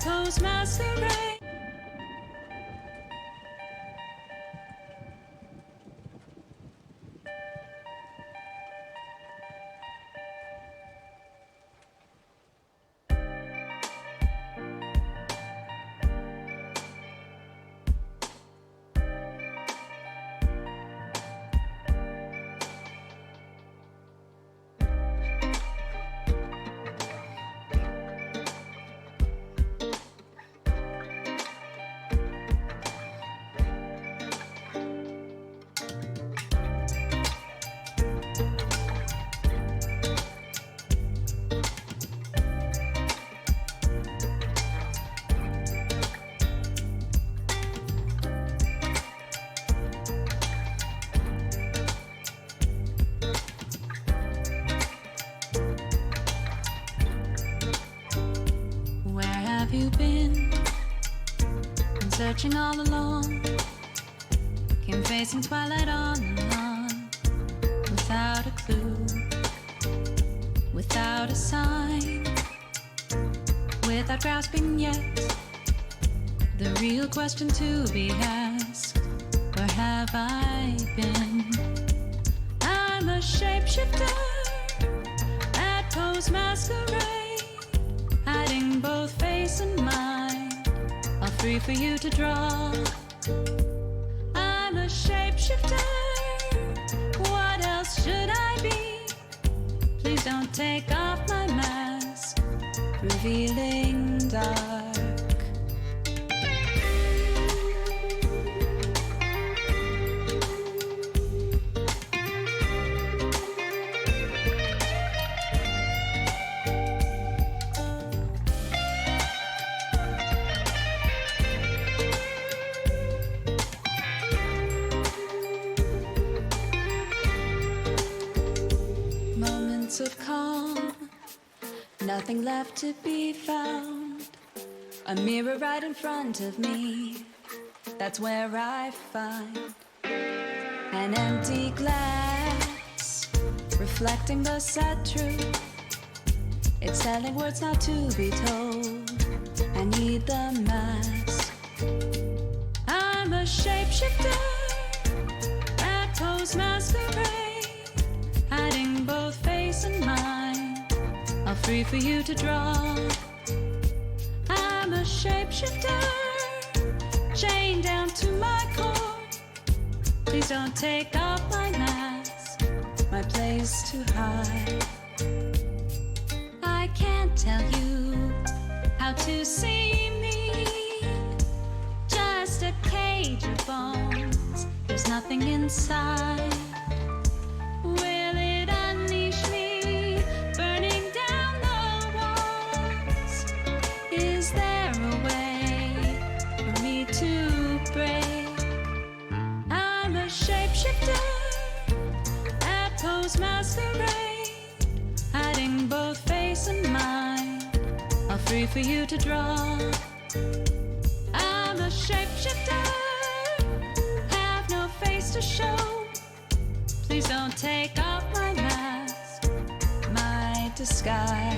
Post masquerade. Have you been searching all along? Came facing twilight on and on, without a clue, without a sign, without grasping yet the real question to be asked: where have I been? I'm a shapeshifter at Poe's Masquerade, hiding both face and mind, all free for you to draw. I'm a shapeshifter, what else should I be? Please don't take off my mask, revealing dark. Of calm, nothing left to be found. A mirror right in front of me, that's where I find an empty glass, reflecting the sad truth. It's telling words not to be told. I need the mask. I'm a shapeshifter at Poe's Masquerade, hiding both face and mind, all free for you to draw. I'm a shapeshifter, chained down to my core. Please don't take off my mask, my place to hide. I can't tell you how to see me, just a cage of bones, there's nothing inside. Masquerade, hiding both face and mind, all free for you to draw. I'm a shapeshifter, have no face to show. Please don't take off my mask, my disguise.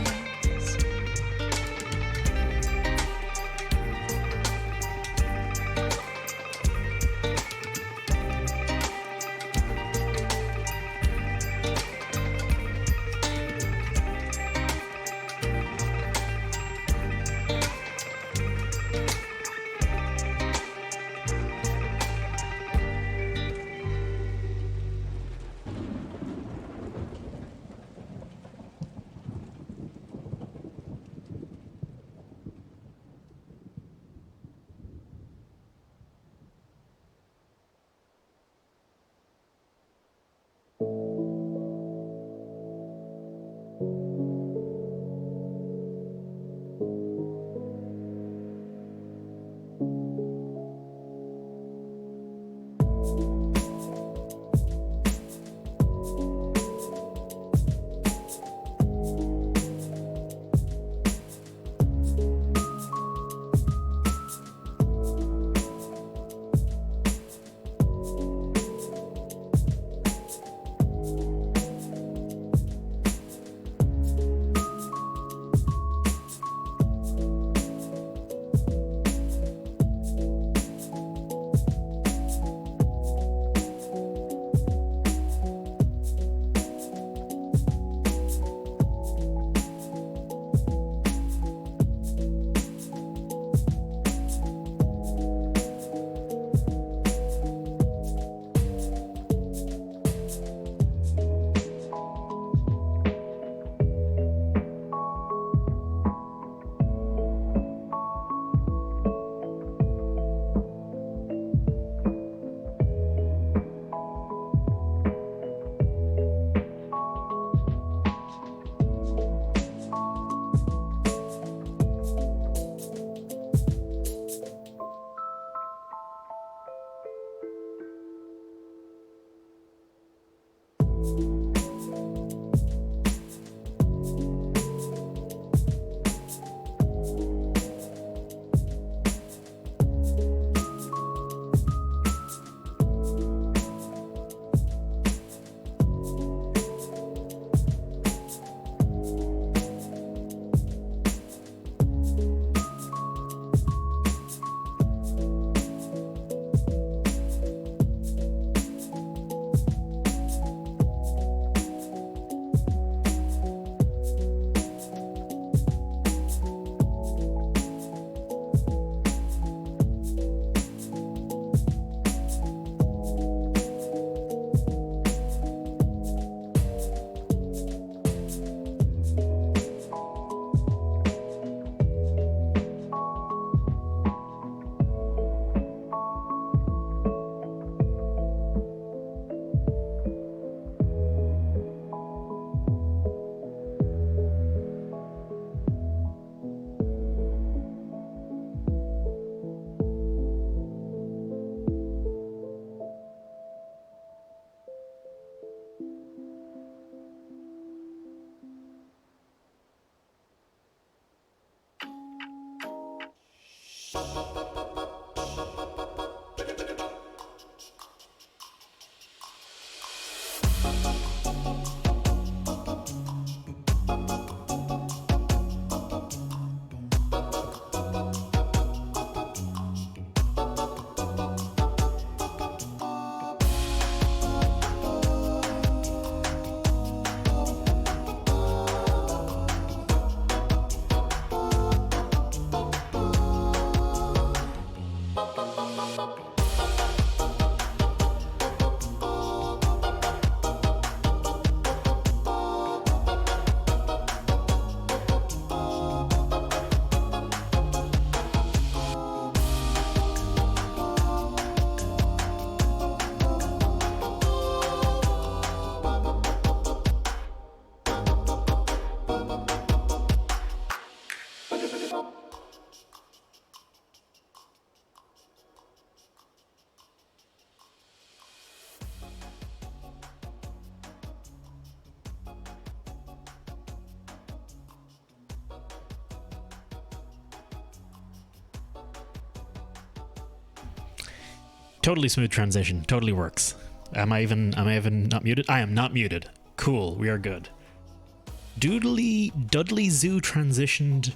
Totally smooth transition. Totally works. Am I even not muted? I am not muted. Cool. We are good. Dudley Zoo transitioned.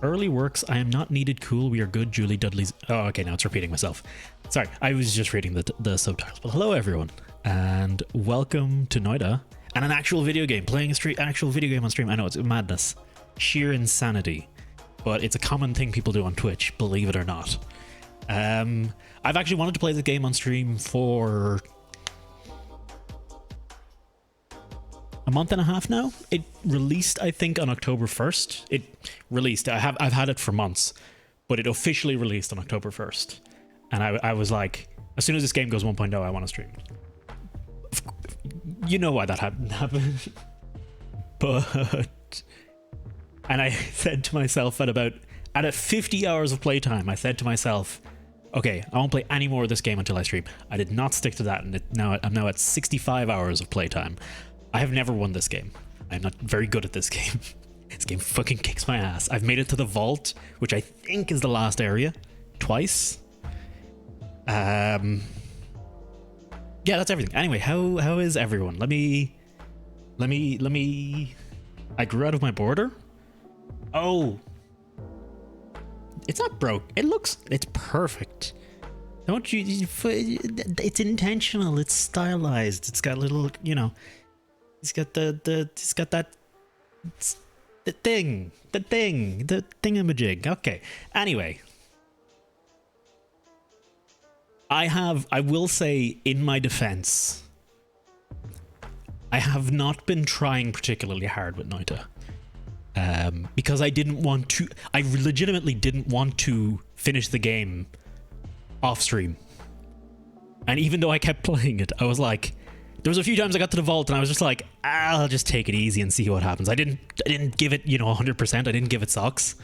Early works. I am not needed. Cool. We are good. Julie Dudley's. Oh, okay. Now it's repeating myself. Sorry. I was just reading the subtitles. But hello, everyone, and welcome to Noita'd and an actual video game. Playing actual video game on stream. I know it's madness, sheer insanity, but it's a common thing people do on Twitch. Believe it or not. I've actually wanted to play the game on stream for a month and a half now. It released, I think, on October 1st. It released. I've had it for months, but it officially released on October 1st. And I was like, as soon as this game goes 1.0, I want to stream it. You know why that happened. But, and I said to myself at 50 hours of playtime, I said to myself, okay, I won't play any more of this game until I stream. I did not stick to that, and I'm now at 65 hours of playtime. I have never won this game. I'm not very good at this game. This game fucking kicks my ass. I've made it to the vault, which I think is the last area, twice. Yeah, that's everything. Anyway, how is everyone? Let me. I grew out of my border. Oh. It's not broke. It's perfect. Don't you? It's intentional. It's stylized. It's got little, you know. It's got it's got that. The thingamajig. Okay. Anyway, I will say, in my defense, I have not been trying particularly hard with Noita'd. Because I legitimately didn't want to finish the game off stream. And even though I kept playing it, I was like, there was a few times I got to the vault and I was just like, I'll just take it easy and see what happens. I didn't give it, 100%. I didn't give it socks.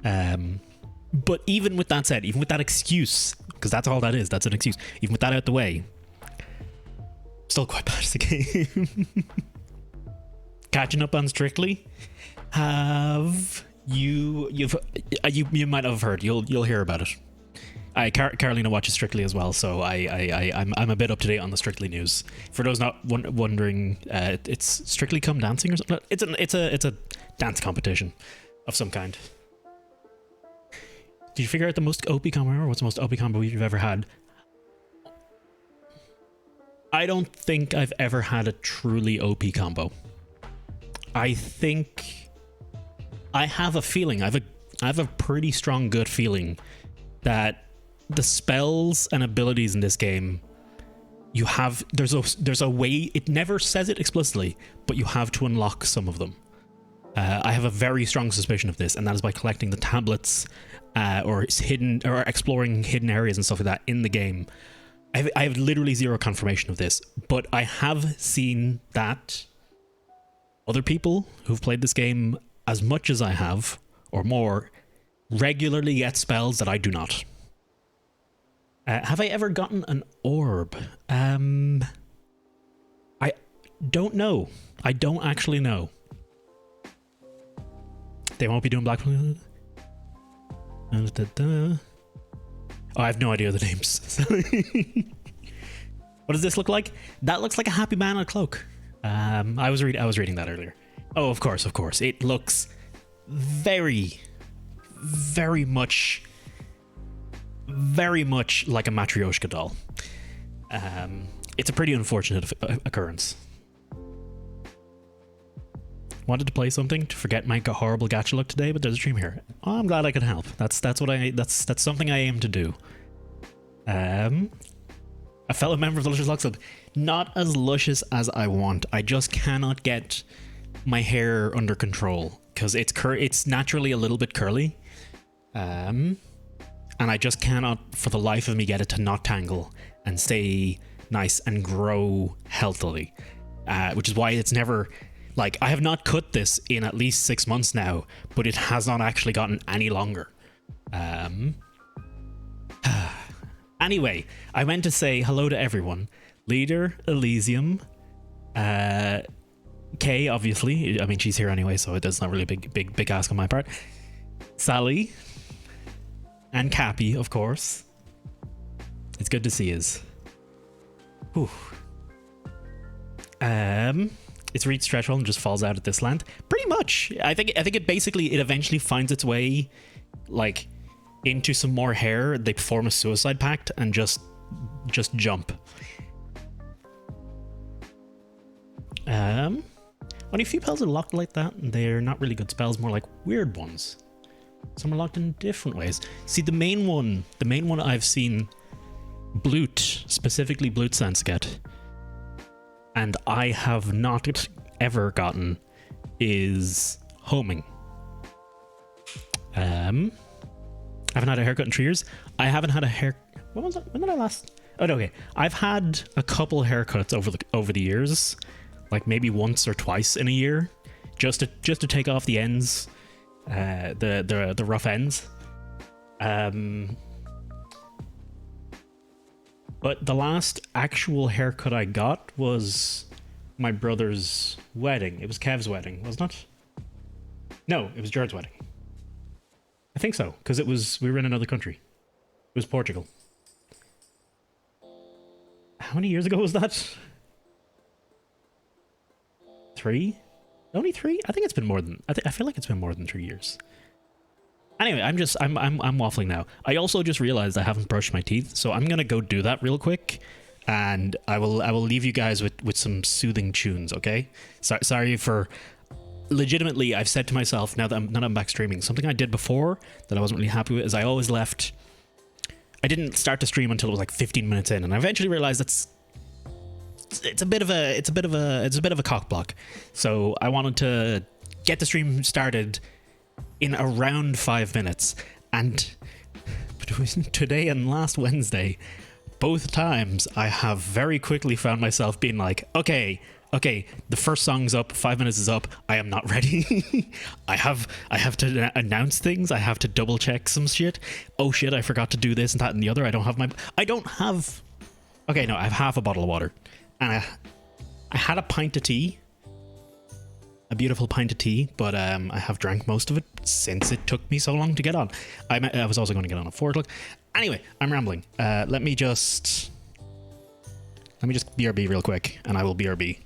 But even with that said, even with that excuse, because that's all that is, that's an excuse. Even with that out the way, still quite bad at the game. Catching up on Strictly. You might have heard. You'll hear about it. Carolina watches Strictly as well, so I'm a bit up to date on the Strictly news. For those not wondering, it's Strictly Come Dancing or something. It's a dance competition of some kind. Did you figure out the most OP combo ever? What's the most OP combo you've ever had? I don't think I've ever had a truly OP combo. I think I have a feeling. I have a pretty strong gut feeling that the spells and abilities in this game, there's a way. It never says it explicitly, but you have to unlock some of them. I have a very strong suspicion of this, and that is by collecting the tablets or exploring hidden areas and stuff like that in the game. I have literally zero confirmation of this, but I have seen that other people who've played this game as much as I have, or more, regularly get spells that I do not. Have I ever gotten an orb? I don't know. I don't actually know. They won't be doing Black. Oh, I have no idea the names. What does this look like? That looks like a happy man in a cloak. I was reading that earlier. Oh, of course. It looks very, very much like a Matryoshka doll. It's a pretty unfortunate occurrence. Wanted to play something to forget my horrible gacha look today, but there's a stream here. Oh, I'm glad I could help. That's something I aim to do. A fellow member of the Luscious Locks Club, not as luscious as I want. I just cannot get my hair under control because it's naturally a little bit curly, and I just cannot, for the life of me, get it to not tangle and stay nice and grow healthily. Which is why it's never. Like, I have not cut this in at least 6 months now, but it has not actually gotten any longer. Anyway, I meant to say hello to everyone. Leader, Elysium, Kay, obviously. I mean, she's here anyway, so it's not really a big ask on my part. Sally, and Cappy, of course. It's good to see us. Whew. It's reached threshold and just falls out at this land. Pretty much. I think it basically, it eventually finds its way, like, into some more hair. They form a suicide pact and just jump. Only a few spells are locked like that, and they're not really good spells, more like weird ones. Some are locked in different ways. See, the main one I've seen Blute, specifically Blute Sense get, and I have not ever gotten, is homing. I haven't had a haircut in 3 years. I haven't had a hair. When was that? When did I last? Oh no, okay. I've had a couple haircuts over the years, like maybe once or twice in a year, just to take off the ends, the rough ends. But the last actual haircut I got was my brother's wedding. It was Kev's wedding, wasn't it? No, it was Jared's wedding. I think so, because we were in another country. It was Portugal. How many years ago was that? 3? Only 3? I think it's been more than. I feel like it's been more than 3 years. Anyway, I'm waffling now. I also just realized I haven't brushed my teeth, so I'm gonna go do that real quick, and I will leave you guys with some soothing tunes. Okay? Sorry for. Legitimately, I've said to myself, now that I'm back streaming, something I did before that I wasn't really happy with is I always left. I didn't start to stream until it was like 15 minutes in, and I eventually realized it's a bit of a cock block. So I wanted to get the stream started in around 5 minutes, and between today and last Wednesday, both times I have very quickly found myself being like, okay, the first song's up, 5 minutes is up, I am not ready. I have to announce things, I have to double check some shit. Oh shit, I forgot to do this and that and the other. I have half a bottle of water, and I had a pint of tea, a beautiful pint of tea, but I have drank most of it since it took me so long to get on. I was also going to get on at 4 o'clock. Anyway, I'm rambling. Let me just BRB real quick, and I will BRB.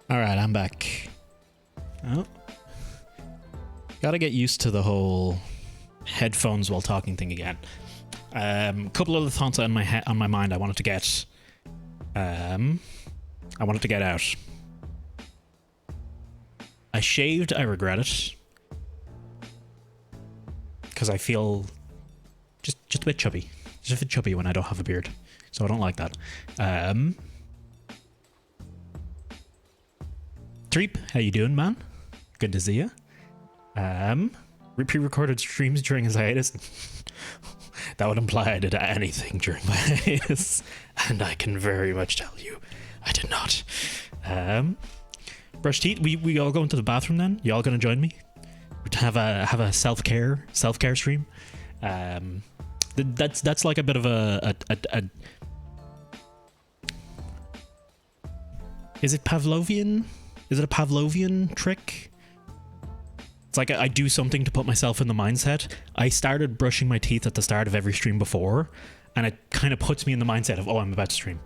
All right, I'm back. Oh. Gotta get used to the whole headphones while talking thing again. Couple of the thoughts on my mind I wanted to get out. I shaved, I regret it. Because I feel just a bit chubby. Just a bit chubby when I don't have a beard. So I don't like that. Treep, how you doing, man? Good to see you. Pre-recorded streams during his hiatus. That would imply I did anything during my hiatus, and I can very much tell you, I did not. Brush teeth. We all go into the bathroom then. You all gonna join me? Have a self-care stream. That's like a bit of a is it Pavlovian? Is it a Pavlovian trick? It's like I do something to put myself in the mindset. I started brushing my teeth at the start of every stream before, and it kind of puts me in the mindset of, oh, I'm about to stream.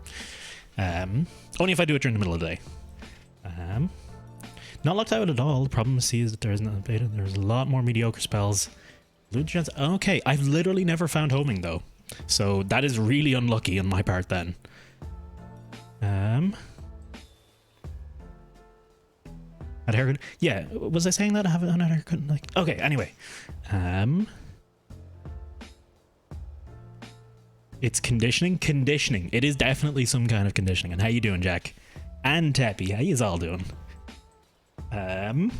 Only if I do it during the middle of the day. Not locked out at all. The problem is that there isn't a beta. There's a lot more mediocre spells. Okay, I've literally never found homing though, so that is really unlucky on my part then. Had a haircut? Yeah, was I saying that I haven't had a haircut? Like, okay, anyway. It's conditioning? Conditioning. It is definitely some kind of conditioning. And how you doing, Jack? And Tappy, how yous all doing? I'm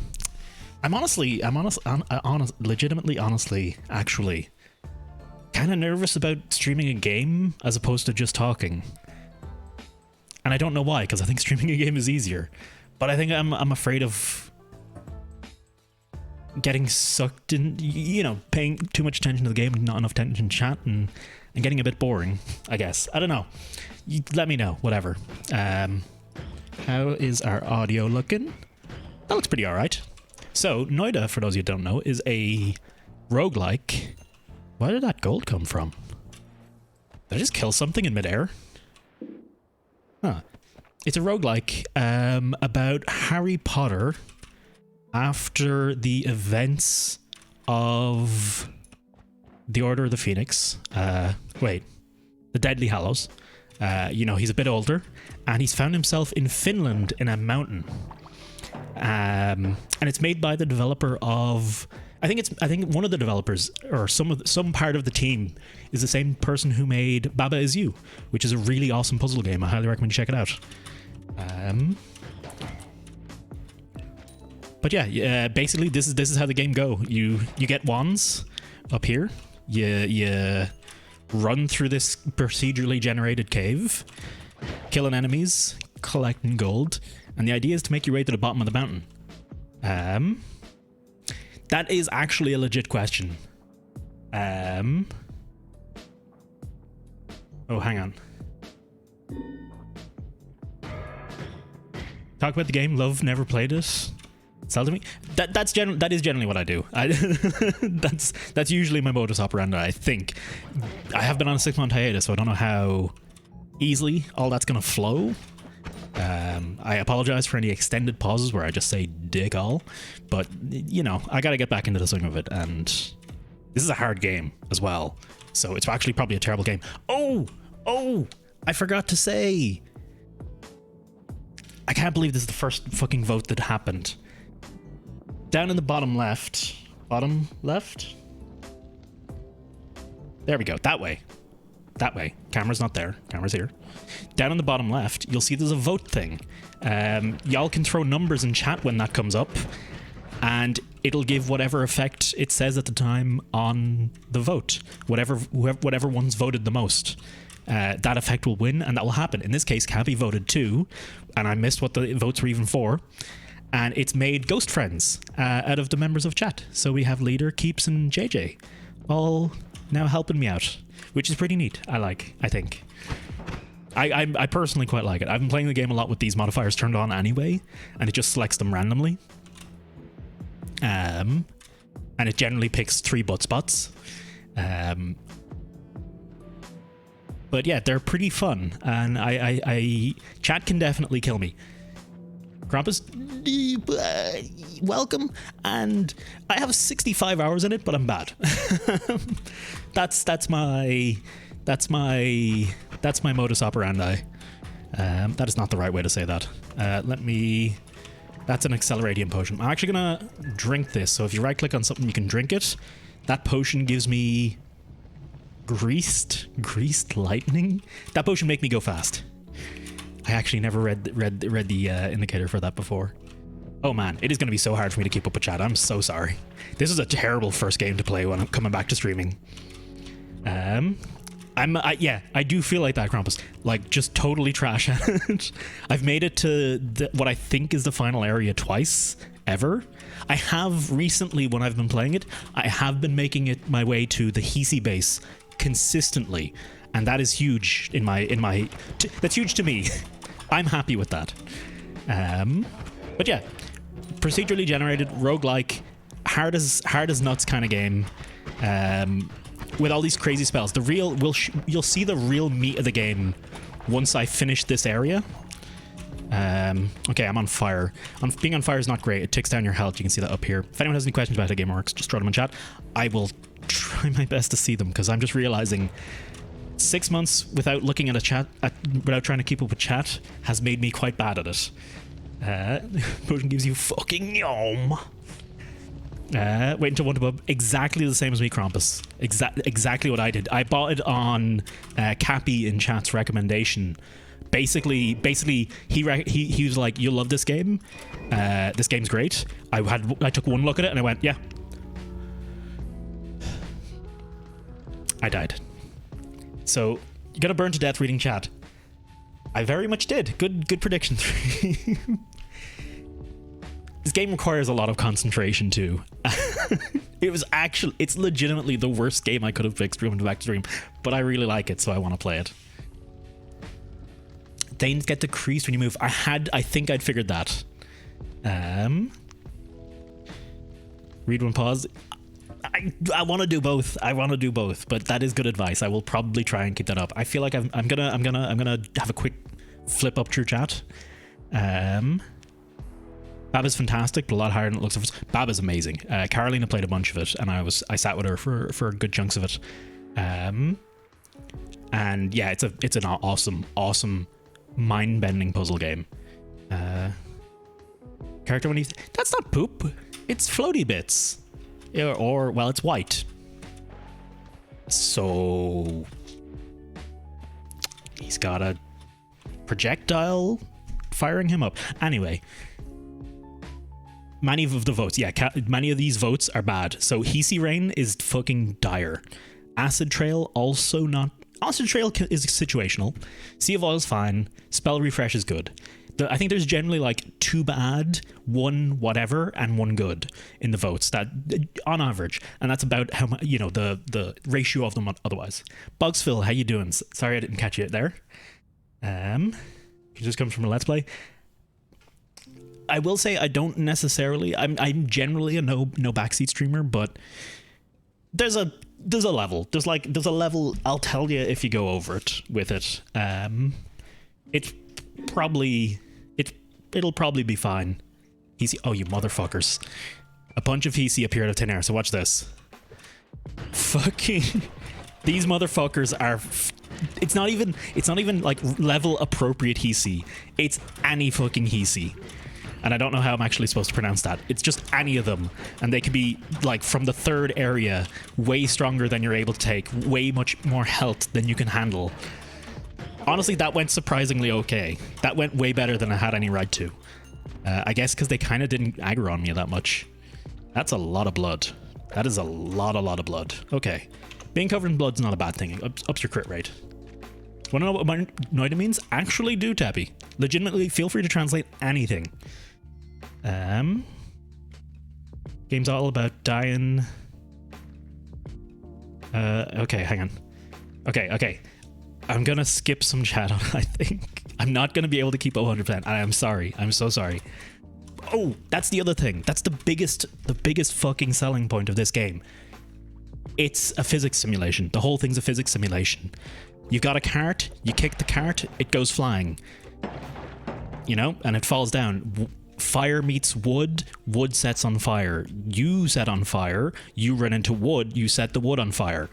legitimately, actually kind of nervous about streaming a game as opposed to just talking. And I don't know why, because I think streaming a game is easier. But I think I'm afraid of getting sucked in, you know, paying too much attention to the game and not enough attention to chat and getting a bit boring, I guess. I don't know. You let me know, whatever. How is our audio looking? That looks pretty alright. So, Noita'd, for those of you who don't know, is a roguelike. Where did that gold come from? Did I just kill something in midair? Huh. It's a roguelike about Harry Potter after the events of the Order of the Phoenix. The Deadly Hallows. You know, he's a bit older, and he's found himself in Finland in a mountain. And it's made by the developer of... I think one of the developers, or some part of the team, is the same person who made Baba Is You, which is a really awesome puzzle game. I highly recommend you check it out. But yeah, basically this is how the game go. You get wands up here. You run through this procedurally generated cave, killing enemies, collecting gold, and the idea is to make your way to the bottom of the mountain. That is actually a legit question. Oh, hang on. Talk about the game. Love, never played it. Sell to me. That is generally what I do. That's usually my modus operandi. I think I have been on a 6-month hiatus, so I don't know how easily all that's gonna flow. I apologize for any extended pauses where I just say dick all, but you know, I gotta get back into the swing of it, and this is a hard game as well, so it's actually probably a terrible game. Oh, I forgot to say, I can't believe this is the first fucking vote that happened. Down in the bottom left, there we go, that way, camera's not there, camera's here. Down in the bottom left, you'll see there's a vote thing. Y'all can throw numbers in chat when that comes up, and it'll give whatever effect it says at the time on the vote. Whatever one's voted the most, that effect will win, and that will happen. In this case, Cappy voted 2, and I missed what the votes were even for. And it's made ghost friends out of the members of chat. So we have Leader, Keeps, and JJ all now helping me out, which is pretty neat. I think. I personally quite like it. I've been playing the game a lot with these modifiers turned on anyway, and it just selects them randomly. And it generally picks 3 butt spots. But yeah, they're pretty fun, and I chat can definitely kill me. Krampus, welcome. And I have 65 hours in it, but I'm bad. that's my modus operandi. That is not the right way to say that. That's an accelerating potion. I'm actually gonna drink this. So if you right click on something, you can drink it. That potion gives me greased lightning. That potion make me go fast. I actually never read the indicator for that before. Oh man, it is going to be so hard for me to keep up with chat. I'm so sorry. This is a terrible first game to play when I'm coming back to streaming. I do feel like that, Krampus. Like, just totally trash at it. I've made it to what I think is the final area twice, ever. I have recently, when I've been playing it, I have been making it my way to the Hisi base consistently. And that is huge that's huge to me. I'm happy with that. But yeah, procedurally generated, roguelike, hard as nuts kind of game. With all these crazy spells. You'll see the real meat of the game once I finish this area. Okay, I'm on fire. Being on fire is not great. It takes down your health. You can see that up here. If anyone has any questions about how the game works, just throw them in chat. I will try my best to see them, because I'm just realizing 6 months without looking at without trying to keep up with chat has made me quite bad at it. Potion gives you fucking yum. Wait until one above. Exactly the same as me, Krampus. Exactly what I did. I bought it on Cappy in chat's recommendation. Basically, he was like, "You'll love this game. This game's great." I took one look at it and I went, "Yeah." I died. So you gotta burn to death reading chat. I very much did. Good prediction. 3. This game requires a lot of concentration too. It's legitimately the worst game I could have picked streaming back to stream, but I really like it, so I want to play it. Things get decreased when you move. I think I'd figured that. Read one pause. I want to do both. But that is good advice. I will probably try and keep that up. I feel like I'm gonna have a quick flip up through chat. Bab is fantastic, but a lot higher than it looks. Bab is amazing. Carolina played a bunch of it, and I sat with her for good chunks of it. And yeah, it's an awesome mind-bending puzzle game. Character when that's not poop. It's floaty bits, or well, it's white. So he's got a projectile firing him up. Anyway. Many of the votes, many of these votes are bad. So Hisi Rain is fucking dire. Acid Trail also not. Acid Trail is situational. Sea of Oil is fine. Spell Refresh is good. I think there's generally like 2 bad, 1 whatever, and 1 good in the votes. That on average, and that's about how much the ratio of them. Otherwise, Bugsville, how you doing? Sorry I didn't catch you there. It just comes from a Let's Play. I will say I don't necessarily. I'm generally a no backseat streamer, but there's a level. There's a level. I'll tell you if you go over it with it. It'll probably be fine. Oh, you motherfuckers! A bunch of Hisi appeared out of thin air. So watch this. Fucking these motherfuckers are. It's not even like level appropriate Hisi. It's any fucking Hisi. And I don't know how I'm actually supposed to pronounce that. It's just any of them. And they can be, like, from the 3rd area, way stronger than you're able to take, way much more health than you can handle. Honestly, that went surprisingly okay. That went way better than I had any right to. I guess because they kind of didn't aggro on me that much. That's a lot of blood. That is a lot of blood. Okay. Being covered in blood's not a bad thing. It ups your crit rate. Want to know what Noita'd means? Actually do, Tappy. Legitimately, feel free to translate anything. Game's all about dying. Okay, hang on. Okay. I'm gonna skip some chat on, I think. I'm not gonna be able to keep 100%. I am sorry. I'm so sorry. Oh, that's the other thing. That's the biggest fucking selling point of this game. It's a physics simulation. The whole thing's a physics simulation. You've got a cart, you kick the cart, it goes flying. And it falls down. fire meets wood, wood sets on fire. You set on fire, you run into wood, you set the wood on fire.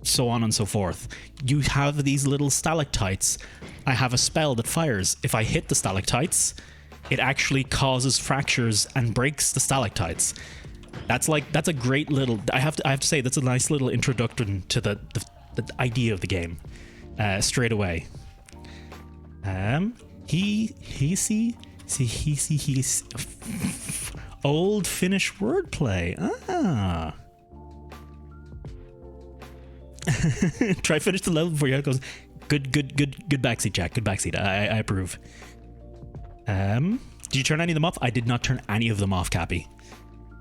So on and so forth. You have these little stalactites. I have a spell that fires. If I hit the stalactites, it actually causes fractures and breaks the stalactites. That's a great little. I have to say that's a nice little introduction to the idea of the game. Straight away. He's old Finnish wordplay. Ah. Try finish the level before you goes. Good backseat, Jack. Good backseat. I approve. Did you turn any of them off? I did not turn any of them off, Cappy.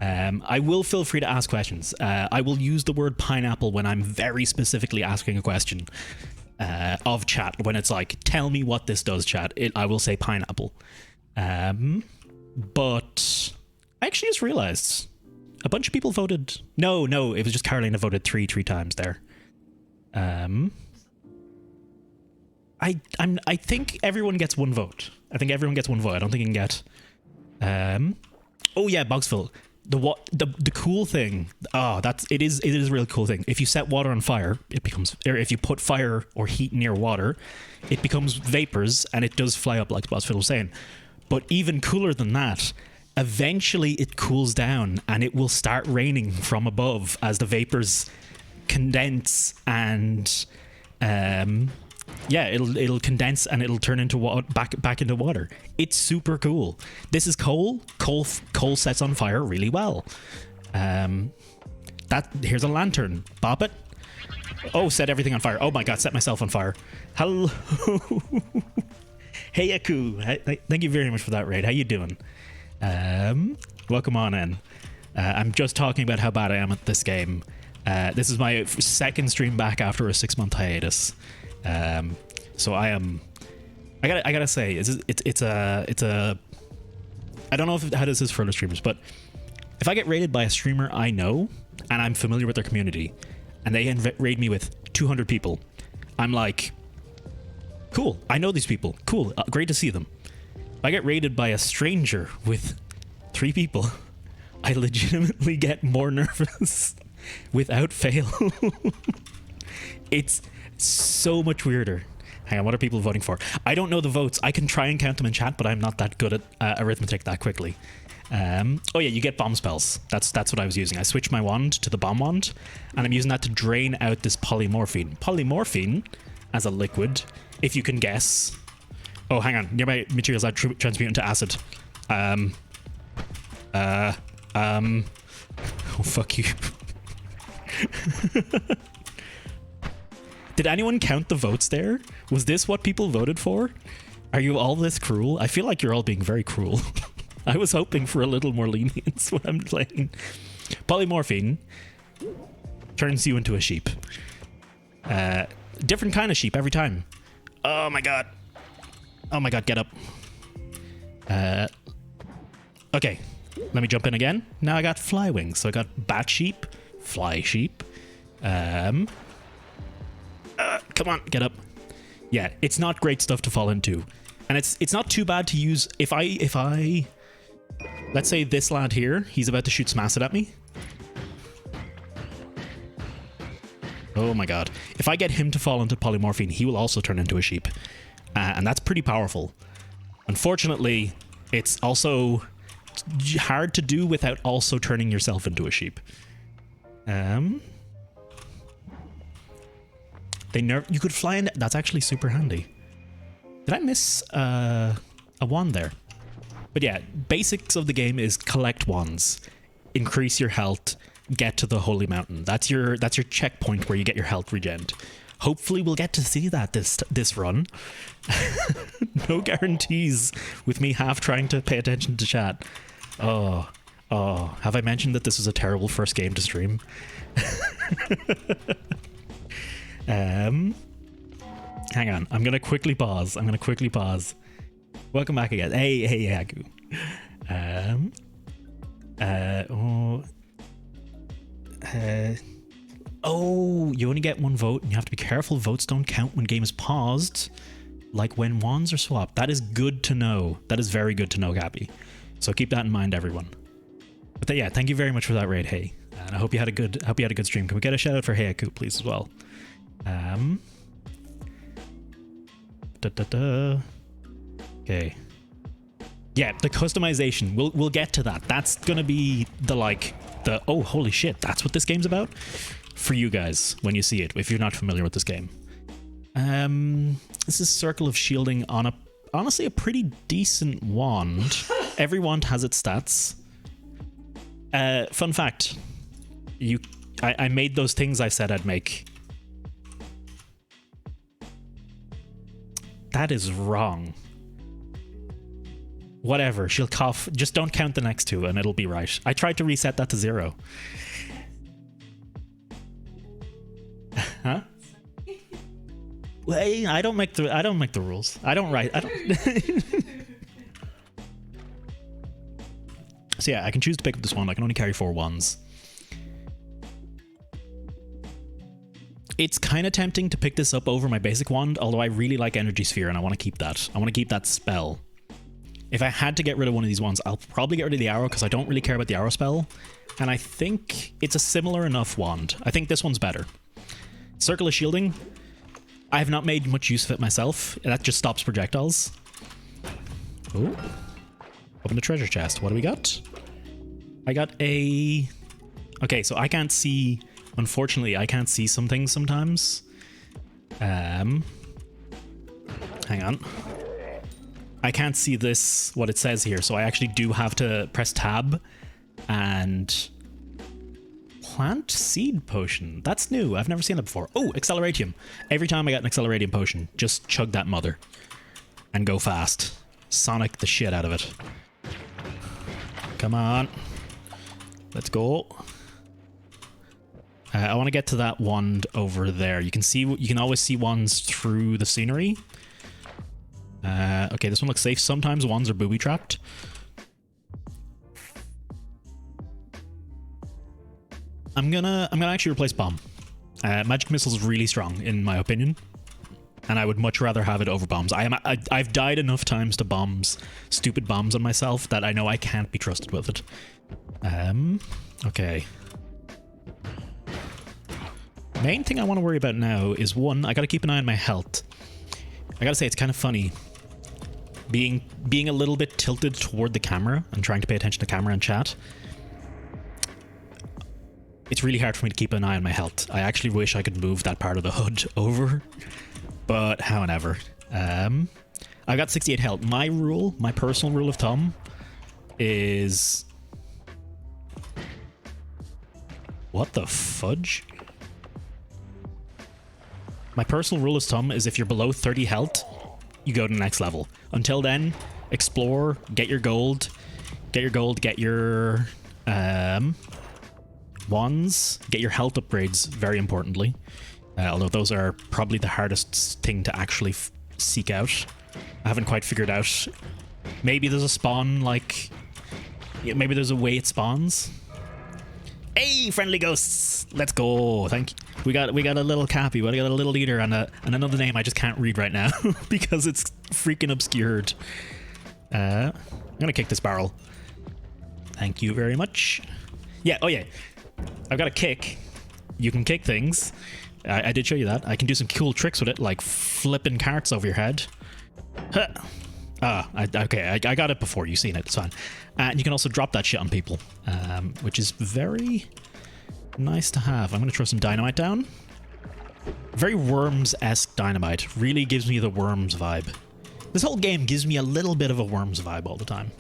I will feel free to ask questions. I will use the word pineapple when I'm very specifically asking a question of chat. When it's like, tell me what this does, chat. I will say pineapple. But I actually just realized a bunch of people voted. No, it was just Caroline that voted three times there. I think everyone gets one vote. I don't think you can get. Oh yeah, Bogsville. The cool thing. It is a really cool thing. If you set water on fire, it becomes. Or if you put fire or heat near water, it becomes vapors and it does fly up, like Bogsville was saying. But even cooler than that, eventually it cools down and it will start raining from above as the vapors condense and it'll condense and it'll turn into back into water. It's super cool. This is coal sets on fire really well. Here's a lantern. Bop it. Oh, set everything on fire. Oh my god, set myself on fire. Hello. Hey Aku, thank you very much for that raid. How you doing? Welcome on in. I'm just talking about how bad I am at this game. This is my second stream back after a 6-month hiatus. So I gotta say, it's a. I don't know how this is for other streamers, but if I get raided by a streamer I know and I'm familiar with their community, and they raid me with 200 people, I'm like, cool. I know these people. Cool. Great to see them. If I get raided by a stranger with 3 people, I legitimately get more nervous. Without fail. It's so much weirder. Hang on, what are people voting for? I don't know the votes. I can try and count them in chat, but I'm not that good at arithmetic that quickly. Oh yeah, you get bomb spells. That's what I was using. I switched my wand to the bomb wand, and I'm using that to drain out this polymorphine. Polymorphine, as a liquid, if you can guess. Oh, hang on. Nearby materials are transmute into acid. Oh, fuck you. Did anyone count the votes there? Was this what people voted for? Are you all this cruel? I feel like you're all being very cruel. I was hoping for a little more lenience when I'm playing. Polymorphine turns you into a sheep. Different kind of sheep every time. Oh my god. Oh my god, get up. Okay, let me jump in again. Now I got fly wings. So I got bat sheep, fly sheep. Come on, get up. Yeah, it's not great stuff to fall into. And it's not too bad to use. If I let's say this lad here, he's about to shoot some acid at me. Oh my god. If I get him to fall into polymorphine, he will also turn into a sheep. And that's pretty powerful. Unfortunately, it's also hard to do without also turning yourself into a sheep. You could fly in. That's actually super handy. Did I miss a wand there? But yeah, basics of the game is collect wands, increase your health, get to the holy mountain. That's your checkpoint where you get your health regen. Hopefully we'll get to see that this run. No guarantees with me half trying to pay attention to chat. Oh, have I mentioned that this was a terrible first game to stream? Hang on, I'm gonna quickly pause. Welcome back again. Hey, Yagu. You only get one vote, and you have to be careful. Votes don't count when game is paused, like when wands are swapped. That is good to know. That is very good to know, Gabby. So keep that in mind, everyone. But yeah, thank you very much for that raid, Hey. And I hope you had a good stream. Can we get a shout out for Hey Aku, please, as well? Okay. Yeah, the customization. We'll get to that. That's gonna be the oh holy shit, that's what this game's about for you guys when you see it, if you're not familiar with this game. This is Circle of Shielding on honestly a pretty decent wand. Every wand has its stats. Fun fact. I made those things I said I'd make. That is wrong. Whatever, she'll cough. Just don't count the next two and it'll be right. I tried to reset that to 0. Huh? Well, I don't make the rules. I don't write. So yeah, I can choose to pick up this one. I can only carry 4 wands. It's kind of tempting to pick this up over my basic wand, although I really like Energy Sphere and I want to keep that. I want to keep that spell. If I had to get rid of one of these ones, I'll probably get rid of the arrow because I don't really care about the arrow spell. And I think it's a similar enough wand. I think this one's better. Circle of Shielding. I have not made much use of it myself. That just stops projectiles. Oh. Open the treasure chest. What do we got? I got a... Okay, so I can't see... Unfortunately, I can't see some things sometimes. Hang on. I can't see this, what it says here, so I actually do have to press tab and plant seed potion. That's new. I've never seen that before. Oh, acceleratium. Every time I get an acceleratium potion, just chug that mother and go fast. Sonic the shit out of it. Come on. Let's go. I want to get to that wand over there. You can always see wands through the scenery. Okay, this one looks safe. Sometimes wands are booby trapped. I'm gonna actually replace bomb. Magic missile is really strong in my opinion, and I would much rather have it over bombs. I've died enough times to bombs, stupid bombs on myself, that I know I can't be trusted with it. Okay. Main thing I want to worry about now is one, I gotta keep an eye on my health. I gotta say, it's kind of funny being a little bit tilted toward the camera and trying to pay attention to camera and chat. It's really hard for me to keep an eye on my health. I actually wish I could move that part of the HUD over, but however. I got 68 health. My personal rule of thumb is... What the fudge? My personal rule of thumb is if you're below 30 health, you go to the next level. Until then, explore, get your gold, get your wands, get your health upgrades, very importantly. Although those are probably the hardest thing to actually seek out. I haven't quite figured out. Maybe there's a spawn, like... Yeah, maybe there's a way it spawns. Hey, friendly ghosts! Let's go. Thank you. We got a little Cappy. We got a little leader and another name I just can't read right now because it's freaking obscured. I'm gonna kick this barrel. Thank you very much. Yeah. Oh yeah. I've got a kick. You can kick things. I did show you that. I can do some cool tricks with it, like flipping carts over your head. Huh. Okay, I got it before. You've seen it. It's fine. And you can also drop that shit on people, which is very nice to have. I'm going to throw some dynamite down. Very Worms-esque dynamite. Really gives me the Worms vibe. This whole game gives me a little bit of a Worms vibe all the time.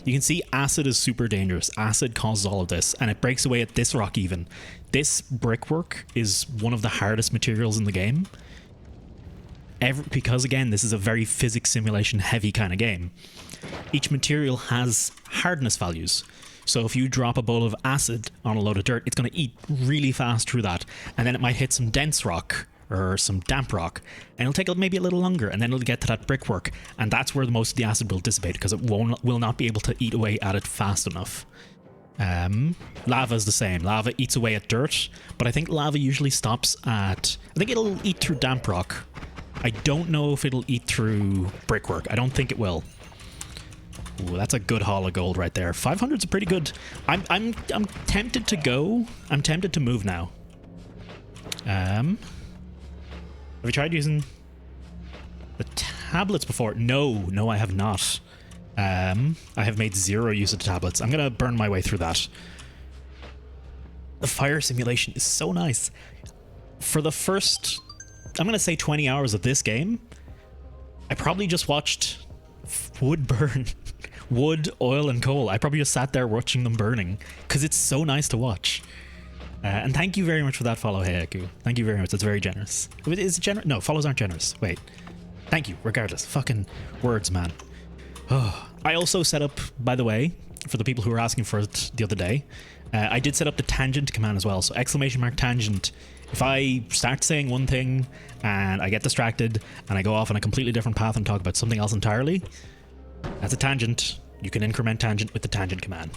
You can see acid is super dangerous. Acid causes all of this, and it breaks away at this rock even. This brickwork is one of the hardest materials in the game. Because again, this is a very physics simulation heavy kind of game. Each material has hardness values. So if you drop a bowl of acid on a load of dirt, it's going to eat really fast through that. And then it might hit some dense rock or some damp rock, and it'll take maybe a little longer, and then it'll get to that brickwork. And that's where most of the acid will dissipate, because it will not be able to eat away at it fast enough. Lava is the same. Lava eats away at dirt, but I think lava usually stops at... I think it'll eat through damp rock. I don't know if it'll eat through brickwork. I don't think it will. Ooh, that's a good haul of gold right there. 500's a pretty good. I'm tempted to go. I'm tempted to move now. Have you tried using the tablets before? No, I have not. I have made zero use of the tablets. I'm gonna burn my way through that. The fire simulation is so nice. For the first, I'm gonna say 20 hours of this game, I probably just watched wood burn. Wood, oil, and coal. I probably just sat there watching them burning because it's so nice to watch. And thank you very much for that follow, Heiaku. Thank you very much. That's very generous. Is it generous? No, follows aren't generous. Wait. Thank you, regardless. Fucking words, man. Oh. I also set up, by the way, for the people who were asking for it the other day, I did set up the tangent command as well. So !tangent. If I start saying one thing and I get distracted and I go off on a completely different path and talk about something else entirely, that's a tangent. You can increment tangent with the tangent command.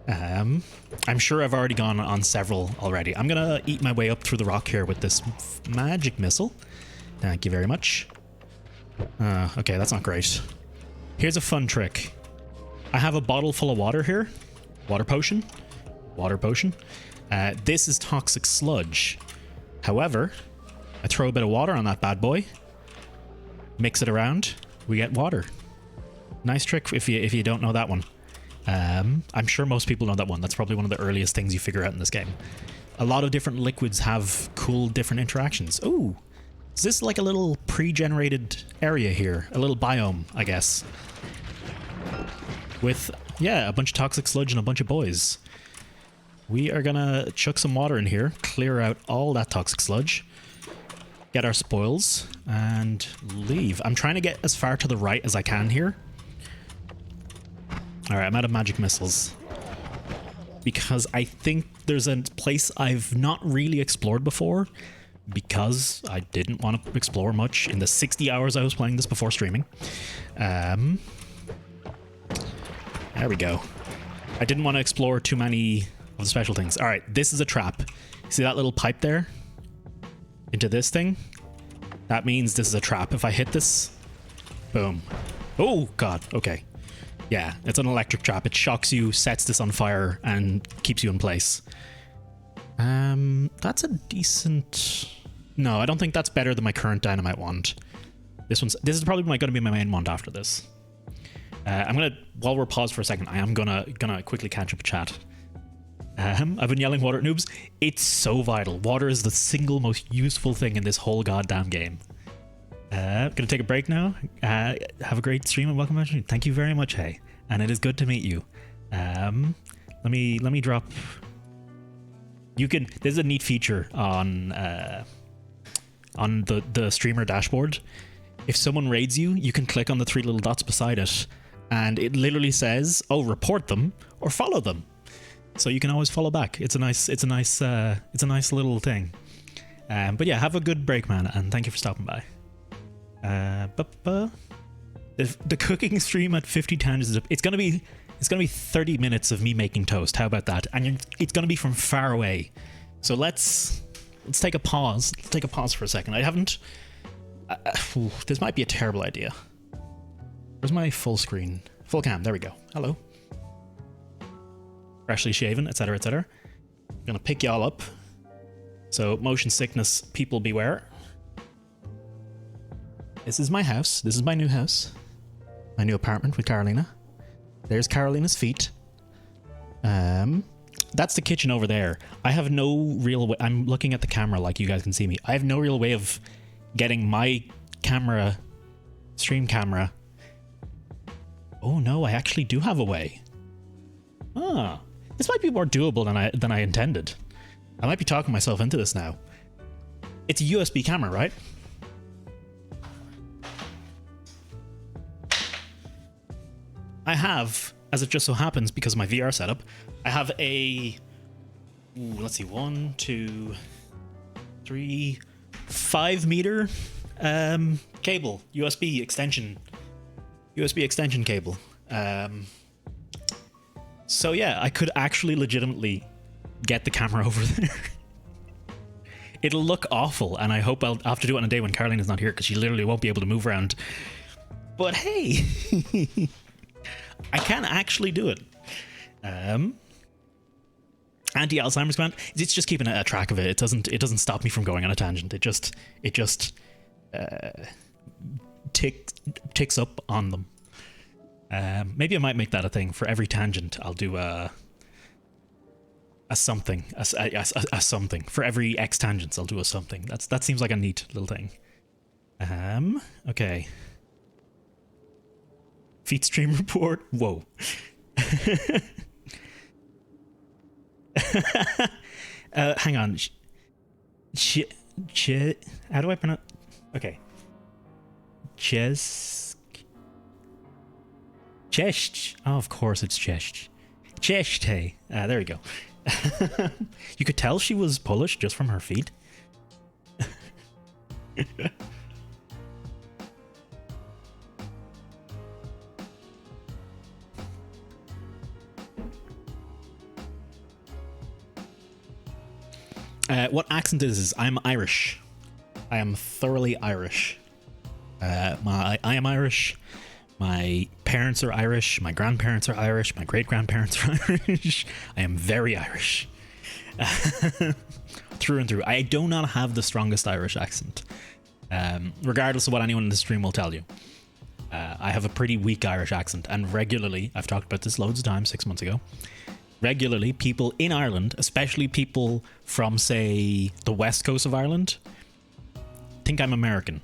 I'm sure I've already gone on several already. I'm gonna eat my way up through the rock here with this magic missile. Thank you very much. Okay, that's not great. Here's a fun trick. I have a bottle full of water here. Water potion. Water potion. This is toxic sludge. However, I throw a bit of water on that bad boy. Mix it around. We get water. Nice trick if you don't know that one. I'm sure most people know that one. That's probably one of the earliest things you figure out in this game. A lot of different liquids have cool different interactions. Ooh, is this like a little pre-generated area here? A little biome, I guess. With, yeah, a bunch of toxic sludge and a bunch of boys. We are gonna chuck some water in here, clear out all that toxic sludge, get our spoils, and leave. I'm trying to get as far to the right as I can here. Alright, I'm out of magic missiles. Because I think there's a place I've not really explored before, because I didn't want to explore much in the 60 hours I was playing this before streaming. There we go. I didn't want to explore too many of the special things. Alright, this is a trap. See that little pipe there? Into this thing? That means this is a trap. If I hit this, boom. Oh, God. Okay. Yeah, it's an electric trap. It shocks you, sets this on fire, and keeps you in place. That's a decent... No, I don't think that's better than my current dynamite wand. This is probably going to be my main wand after this. I'm gonna, while we're paused for a second, I am gonna quickly catch up a chat. I've been yelling water at noobs. It's so vital. Water is the single most useful thing in this whole goddamn game. Gonna take a break now. Have a great stream and welcome back. Thank you very much, hey. And it is good to meet you. Let me drop. You can. There's a neat feature on the streamer dashboard. If someone raids you, you can click on the 3 little dots beside it, and it literally says, "Oh, report them or follow them." So you can always follow back. It's a nice little thing. But yeah, have a good break, man, and thank you for stopping by. The cooking stream at 50 tangents. It's gonna be 30 minutes of me making toast. How about that? And it's gonna be from far away. So let's take a pause. Let's take a pause for a second. I haven't. This might be a terrible idea. Where's my full screen? Full cam. There we go. Hello. Freshly shaven, etc., etc. I'm gonna pick y'all up. So motion sickness, people beware. This is my house. This is my new house. My new apartment with Carolina. There's Carolina's feet. That's the kitchen over there. I have no real way. I'm looking at the camera like you guys can see me. I have no real way of getting my camera, stream camera. Oh no, I actually do have a way. Ah, this might be more doable than I intended. I might be talking myself into this now. It's a USB camera, right? I have, as it just so happens, because of my VR setup, I have a, let's see, 1, 2, 3, 5 meter cable, USB extension cable. So yeah, I could actually legitimately get the camera over there. It'll look awful, and I hope I'll have to do it on a day when Caroline is not here, because she literally won't be able to move around. But hey, I can actually do it. Anti-Alzheimer's command. It's just keeping a track of it. It doesn't stop me from going on a tangent. It just ticks up on them. Maybe I might make that a thing. For every tangent, I'll do a something. A something. For every X tangents, I'll do a something. That seems like a neat little thing. Okay. Feet stream report. Whoa. Hang on. How do I pronounce? Okay. Chest. Oh, of course it's chest. Chest. Hey. There we go. You could tell she was Polish just from her feet. What accent is I'm Irish. I am thoroughly Irish. I am Irish. My parents are Irish. My grandparents are Irish. My great-grandparents are Irish. I am very Irish. Through and through. I do not have the strongest Irish accent. Regardless of what anyone in the stream will tell you. I have a pretty weak Irish accent. And regularly, I've talked about this loads of times 6 months ago, regularly people in Ireland, especially people from, say, the west coast of Ireland, think I'm American.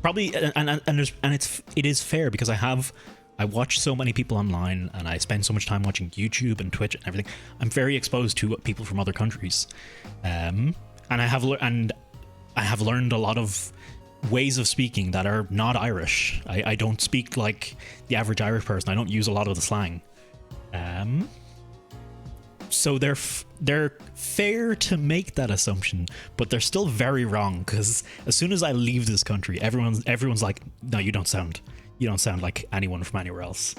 Probably, and it is fair because I watch so many people online and I spend so much time watching YouTube and Twitch and everything. I'm very exposed to people from other countries, and I have learned a lot of ways of speaking that are not Irish. I don't speak like the average Irish person. I don't use a lot of the slang. So they're fair to make that assumption, but they're still very wrong because as soon as I leave this country, everyone's like, no, you don't sound like anyone from anywhere else.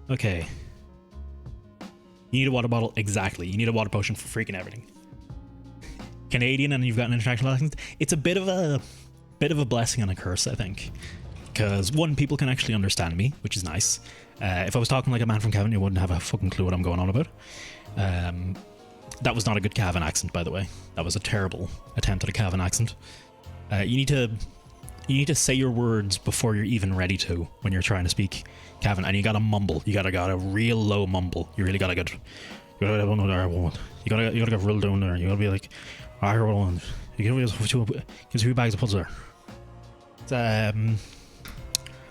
Okay. You need a water bottle? Exactly. You need a water potion for freaking everything. Canadian and you've got an international accent. It's a bit of a blessing and a curse, I think. Because one, people can actually understand me, which is nice. If I was talking like a man from Cavan, you wouldn't have a fucking clue what I'm going on about. That was not a good Cavan accent, by the way. That was a terrible attempt at a Cavan accent. You need to say your words before you're even ready to when you're trying to speak Cavan, and you gotta mumble. You gotta got a real low mumble. You really gotta get. You gotta get real down there. You gotta be like, I heard one. You gotta get two bags of puzzle there.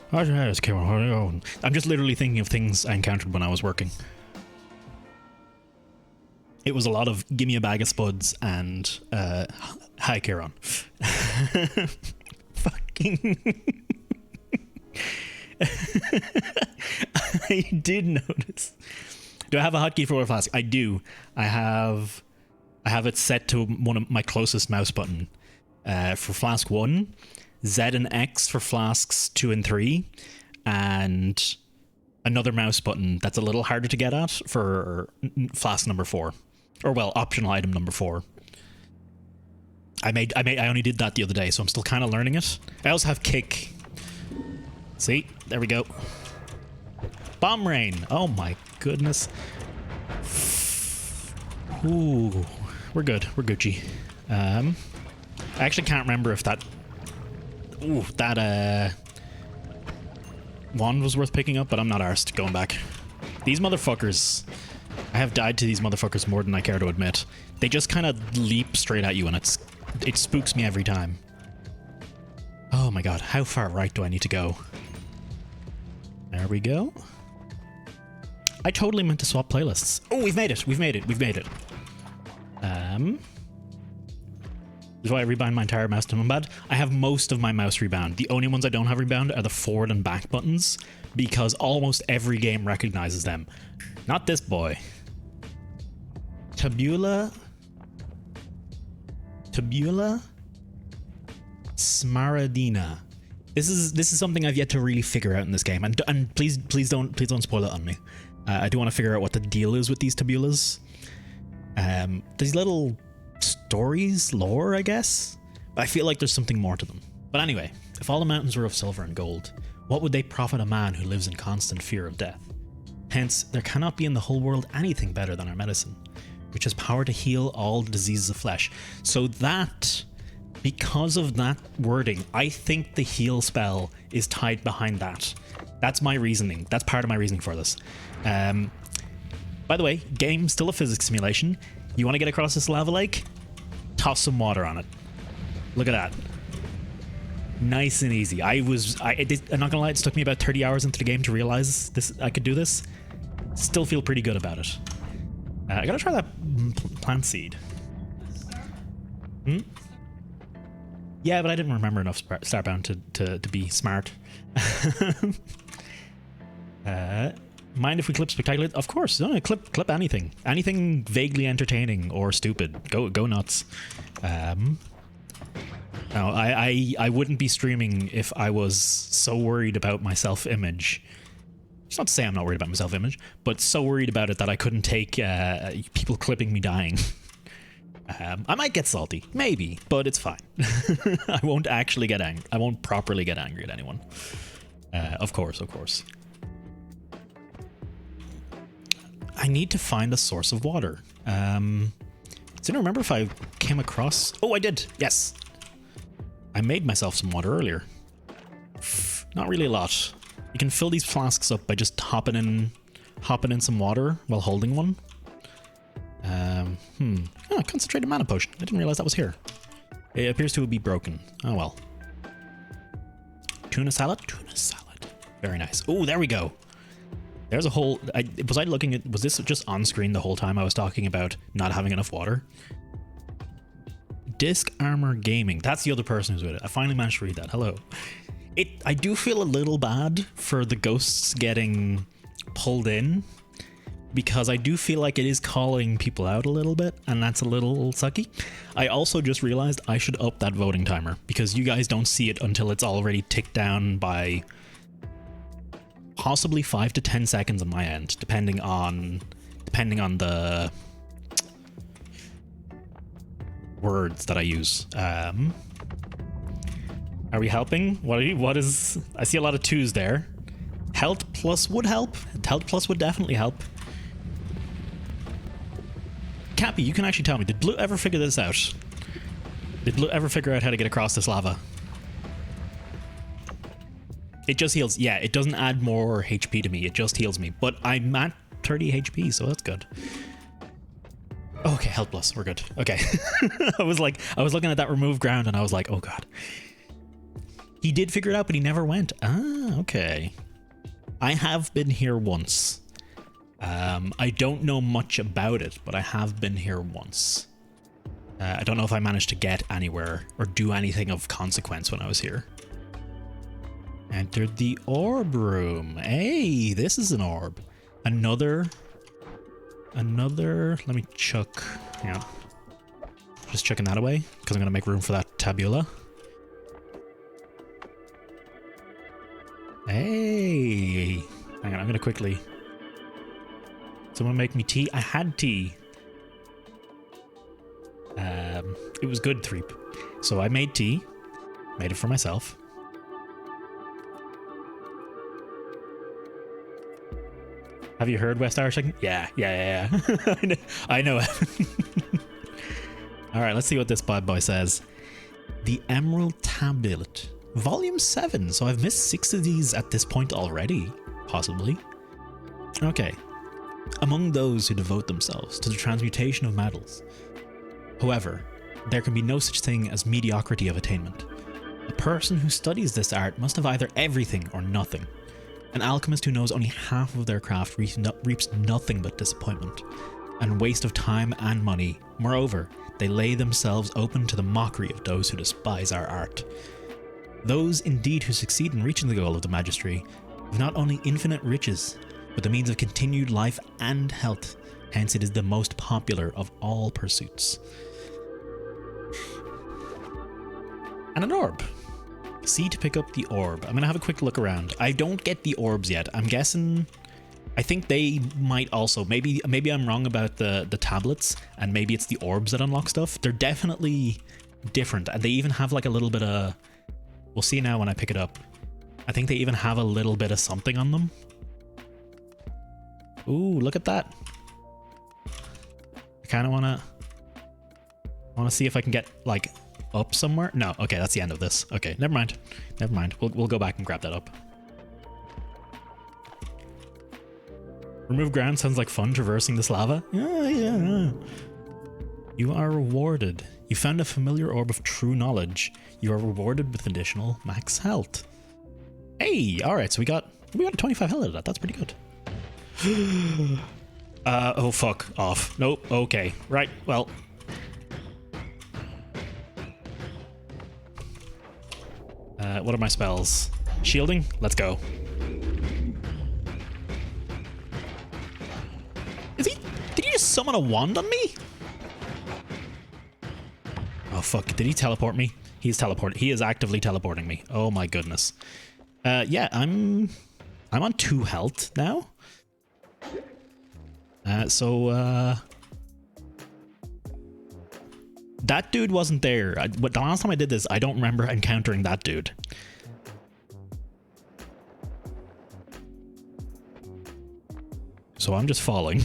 I'm just literally thinking of things I encountered when I was working. It was a lot of give me a bag of spuds and hi Kieran. Fucking I did notice. Do I have a hotkey for Water Flask? I do. I have it set to one of my closest mouse button. For Flask 1, Z and X for Flasks 2 and 3, and another mouse button that's a little harder to get at for Flask number 4. Or well, optional item number 4. I only did that the other day, so I'm still kind of learning it. I also have kick. See? There we go. Bomb rain. Oh my goodness. Ooh. We're good. We're Gucci. I actually can't remember if that wand was worth picking up, but I'm not arsed going back. These motherfuckers, I have died to these motherfuckers more than I care to admit. They just kind of leap straight at you and it spooks me every time. Oh my god, how far right do I need to go? There we go. I totally meant to swap playlists. Oh, we've made it. That's why I rebound my entire mouse to numpad. I have most of my mouse rebound. The only ones I don't have rebound are the forward and back buttons because almost every game recognizes them. Not this boy. Tabula Smaradina. This is something I've yet to really figure out in this game, and please don't spoil it on me. I do want to figure out what the deal is with these tabulas. These little stories, lore, I guess, I feel like there's something more to them. But anyway, if all the mountains were of silver and gold, what would they profit a man who lives in constant fear of death? Hence, there cannot be in the whole world anything better than our medicine, which has power to heal all diseases of flesh. So that, because of that wording, I think the heal spell is tied behind that. That's my reasoning. That's part of my reasoning for this. By the way, game still a physics simulation. You want to get across this lava lake? Toss some water on it. Look at that. Nice and easy. I'm not gonna lie, it took me about 30 hours into the game to realize I could do this. Still feel pretty good about it. I gotta try that plant seed. Yeah, but I didn't remember enough Starbound to be smart. Mind if we clip spectacular? Of course. No, clip anything. Anything vaguely entertaining or stupid. Go nuts. No, I wouldn't be streaming if I was so worried about my self-image. It's not to say I'm not worried about my self-image, but so worried about it that I couldn't take people clipping me dying. I might get salty, maybe, but it's fine. I won't actually get angry. I won't properly get angry at anyone. Of course. I need to find a source of water. I didn't remember if I came across... Oh, I did. Yes. I made myself some water earlier. Not really a lot. You can fill these flasks up by just hopping in some water while holding one. Oh, concentrated mana potion. I didn't realize that was here. It appears to be broken. Oh well. Tuna salad? Tuna salad. Very nice. Oh, there we go. There's a whole... Was this just on screen the whole time I was talking about not having enough water? Disc Armor Gaming. That's the other person who's with it. I finally managed to read that. Hello. I do feel a little bad for the ghosts getting pulled in, because I do feel like it is calling people out a little bit, and that's a little sucky. I also just realized I should up that voting timer, because you guys don't see it until it's already ticked down by possibly 5 to 10 seconds on my end, depending on the words that I use. Are we helping? What is... I see a lot of 2s there. Health plus would help. Health plus would definitely help. Cappy, you can actually tell me, did Blue ever figure this out? Did Blue ever figure out how to get across this lava? It just heals. Yeah, it doesn't add more HP to me. It just heals me. But I'm at 30 HP, so that's good. Okay, health plus. We're good. Okay. I was looking at that remove ground and I was like, oh god. He did figure it out, but he never went. Ah, okay. I have been here once. I don't know much about it, but I have been here once. I don't know if I managed to get anywhere or do anything of consequence when I was here. Entered the orb room. Hey, this is an orb. Another. Let me chuck. Yeah. Just chucking that away because I'm going to make room for that tabula. Hey. Hang on, I'm going to quickly. Someone make me tea. I had tea. It was good, Threep. So I made tea. Made it for myself. Have you heard West Irish Chicken? Yeah. I know. All right, let's see what this bad boy says. The Emerald Tablet, Volume 7. So I've missed 6 of these at this point already, possibly. Okay. Among those who devote themselves to the transmutation of metals, however, there can be no such thing as mediocrity of attainment. A person who studies this art must have either everything or nothing. An alchemist who knows only half of their craft reaps nothing but disappointment and waste of time and money. Moreover, they lay themselves open to the mockery of those who despise our art. Those indeed who succeed in reaching the goal of the Magistry have not only infinite riches, but the means of continued life and health. Hence it is the most popular of all pursuits. And an orb. C to pick up the orb. I'm gonna have a quick look around. I don't get the orbs yet. I'm guessing... I think they might also... Maybe I'm wrong about the tablets, and maybe it's the orbs that unlock stuff. They're definitely different. And they even have like a little bit of... We'll see now when I pick it up. I think they even have a little bit of something on them. Ooh, look at that. I kind of want to see if I can get like up somewhere. No, okay, that's the end of this. Okay, never mind. Never mind. We'll go back and grab that up. Remove ground sounds like fun traversing this lava. Yeah. You are rewarded. You found a familiar orb of true knowledge. You are rewarded with additional max health. Hey, all right. So we got a 25 health out of that. That's pretty good. Oh fuck off. Nope. Okay. Right. Well. What are my spells? Shielding? Let's go. Did he just summon a wand on me? Oh fuck, did he teleport me? He is actively teleporting me. Oh my goodness. Yeah, I'm on 2 health now. That dude wasn't there. But the last time I did this, I don't remember encountering that dude. So I'm just falling.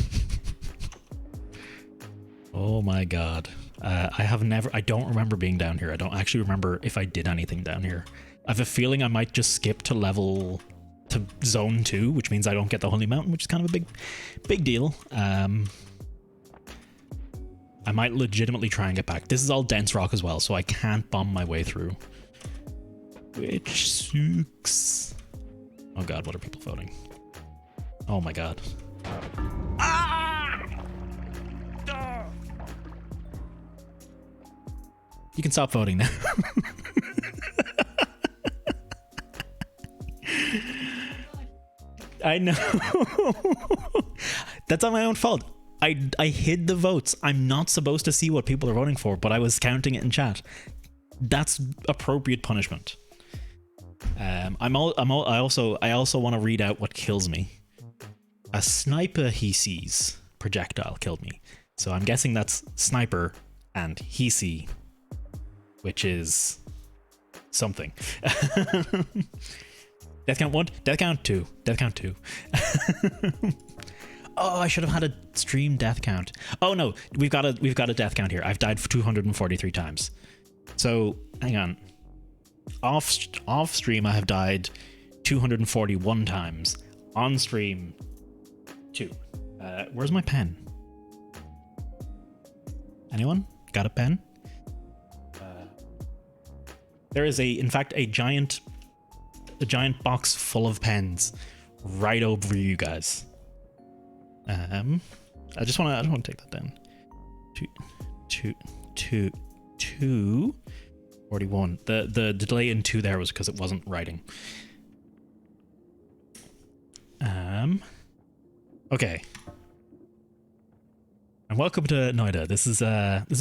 Oh my god. I don't remember being down here. I don't actually remember if I did anything down here. I have a feeling I might just skip to zone 2, which means I don't get the Holy Mountain, which is kind of a big deal. I might legitimately try and get back. This is all dense rock as well, so I can't bomb my way through. Which sucks. Oh god, what are people voting? Oh my god. You can stop voting now. I know. That's not my own fault. I hid the votes. I'm not supposed to see what people are voting for, but I was counting it in chat. That's appropriate punishment. I also want to read out what kills me. A sniper he sees projectile killed me. So I'm guessing that's sniper and he see, which is something. Death count 1, death count 2, death count 2. Oh, I should have had a stream death count. Oh no, we've got a death count here. I've died 243 times. So hang on. Off stream, I have died 241 times. On stream, 2. Where's my pen? Anyone got a pen? There is in fact a giant box full of pens right over you guys. I just want to take that down. 241. The delay in 2 there was because it wasn't writing. Okay. And welcome to Noita'd. This is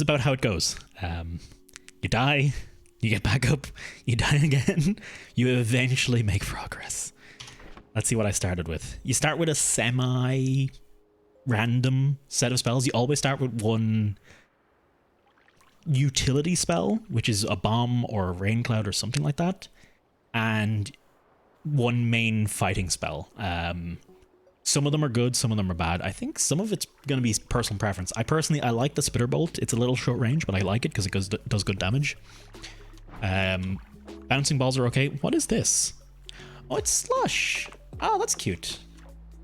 about how it goes. You die, you get back up, you die again, you eventually make progress. Let's see what I started with. You start with a semi-random set of spells. You always start with one utility spell, which is a bomb or a rain cloud or something like that, and one main fighting spell. Some of them are good, some of them are bad. I think some of it's going to be personal preference. I like the Spitter Bolt. It's a little short range, but I like it because it does good damage. Bouncing balls are okay. What is this? Oh, it's slush. Oh, that's cute.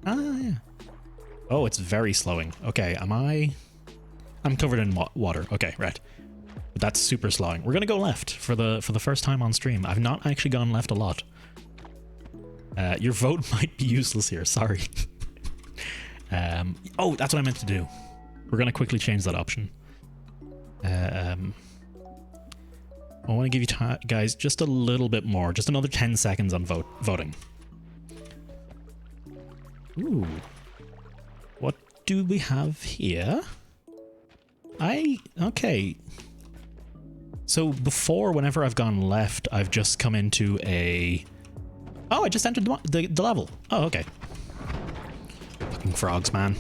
Ah, yeah. Oh, it's very slowing. Okay, I'm covered in water. Okay, right. But that's super slowing. We're gonna go left for the first time on stream. I've not actually gone left a lot. Your vote might be useless here. Sorry. Oh, that's what I meant to do. We're gonna quickly change that option. I want to give you guys just a little bit more, just another 10 seconds on voting. Ooh. What do we have here? Okay. So before, whenever I've gone left, I've just come into a... Oh, I just entered the level. Oh, okay. Fucking frogs, man.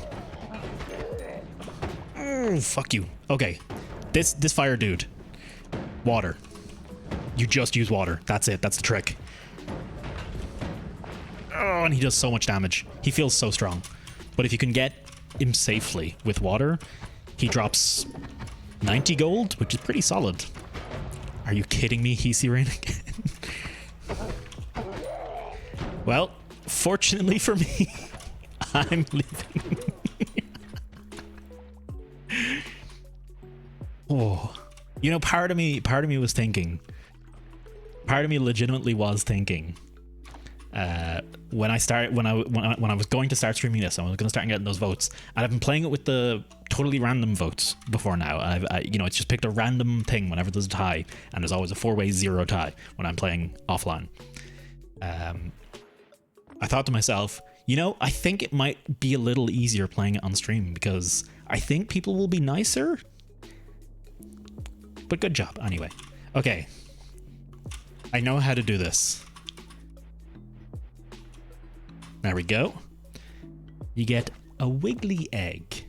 Oh, fuck you. Okay. This fire dude. Water. You just use water. That's it. That's the trick. Oh, and he does so much damage. He feels so strong. But if you can get him safely with water, he drops 90 gold, which is pretty solid. Are you kidding me? He's Rain again. Well, fortunately for me, I'm leaving. Oh, you know, part of me was thinking, part of me legitimately was thinking, when I was going to start streaming this, I was going to start getting those votes, and I've been playing it with the totally random votes before now. You know, it's just picked a random thing whenever there's a tie, and there's always a 4-way 0 tie when I'm playing offline. I thought to myself, you know, I think it might be a little easier playing it on stream because I think people will be nicer. But good job anyway. Okay, I know how to do this. There we go. You get a wiggly egg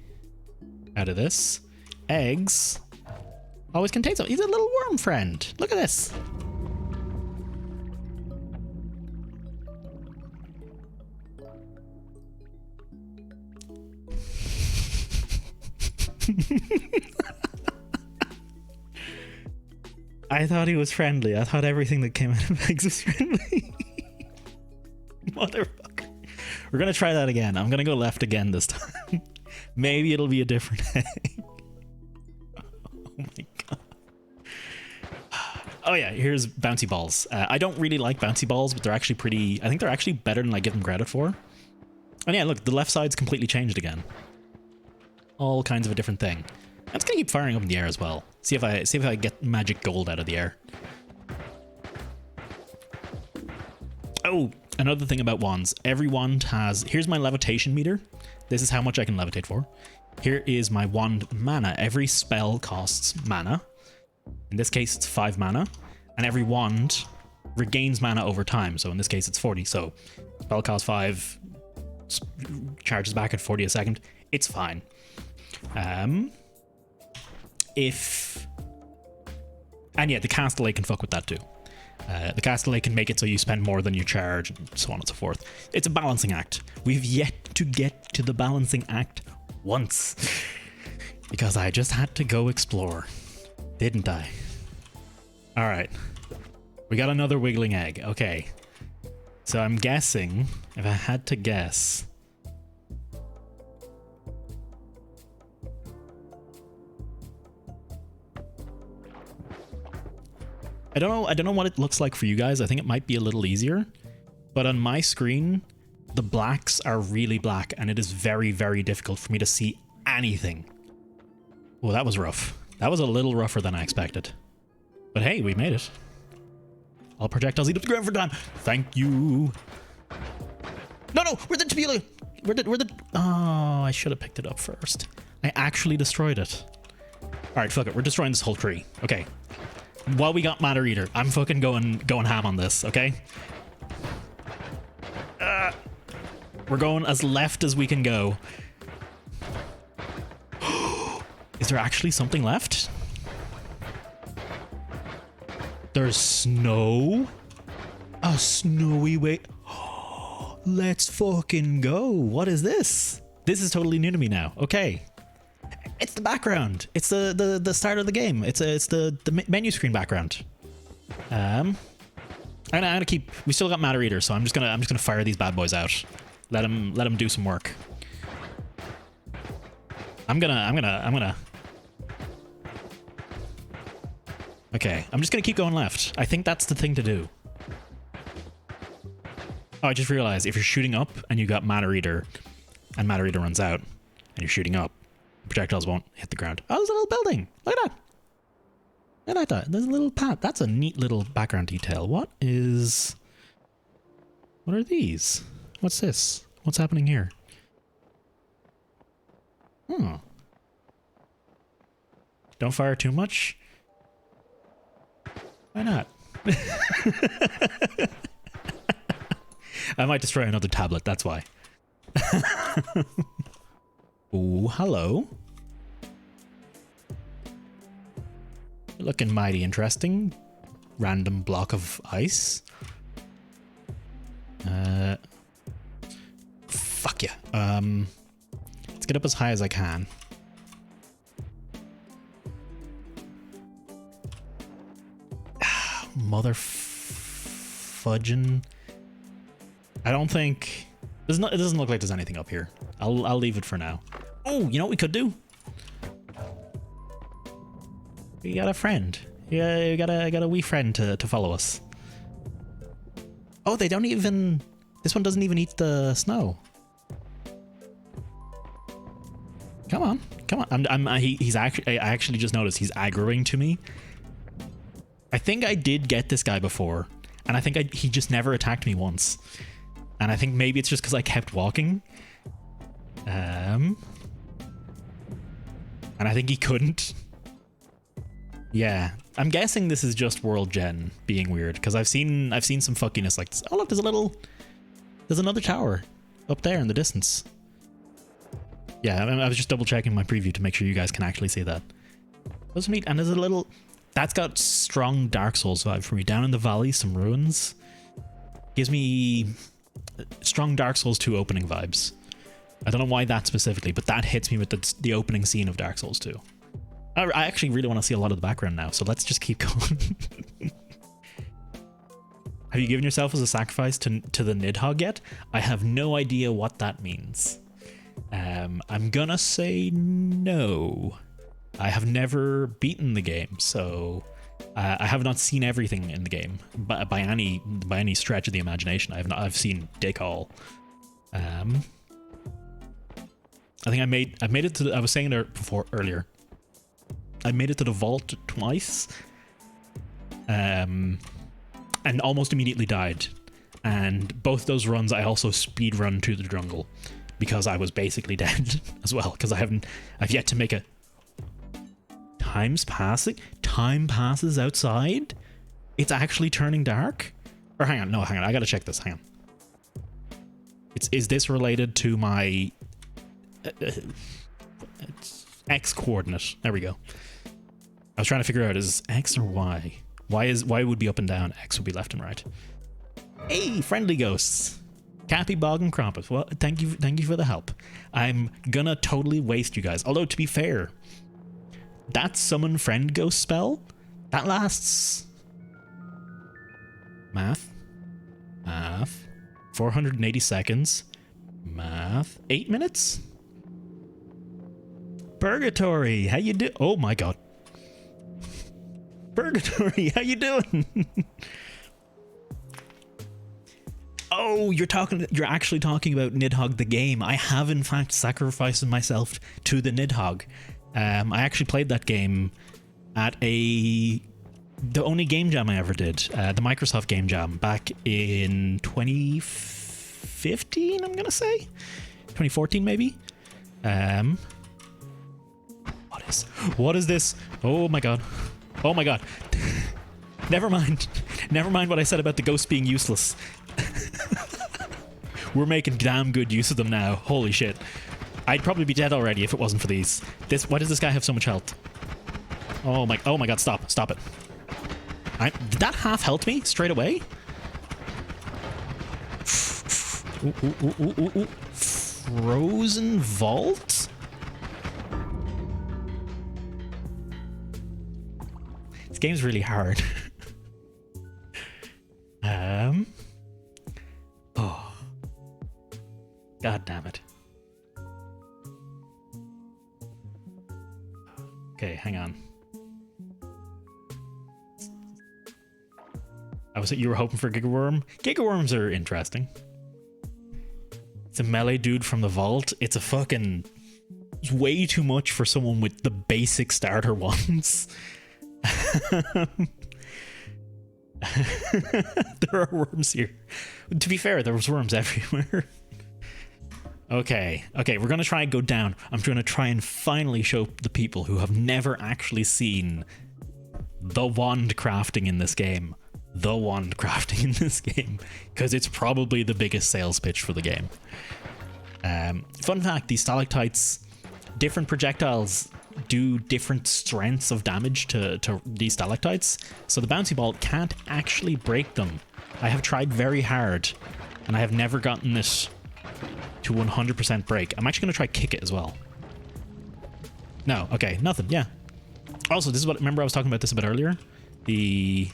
out of this. Eggs always contain something. He's a little worm friend. Look at this. I thought he was friendly. I thought everything that came out of eggs was friendly. Motherfucker. We're gonna try that again. I'm gonna go left again this time. Maybe it'll be a different egg. Oh my god. Oh yeah, here's bouncy balls. I don't really like bouncy balls, but they're actually pretty... I think they're actually better than I give them credit for. And yeah, look, the left side's completely changed again. All kinds of a different thing. I'm just gonna keep firing up in the air as well. See if I get magic gold out of the air. Oh, another thing about wands. Every wand has... Here's my levitation meter. This is how much I can levitate for. Here is my wand mana. Every spell costs mana. In this case, it's 5 mana. And every wand regains mana over time. So in this case, it's 40. So spell costs 5, charges back at 40 a second. It's fine. And yeah, the Castellate can fuck with that too. The Castellate can make it so you spend more than you charge, and so on and so forth. It's a balancing act. We've yet to get to the balancing act once. Because I just had to go explore. Didn't I? Alright. We got another wiggling egg. Okay. So I'm guessing, if I had to guess... I don't know what it looks like for you guys. I think it might be a little easier. But on my screen, the blacks are really black, and it is very, very difficult for me to see anything. Oh, that was rough. That was a little rougher than I expected. But hey, we made it. All projectiles eat up the ground for time. Thank you. No, we're the tabula. We're the... Oh, I should have picked it up first. I actually destroyed it. All right, fuck it. We're destroying this whole tree. Okay. While we got Matter Eater, I'm fucking going ham on this, okay? We're going as left as we can go. Is there actually something left? There's snow? A snowy way. Let's fucking go. What is this? This is totally new to me now. Okay. It's the background. It's the start of the game. It's the menu screen background. I'm gonna keep. We still got Matter Eater, so I'm just gonna fire these bad boys out. Let them do some work. I'm gonna. Okay, I'm just gonna keep going left. I think that's the thing to do. Oh, I just realized if you're shooting up and you got Matter Eater, and Matter Eater runs out, and you're shooting up, projectiles won't hit the ground. Oh, there's a little building. Look at that. Look at that. There's a little path. That's a neat little background detail. What are these? What's this? What's happening here? Oh. Don't fire too much. Why not? I might destroy another tablet, that's why. Ooh, hello. Looking mighty interesting. Random block of ice. Fuck yeah. Let's get up as high as I can. Mother fudging. I don't think it doesn't look like there's anything up here. I'll leave it for now. Oh, you know what we could do? We got a friend. Yeah, we got a wee friend to follow us. Oh, they don't even. This one doesn't even eat the snow. Come on, come on. He's actually. I actually just noticed he's aggroing to me. I think I did get this guy before, and I think he just never attacked me once. And I think maybe it's just because I kept walking. And I think he couldn't. Yeah, I'm guessing this is just world gen being weird, because I've seen some fuckiness like this. Oh look, there's another tower up there in the distance. Yeah, I was just double checking my preview to make sure you guys can actually see that. Those neat, and there's a little. That's got strong Dark Souls vibe for me. Down in the valley, some ruins. Gives me strong Dark Souls 2 opening vibes. I don't know why that specifically, but that hits me with the opening scene of Dark Souls 2. I actually really want to see a lot of the background now, so let's just keep going. Have you given yourself as a sacrifice to the Nidhogg yet? I have no idea what that means. I'm gonna say no. I have never beaten the game, so I have not seen everything in the game by any stretch of the imagination. I've seen dick all. I think I made it to. I was saying it earlier. I made it to the vault twice, and almost immediately died. And both those runs, I also speed run to the jungle because I was basically dead as well. Because I've yet to make a. Time passes outside. It's actually turning dark. Or hang on, I gotta check this. Hang on. Is this related to my X coordinate? There we go. I was trying to figure out, is X or Y? Y would be up and down, X would be left and right. Hey, friendly ghosts. Cappy, Bog, and Krampus. Well, thank you for the help. I'm gonna totally waste you guys. Although, to be fair, that summon friend ghost spell, that lasts... Math. 480 seconds. Math. 8 minutes? Purgatory, how you do? Oh my god. Purgatory, how you doing? Oh, you're actually talking about Nidhogg the game. I have in fact sacrificed myself to the Nidhogg. I actually played that game at the only game jam I ever did, the Microsoft Game Jam back in 2015, I'm gonna say 2014 maybe. What is this? Oh my god. Never mind what I said about the ghosts being useless. We're making damn good use of them now. Holy shit. I'd probably be dead already if it wasn't for these. Why does this guy have so much health? Oh my god, stop it. Did that half health me straight away? Ooh. Frozen vault? This game's really hard. Oh. God damn it. Okay, hang on. You were hoping for Giga Worm? Giga Worms are interesting. It's a melee dude from the vault. It's way too much for someone with the basic starter ones. There are worms here. To be fair, there was worms everywhere. Okay, we're gonna try and go down. I'm gonna try and finally show the people who have never actually seen the wand crafting in this game. Because it's probably the biggest sales pitch for the game. Fun fact, these stalactites, different projectiles do different strengths of damage to these stalactites, so the bouncy ball can't actually break them. I have tried very hard, and I have never gotten it to 100% break. I'm actually going to try kick it as well. No, okay, nothing, yeah. Also, this is what, remember I was talking about this a bit earlier? The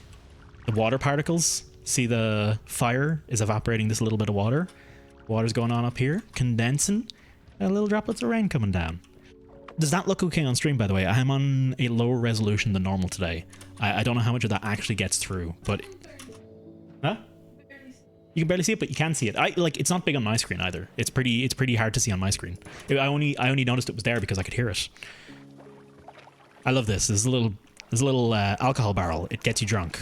water particles. See the fire is evaporating this little bit of water. Water's going on up here, condensing, and little droplets of rain coming down. Does that look okay on stream, by the way? I am on a lower resolution than normal today. I don't know how much of that actually gets through, but... Huh? You can barely see it, but you can see it. It's not big on my screen either. It's pretty hard to see on my screen. I only noticed it was there because I could hear it. I love this. There's a little alcohol barrel. It gets you drunk.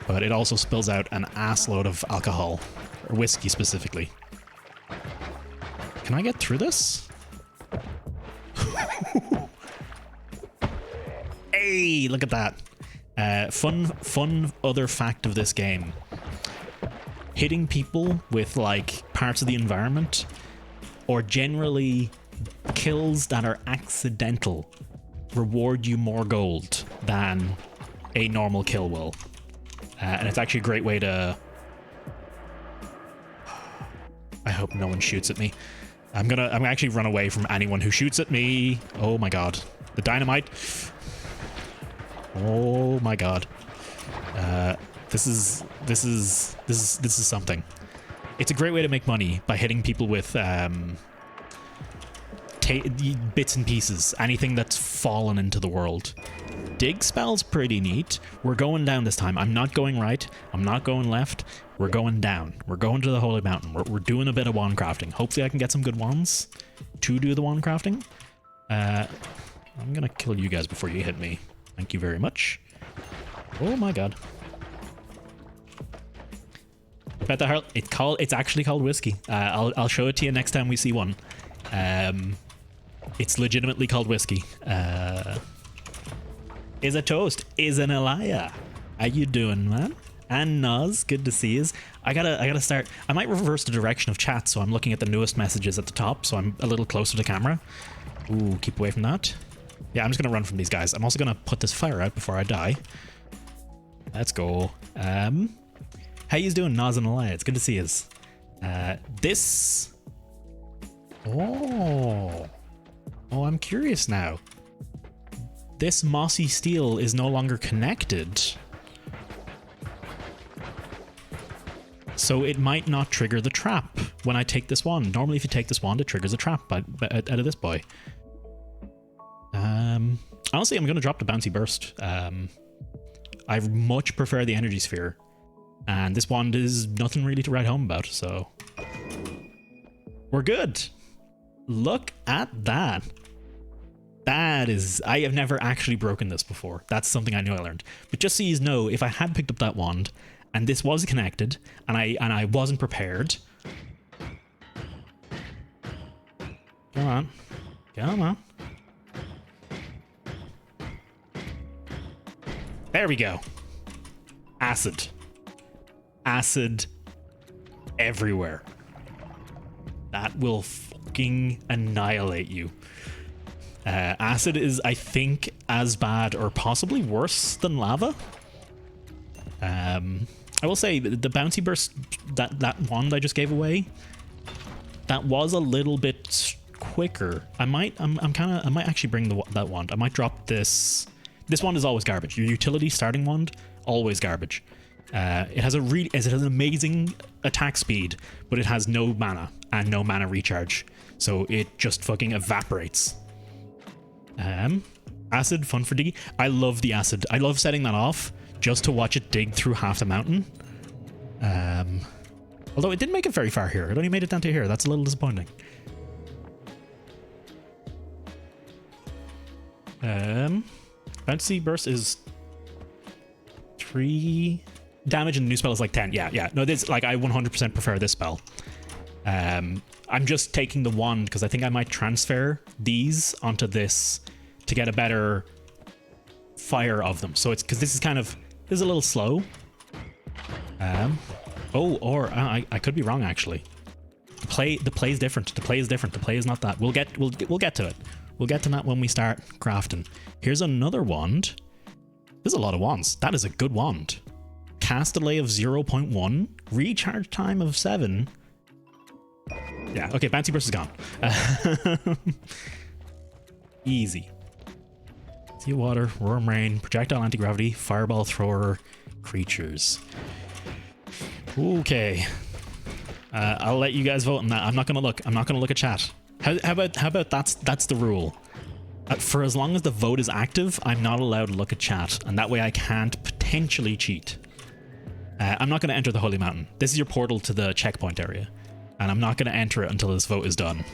But it also spills out an assload of alcohol, or whiskey specifically. Can I get through this? Hey, look at that. Fun other fact of this game. Hitting people with like parts of the environment, or generally kills that are accidental, reward you more gold than a normal kill will. And it's actually a great way to... I hope no one shoots at me. I'm gonna actually run away from anyone who shoots at me. Oh my god. The dynamite. Oh my god. This is something. It's a great way to make money by hitting people with bits and pieces, anything that's fallen into the world. Dig spell's pretty neat. We're going down this time. I'm not going right. I'm not going left. We're going down. We're going to the Holy Mountain. We're doing a bit of wand crafting. Hopefully I can get some good wands to do the wand crafting. I'm gonna kill you guys before you hit me. Thank you very much. Oh my god. Bet the heart. It's actually called whiskey. I'll show it to you next time we see one. It's legitimately called whiskey. Is a toast. Is an Elia. How you doing, man? And Naz, good to see you. I gotta start. I might reverse the direction of chat, so I'm looking at the newest messages at the top, so I'm a little closer to camera. Ooh, keep away from that. Yeah, I'm just gonna run from these guys. I'm also gonna put this fire out before I die. Let's go. How you doing, Naz and Elia? It's good to see you. This. Oh, I'm curious now. This mossy steel is no longer connected. So it might not trigger the trap when I take this wand. Normally if you take this wand, it triggers a trap out of this boy. Honestly, I'm going to drop the bouncy burst. I much prefer the energy sphere. And this wand is nothing really to write home about, so... We're good. Look at that. That is... I have never actually broken this before. That's something I knew I learned. But just so you know, if I had picked up that wand, and this was connected, and I wasn't prepared... Come on. Come on. There we go. Acid. Acid everywhere. That will fucking annihilate you. Acid is, I think, as bad or possibly worse than lava. I will say the bouncy burst, that wand I just gave away, that was a little bit quicker. I might actually bring that wand. I might drop this. This wand is always garbage. Your utility starting wand, always garbage. It has an amazing attack speed, but it has no mana and no mana recharge, so it just fucking evaporates. Acid, fun for digging. I love the acid. I love setting that off just to watch it dig through half the mountain. Although it didn't make it very far here. It only made it down to here. That's a little disappointing. Bouncy burst is 3 damage, and the new spell is like 10. Yeah. No, this, like, I 100% prefer this spell. I'm just taking the wand because I think I might transfer these onto this to get a better fire of them. So it's because this is a little slow. I could be wrong actually. The play is different. The play is different. The play is not that. We'll get to it. We'll get to that when we start crafting. Here's another wand. There's a lot of wands. That is a good wand. Cast delay of 0.1. Recharge time of 7. Yeah, okay, bouncy burst is gone. Easy. Sea water, worm rain, projectile anti-gravity, fireball thrower, creatures. Okay. I'll let you guys vote on that. I'm not gonna look. I'm not gonna look at chat. How about that's the rule. For as long as the vote is active, I'm not allowed to look at chat, and that way I can't potentially cheat. I'm not going to enter the Holy Mountain. This is your portal to the checkpoint area, and I'm not going to enter it until this vote is done,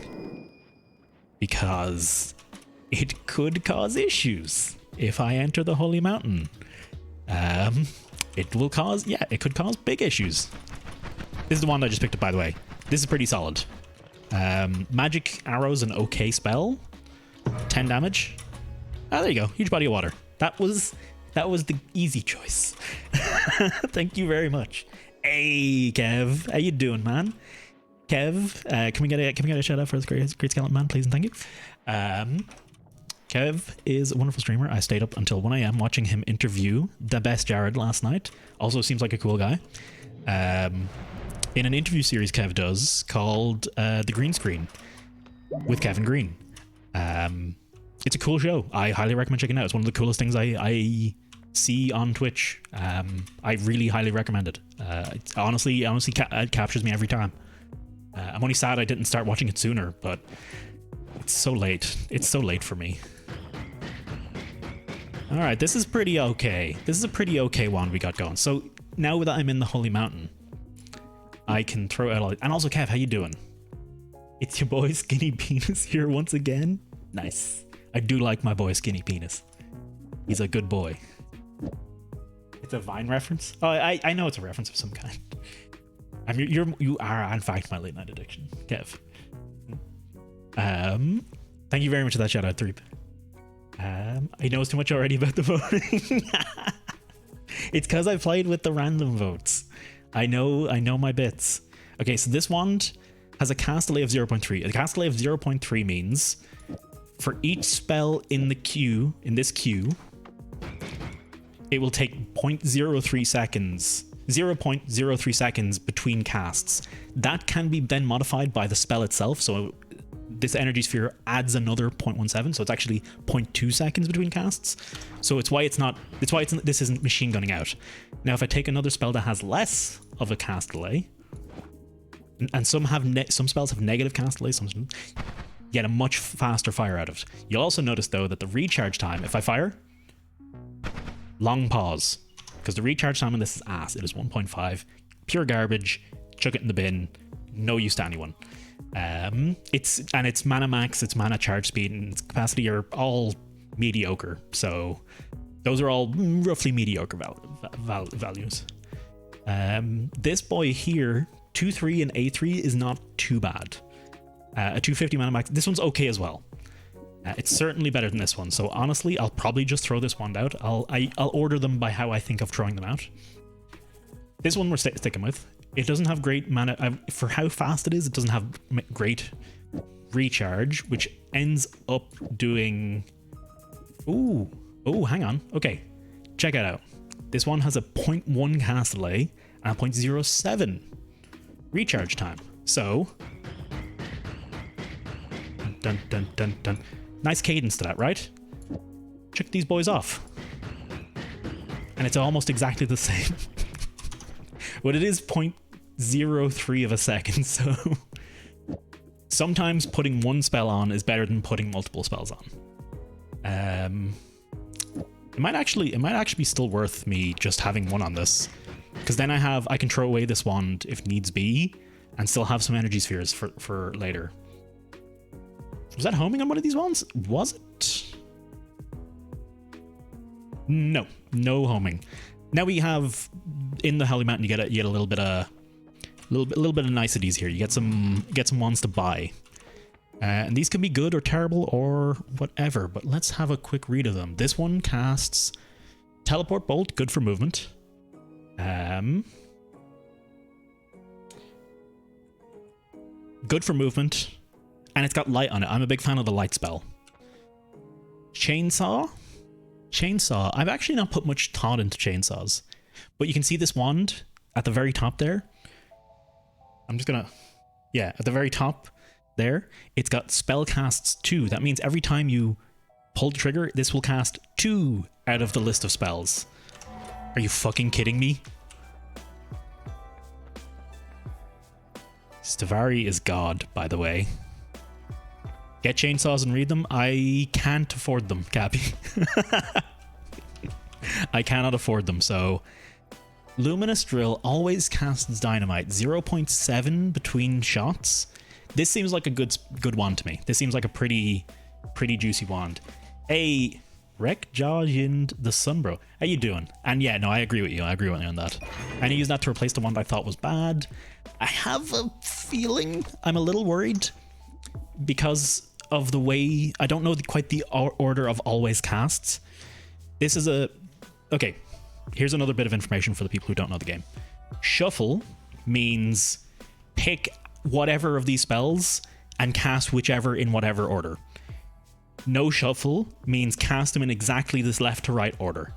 because it could cause issues if I enter the Holy Mountain. It will cause, yeah, it could cause big issues. This is the one I just picked up, by the way. This is pretty solid. Magic arrow's an okay spell. 10 damage. Ah, there you go. Huge body of water. That was the easy choice. Thank you very much. Hey, Kev. How you doing, man? Kev, can we get a shout out for this great skeleton man, please and thank you. Kev is a wonderful streamer. I stayed up until 1 a.m. watching him interview the best Jared last night. Also seems like a cool guy. In an interview series Kev does called The Green Screen with Kevin Green. It's a cool show. I highly recommend checking it out. It's one of the coolest things I see on Twitch. I really highly recommend it. It honestly captures me every time. I'm only sad I didn't start watching it sooner, but it's so late. It's so late for me. All right, this is pretty okay. This is a pretty okay one we got going. So now that I'm in the Holy Mountain, I can throw out all. And also, Kev, how you doing? It's your boy Skinny Penis here once again. Nice. I do like my boy Skinny Penis. He's a good boy. It's a Vine reference? Oh, I know it's a reference of some kind. You are in fact my late night addiction, Kev. Thank you very much for that shout out, Threep. I know too much already about the voting. It's because I played with the random votes. I know my bits. Okay, so this wand has a cast delay of 0.3. A cast delay of 0.3 means for each spell in the queue, in this queue, it will take 0.03 seconds, 0.03 seconds between casts. That can be then modified by the spell itself. So this energy sphere adds another 0.17, so it's actually 0.2 seconds between casts. So this isn't machine gunning out. Now, if I take another spell that has less of a cast delay, and some spells have negative cast delay, some get a much faster fire out of it. You'll also notice though that the recharge time, if I fire, long pause, because the recharge time on this is ass. It is 1.5, pure garbage. Chuck it in the bin. No use to anyone. It's mana max, its mana charge speed, and its capacity are all mediocre. So those are all roughly mediocre values. This boy here, 2-3 and A3 is not too bad. A 250 mana max. This one's okay as well. It's certainly better than this one. So honestly, I'll probably just throw this wand out. I'll order them by how I think of throwing them out. This one we're sticking with. It doesn't have great mana for how fast it is. It doesn't have great recharge, which ends up doing. Oh, hang on. Okay, check it out. This one has a 0.1 cast delay and a 0.07 recharge time. So. Dun, dun, dun, dun. Nice cadence to that, right? Check these boys off. And it's almost exactly the same. But it is 0.03 of a second, so sometimes putting one spell on is better than putting multiple spells on. It might actually be still worth me just having one on this, because then I can throw away this wand if needs be and still have some energy spheres for later. Was that homing on one of these ones? Was it? No homing. Now we have in the Holy Mountain, you get a little bit of niceties here. You get some wands to buy, and these can be good or terrible or whatever. But let's have a quick read of them. This one casts Teleport Bolt, good for movement. Good for movement. And it's got light on it. I'm a big fan of the light spell. Chainsaw. I've actually not put much thought into chainsaws, but you can see this wand at the very top there. I'm just gonna, yeah, at the very top there, it's got spell casts 2. That means every time you pull the trigger, this will cast 2 out of the list of spells. Are you fucking kidding me? Stavari is God, by the way. Get chainsaws and read them? I can't afford them, Cappy. I cannot afford them, so... Luminous Drill always casts Dynamite. 0.7 between shots. This seems like a good wand to me. This seems like a pretty juicy wand. Hey, Rek Jajind the Sunbro. How you doing? And yeah, no, I agree with you. I agree with you on that. And I used that to replace the wand I thought was bad. I have a feeling I'm a little worried because of the way... I don't know quite the order of always casts. This is a... Okay, here's another bit of information for the people who don't know the game. Shuffle means pick whatever of these spells and cast whichever in whatever order. No shuffle means cast them in exactly this left to right order.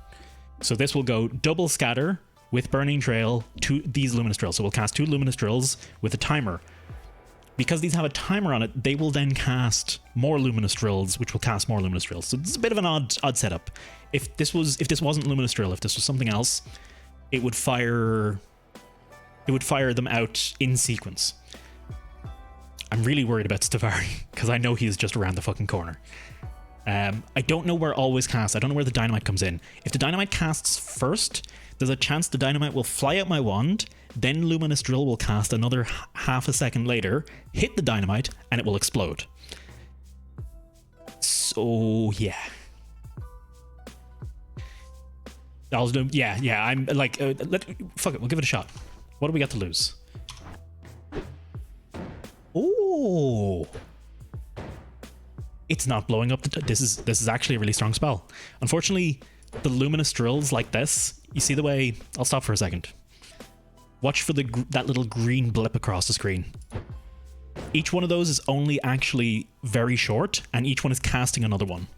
So this will go double scatter with Burning Trail to these Luminous Drills. So we'll cast 2 Luminous Drills with a timer. Because these have a timer on it, they will then cast more Luminous Drills, which will cast more Luminous Drills. So it's a bit of an odd setup. If this wasn't Luminous Drill, if this was something else, it would fire them out in sequence. I'm really worried about Stavari because I know he's just around the fucking corner. I don't know where always casts. I don't know where the dynamite comes in. If the dynamite casts first, there's a chance the dynamite will fly out my wand, then Luminous Drill will cast another half a second later, hit the dynamite, and it will explode. So, yeah. I'll do, yeah, I'm like, fuck it, we'll give it a shot. What do we got to lose? Oh, it's not blowing up. This is actually a really strong spell. Unfortunately, the Luminous Drills like this, you see the way... I'll stop for a second. Watch for that little green blip across the screen. Each one of those is only actually very short, and each one is casting another one.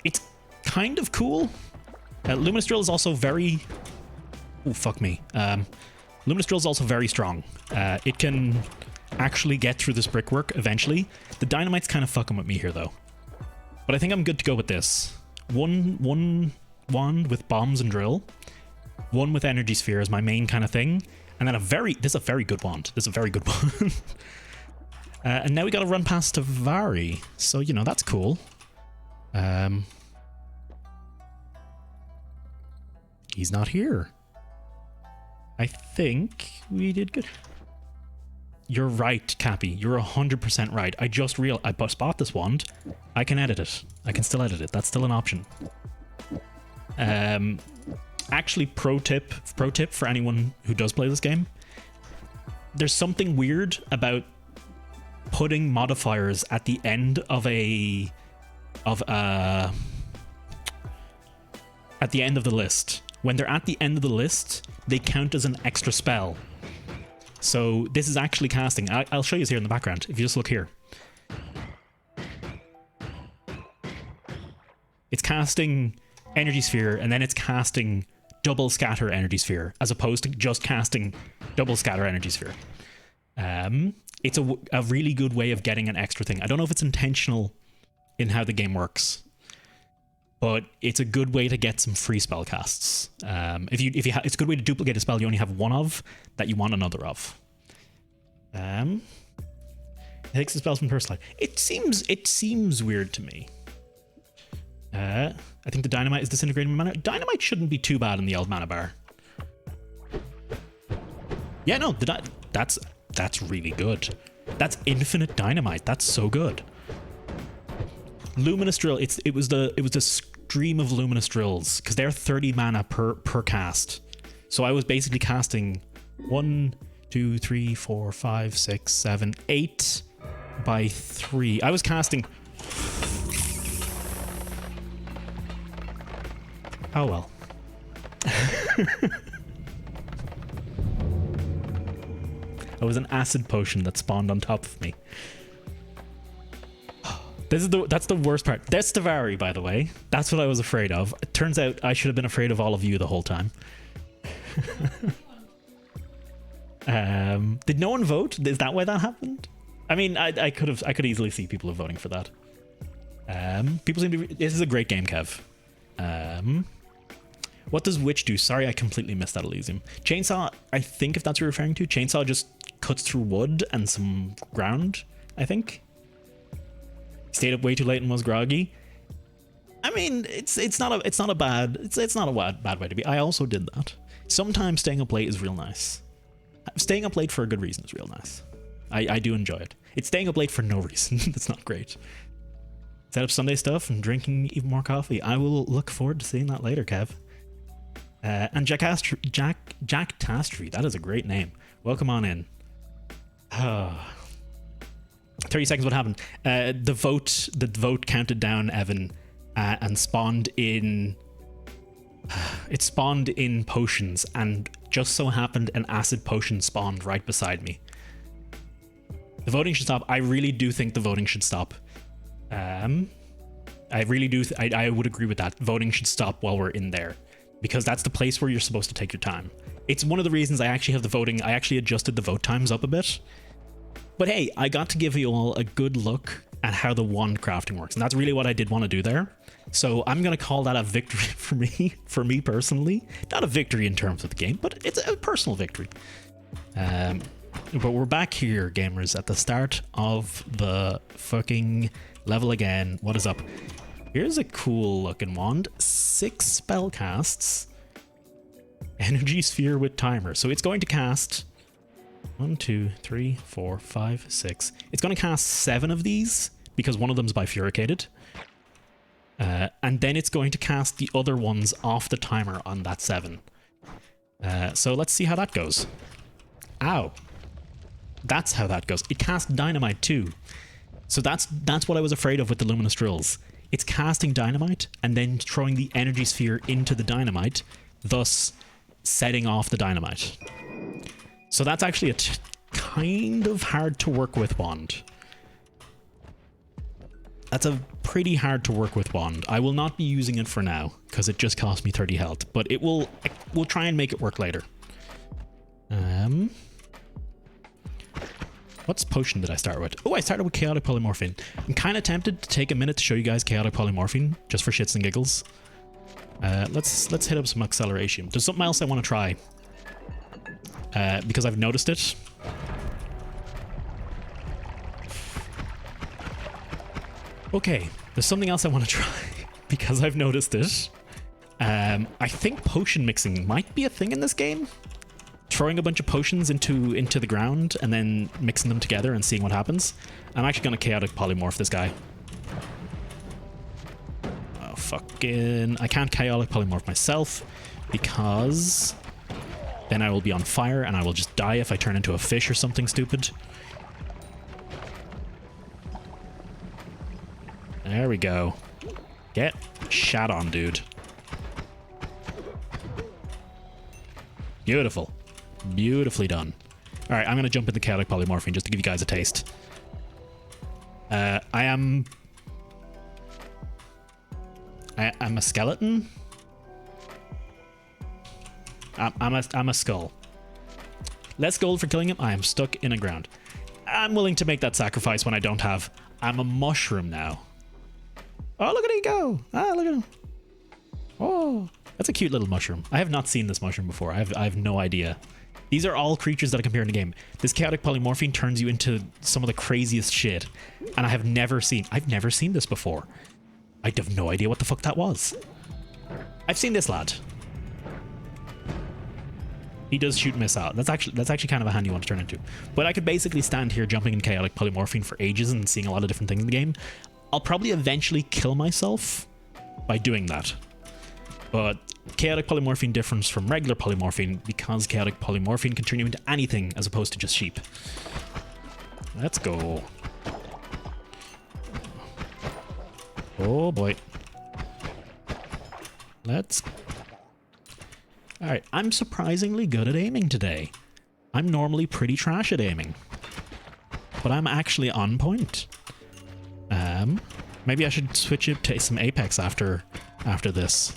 It's kind of cool. Luminous Drill is also very... Oh, fuck me. Luminous Drill is also very strong. It can actually get through this brickwork eventually. The dynamite's kind of fucking with me here, though. But I think I'm good to go with this. One wand with bombs and drill. One with energy sphere is my main kind of thing. And then this is a very good wand. This is a very good one. And now we gotta run past Stavari. So, you know, that's cool. He's not here. I think we did good. You're right, Cappy. You're 100% right. I just realized I bought this wand. I can edit it. I can still edit it. That's still an option. Actually, pro tip for anyone who does play this game. There's something weird about putting modifiers at the end of the list. When they're at the end of the list, they count as an extra spell. So this is actually casting. I'll show you here in the background. If you just look here. It's casting Energy Sphere, and then it's casting double scatter Energy Sphere, as opposed to just casting double scatter Energy Sphere. It's a really good way of getting an extra thing. I don't know if it's intentional in how the game works, but it's a good way to get some free spell casts. It's a good way to duplicate a spell you only have one of that you want another of. It takes the spells from first life. It seems weird to me. I think the dynamite is disintegrating mana. Dynamite shouldn't be too bad in the old mana bar. Yeah, no, that's really good. That's infinite dynamite. That's so good. Luminous Drill. It was the stream of Luminous Drills because they're 30 mana per cast. So I was basically casting 1, 2, 3, 4, 5, 6, 7, 8 by 3. I was casting. Oh well. It was an acid potion that spawned on top of me. That's the worst part. That's Davari, by the way. That's what I was afraid of. It turns out I should have been afraid of all of you the whole time. Did no one vote? Is that why that happened? I mean, I could easily see people voting for that. People seem to be, this is a great game, Kev. What does Witch do? Sorry, I completely missed that, Elysium. Chainsaw, I think if that's what you're referring to. Chainsaw just cuts through wood and some ground, I think. Stayed up way too late and was groggy. I mean, it's not a bad way to be. I also did that. Sometimes staying up late is real nice. Staying up late for a good reason is real nice. I do enjoy it. It's staying up late for no reason. That's not great. Set up Sunday stuff and drinking even more coffee. I will look forward to seeing that later, Kev. And Jack Tastry, that is a great name. Welcome on in. 30 seconds, what happened? The vote counted down, Evan, and spawned in... It spawned in potions, and just so happened an acid potion spawned right beside me. The voting should stop. I really do think the voting should stop. I really do. I would agree with that. Voting should stop while we're in there, because that's the place where you're supposed to take your time. It's one of the reasons I actually have the voting. I actually adjusted the vote times up a bit. But hey, I got to give you all a good look at how the wand crafting works, and that's really what I did want to do there. So I'm going to call that a victory for me personally. Not a victory in terms of the game, but it's a personal victory. But we're back here, gamers, at the start of the fucking level again. What is up? Here's a cool looking wand. 6 spell casts. Energy sphere with timer. So it's going to cast 1, 2, 3, 4, 5, 6. It's going to cast 7 of these because one of them's bifurcated. And then it's going to cast the other ones off the timer on that 7. So let's see how that goes. Ow. That's how that goes. It cast dynamite too. So that's what I was afraid of with the luminous drills. It's casting dynamite and then throwing the energy sphere into the dynamite, thus setting off the dynamite. So that's actually a kind of hard to work with wand. That's a pretty hard to work with wand. I will not be using it for now because it just cost me 30 health, but we'll try and make it work later. What potion did I start with? Oh, I started with Chaotic Polymorphine. I'm kind of tempted to take a minute to show you guys Chaotic Polymorphine, just for shits and giggles. Let's hit up some acceleration. There's something else I want to try. Because I've noticed it. Okay, there's something else I want to try, because I've noticed it. I think potion mixing might be a thing in this game. Throwing a bunch of potions into the ground and then mixing them together and seeing what happens. I'm actually going to chaotic polymorph this guy. Oh, fucking... I can't chaotic polymorph myself because then I will be on fire and I will just die if I turn into a fish or something stupid. There we go. Get shot on, dude. Beautiful. Beautifully done. All right, I'm going to jump into chaotic polymorphine just to give you guys a taste. I'm a skeleton. I'm a skull. Less gold for killing him. I am stuck in a ground. I'm willing to make that sacrifice when I don't have. I'm a mushroom now. Oh, look at him go. Ah, look at him. Oh, that's a cute little mushroom. I have not seen this mushroom before. I have no idea. These are all creatures that I compare in the game. This chaotic polymorphine turns you into some of the craziest shit. And I've never seen this before. I have no idea what the fuck that was. I've seen this lad. He does shoot missile. That's actually kind of a handy one to turn into. But I could basically stand here jumping in chaotic polymorphine for ages and seeing a lot of different things in the game. I'll probably eventually kill myself by doing that. But chaotic polymorphine differs from regular polymorphine because chaotic polymorphine can turn you into anything as opposed to just sheep. Let's go. Oh boy. Let's... Alright, I'm surprisingly good at aiming today. I'm normally pretty trash at aiming. But I'm actually on point. Maybe I should switch it to some Apex after this.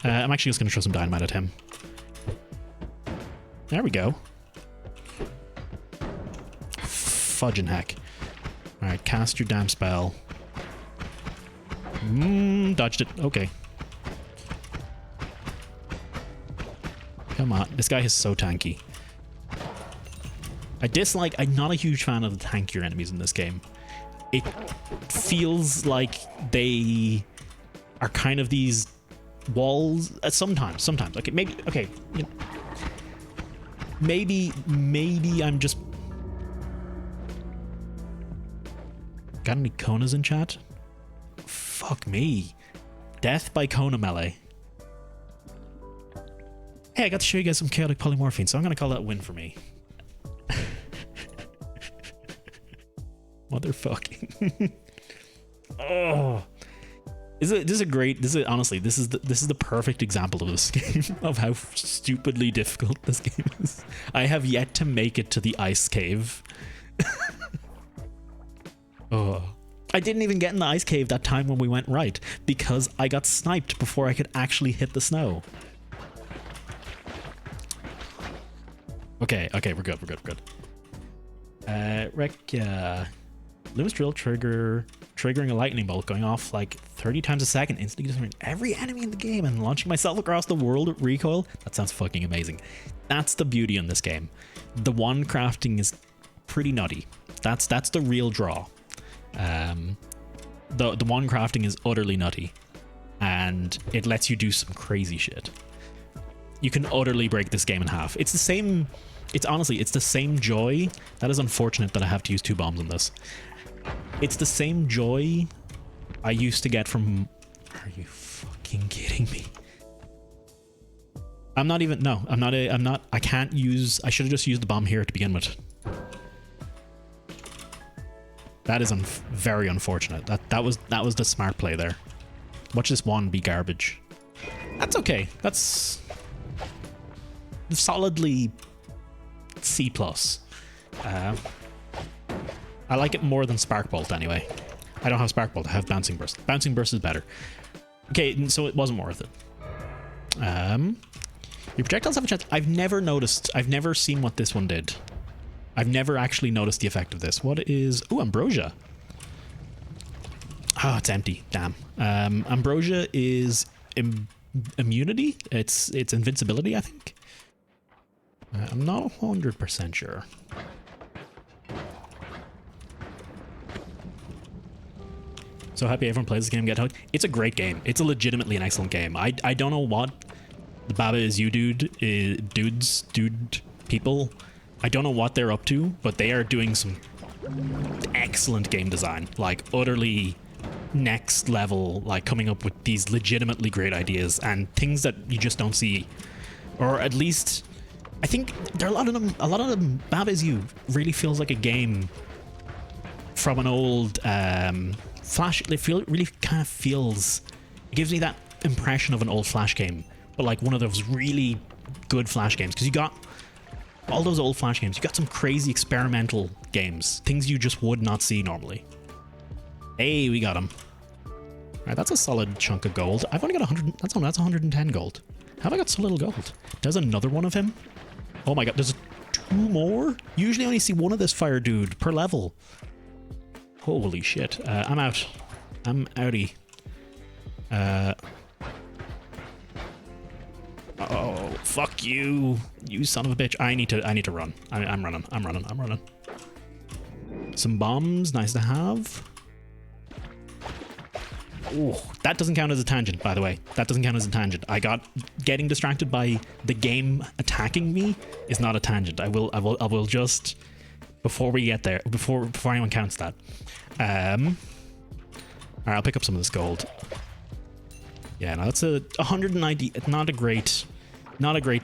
I'm actually just going to throw some dynamite at him. There we go. Fudging heck. Alright, cast your damn spell. Dodged it. Okay. Come on. This guy is so tanky. I'm not a huge fan of the tankier enemies in this game. It feels like they are kind of these walls. Sometimes. Okay, maybe. Okay. You know, maybe I'm just. Got any Konas in chat? Fuck me. Death by Kona melee. Hey, I got to show you guys some chaotic polymorphine, so I'm going to call that a win for me. Motherfucking. Oh. Honestly, this is the perfect example of this game, of how stupidly difficult this game is. I have yet to make it to the ice cave. Oh. I didn't even get in the ice cave that time when we went right, because I got sniped before I could actually hit the snow. Okay, we're good. Loomis drill triggering a lightning bolt going off like 30 times a second, instantly destroying every enemy in the game and launching myself across the world with recoil. That sounds fucking amazing. That's the beauty in this game. The one crafting is pretty nutty. That's the real draw. The one crafting is utterly nutty, and it lets you do some crazy shit. You can utterly break this game in half. It's the same joy. That is unfortunate that I have to use 2 bombs on this. It's the same joy I used to get from... Are you fucking kidding me? I can't use... I should have just used the bomb here to begin with. That is very unfortunate. That was the smart play there. Watch this one be garbage. That's okay. That's solidly C+. I like it more than Spark Bolt anyway. I don't have Spark Bolt, I have Bouncing Burst. Bouncing Burst is better. Okay, so it wasn't worth it. Your projectiles have a chance. I've never seen what this one did. I've never actually noticed the effect of this. What is... Ooh, Ambrosia. Oh, it's empty. Damn. Ambrosia is immunity. It's invincibility, I think. I'm not 100% sure. So happy everyone plays this game. Get hooked. It's a great game. It's a legitimately an excellent game. I don't know what the Baba Is You dude people. I don't know what they're up to, but they are doing some excellent game design, like utterly next level, like coming up with these legitimately great ideas and things that you just don't see, or at least I think there are a lot of them. Baba Is You really feels like a game from an old Flash. It really kind of feels. It gives me that impression of an old Flash game, but like one of those really good Flash games, because you got all those old Flash games. You got some crazy experimental games, things you just would not see normally. Hey, we got him. All right, that's a solid chunk of gold. I've only got 100. That's 110 gold. How have I got so little gold? There's another one of him. Oh my god, there's 2 more? Usually I only see one of this fire dude per level. Holy shit. I'm out. I'm outie. Oh, fuck you. You son of a bitch. I need to run. I'm running. Some bombs, nice to have. Oh, that doesn't count as a tangent, by the way. That doesn't count as a tangent. Getting distracted by the game attacking me is not a tangent. I will just, before we get there, before anyone counts that. Alright, I'll pick up some of this gold. Yeah, no, that's a 190. It's not a great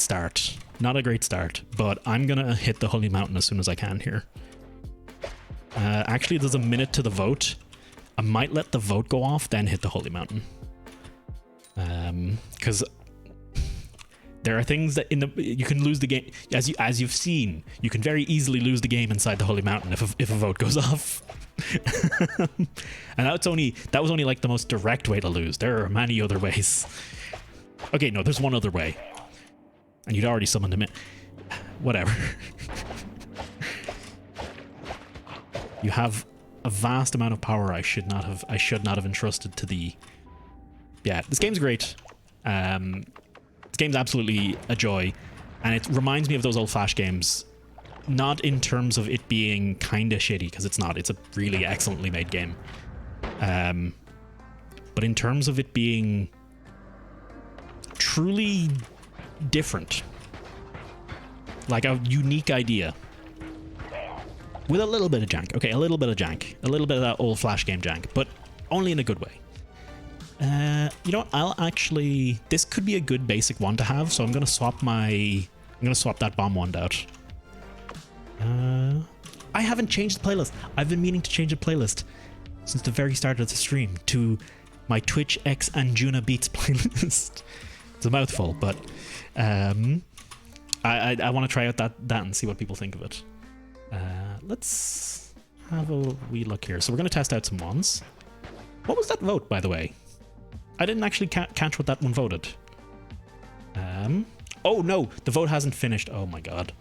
start. Not a great start, but I'm gonna hit the Holy Mountain as soon as I can here. Actually, there's a minute to the vote. I might let the vote go off, then hit the Holy Mountain. Because there are things that you can lose the game, as you've seen. You can very easily lose the game inside the Holy Mountain if a vote goes off. And that was only like the most direct way to lose. There are many other ways. Okay, no, there's one other way. And you'd already summoned him in. Whatever. You have a vast amount of power I should not have entrusted to the... Yeah, this game's great. This game's absolutely a joy. And it reminds me of those old Flash games. Not in terms of it being kind of shitty, because it's not. It's a really excellently made game. But in terms of it being truly different. Like a unique idea. With a little bit of jank. Okay, a little bit of jank. A little bit of that old Flash game jank, but only in a good way. You know what? I'll actually... This could be a good basic one to have, so I'm going to swap that bomb wand out. I haven't changed the playlist. I've been meaning to change the playlist since the very start of the stream to my Twitch X Anjuna Beats playlist. It's a mouthful, but I want to try out that and see what people think of it. Let's have a wee look here. So we're going to test out some ones. What was that vote, by the way? I didn't actually catch what that one voted. Oh no, the vote hasn't finished. Oh my god.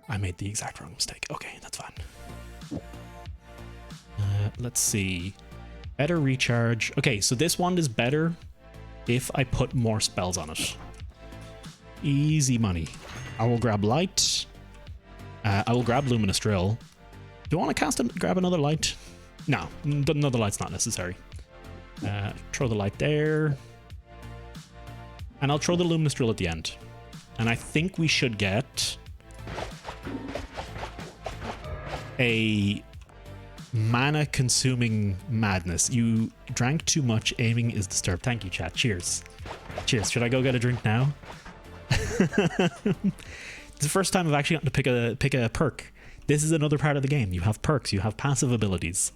I made the exact wrong mistake. Okay, that's fine. Let's see. Better recharge. Okay, so this wand is better if I put more spells on it. Easy money. I will grab light. I will grab luminous drill. Do I want to grab another light? No, another light's not necessary. Throw the light there. And I'll throw the luminous drill at the end. And I think we should get a mana consuming madness. You drank too much, aiming is disturbed. Thank you, chat. Cheers. Cheers. Should I go get a drink now? It's the first time I've actually gotten to pick a perk. This is another part of the game. You have perks, you have passive abilities.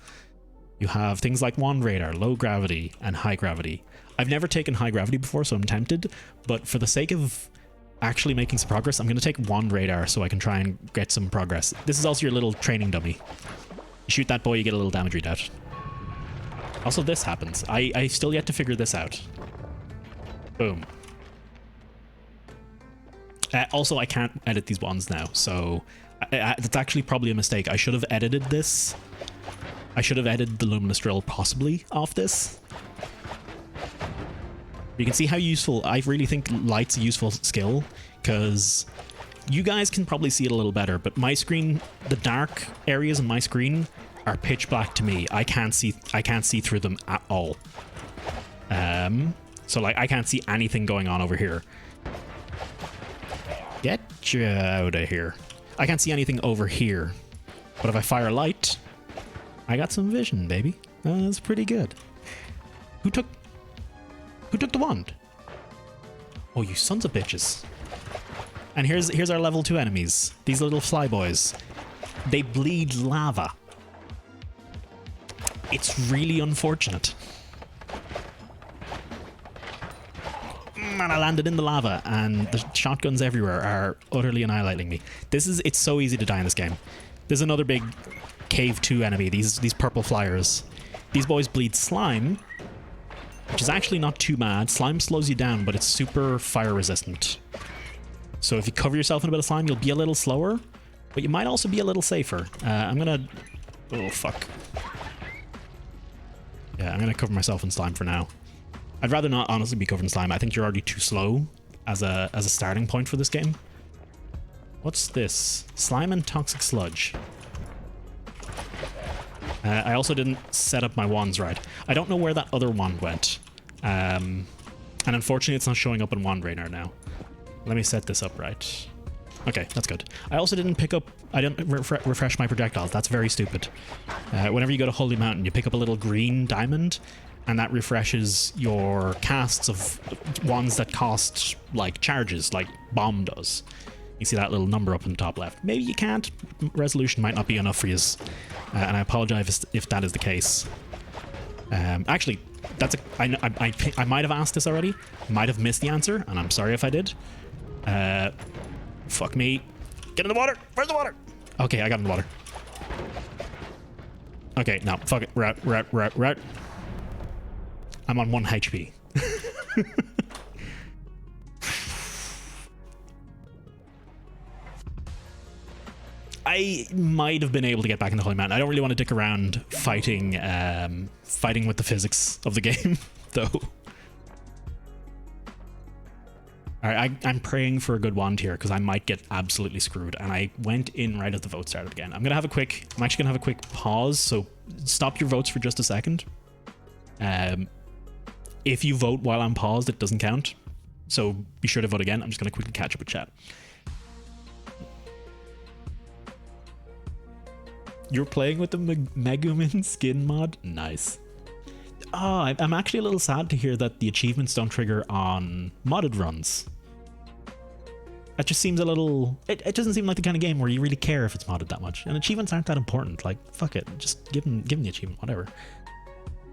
You have things like wand radar, low gravity, and high gravity. I've never taken high gravity before, so I'm tempted, but for the sake of actually making some progress, I'm going to take wand radar so I can try and get some progress. This is also your little training dummy. You shoot that boy, you get a little damage readout. Also, this happens. I still yet to figure this out. Boom. Also, I can't edit these ones now, so that's actually probably a mistake. I should have edited this. I should have edited the luminous drill possibly off this. You can see how useful, I really think light's a useful skill, because you guys can probably see it a little better, but my screen, the dark areas on my screen are pitch black to me. I can't see through them at all. So like I can't see anything going on over here. Get you out of here. I can't see anything over here. But if I fire light, I got some vision, baby. That's pretty good. Who took the wand? Oh, you sons of bitches. And here's our level 2 enemies. These little flyboys. They bleed lava. It's really unfortunate. And I landed in the lava, and the shotguns everywhere are utterly annihilating me. It's so easy to die in this game. There's another big Cave 2 enemy, these purple flyers. These boys bleed slime, which is actually not too bad. Slime slows you down, but it's super fire resistant. So if you cover yourself in a bit of slime, you'll be a little slower, but you might also be a little safer. I'm gonna... Oh, fuck. Yeah, I'm gonna cover myself in slime for now. I'd rather not honestly be covered in slime. I think you're already too slow as a starting point for this game. What's this? Slime and toxic sludge. I also didn't set up my wands right. I don't know where that other wand went. And unfortunately it's not showing up in wand radar now. Let me set this up right. Okay, that's good. I also didn't pick up... I didn't refresh my projectiles. That's very stupid. Whenever you go to Holy Mountain, you pick up a little green diamond, and that refreshes your casts of ones that cost, like, charges, like Bomb does. You see that little number up in the top left. Maybe you can't. Resolution might not be enough for you. And I apologize if that is the case. Actually, that's I might have asked this already. Might have missed the answer, and I'm sorry if I did. Fuck me. Get in the water! Where's the water? Okay, I got in the water. Okay, no, fuck it. Route. I'm on 1 HP. I might have been able to get back in the Holy Mountain. I don't really want to dick around fighting with the physics of the game, though. Alright, I'm praying for a good wand here because I might get absolutely screwed. And I went in right as the vote started again. I'm actually gonna have a quick pause, so stop your votes for just a second. If you vote while I'm paused, it doesn't count. So be sure to vote again. I'm just gonna quickly catch up with chat. You're playing with the Megumin skin mod? Nice. Oh, I'm actually a little sad to hear that the achievements don't trigger on modded runs. That just seems a little... It doesn't seem like the kind of game where you really care if it's modded that much. And achievements aren't that important. Like, fuck it. Just give them the achievement, whatever.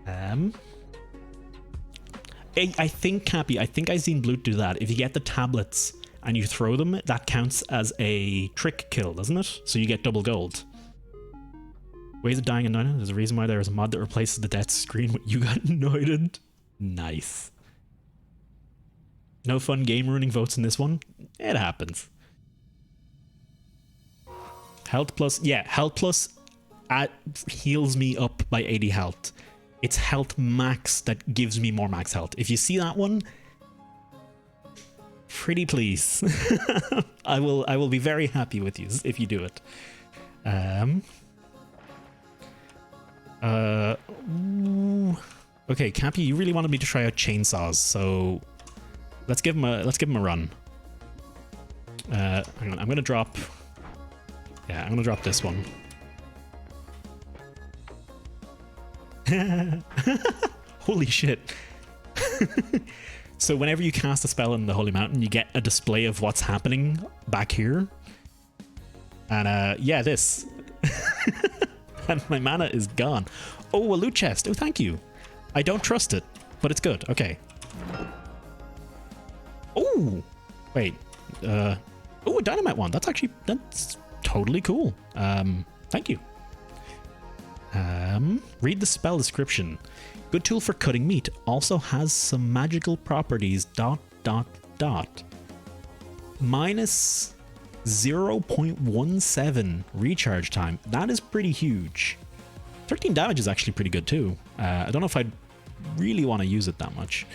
I think, Cappy, I think I seen Blute do that. If you get the tablets and you throw them, that counts as a trick kill, doesn't it? So you get double gold. Ways of dying in Noita'd. There's a reason why there is a mod that replaces the death screen when you got Noita'd. Nice. No fun game ruining votes in this one. It happens. Health plus, yeah, health plus heals me up by 80 health. It's health max that gives me more max health. If you see that one, pretty please. I will be very happy with you if you do it. Okay, Cappy, you really wanted me to try out chainsaws, so let's give him a run. Hang on, I'm gonna drop this one. Holy shit. So whenever you cast a spell in the Holy Mountain, you get a display of what's happening back here. And yeah, this. And my mana is gone. Oh, a loot chest. Oh, thank you. I don't trust it, but it's good. Okay. Oh, wait. Oh, a dynamite one. That's totally cool. Thank you. Read the spell description. Good tool for cutting meat. Also has some magical properties. ... Minus 0.17 recharge time. That is pretty huge. 13 damage is actually pretty good too. I don't know if I'd really want to use it that much.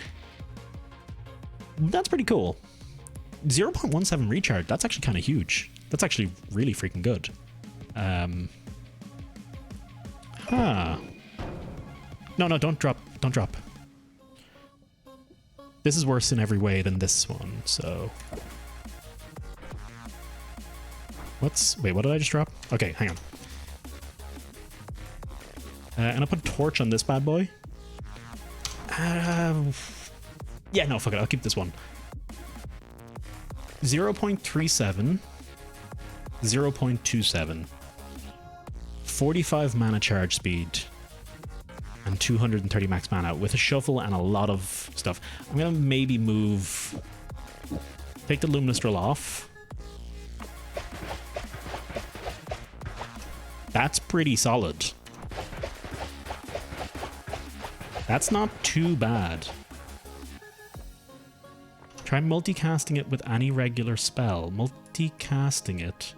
That's pretty cool. 0.17 recharge. That's actually kind of huge. That's actually really freaking good. No, don't drop. Don't drop. This is worse in every way than this one, so... Wait, what did I just drop? Okay, hang on. And I put a torch on this bad boy. Yeah, no, fuck it. I'll keep this one. 0.37. 0.27. 45 mana charge speed. And 230 max mana with a shovel and a lot of stuff. I'm gonna maybe move... Take the Luminous Drill off. That's pretty solid. That's not too bad. Try multicasting it with any regular spell. Multicasting it.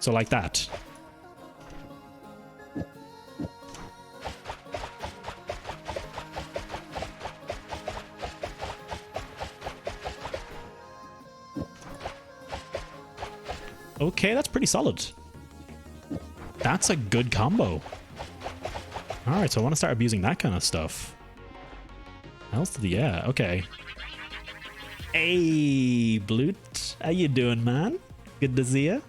So like that. Okay, that's pretty solid. That's a good combo. Alright, so I want to start abusing that kind of stuff. Yeah, okay. Hey, Blute. How you doing, man? Good to see ya.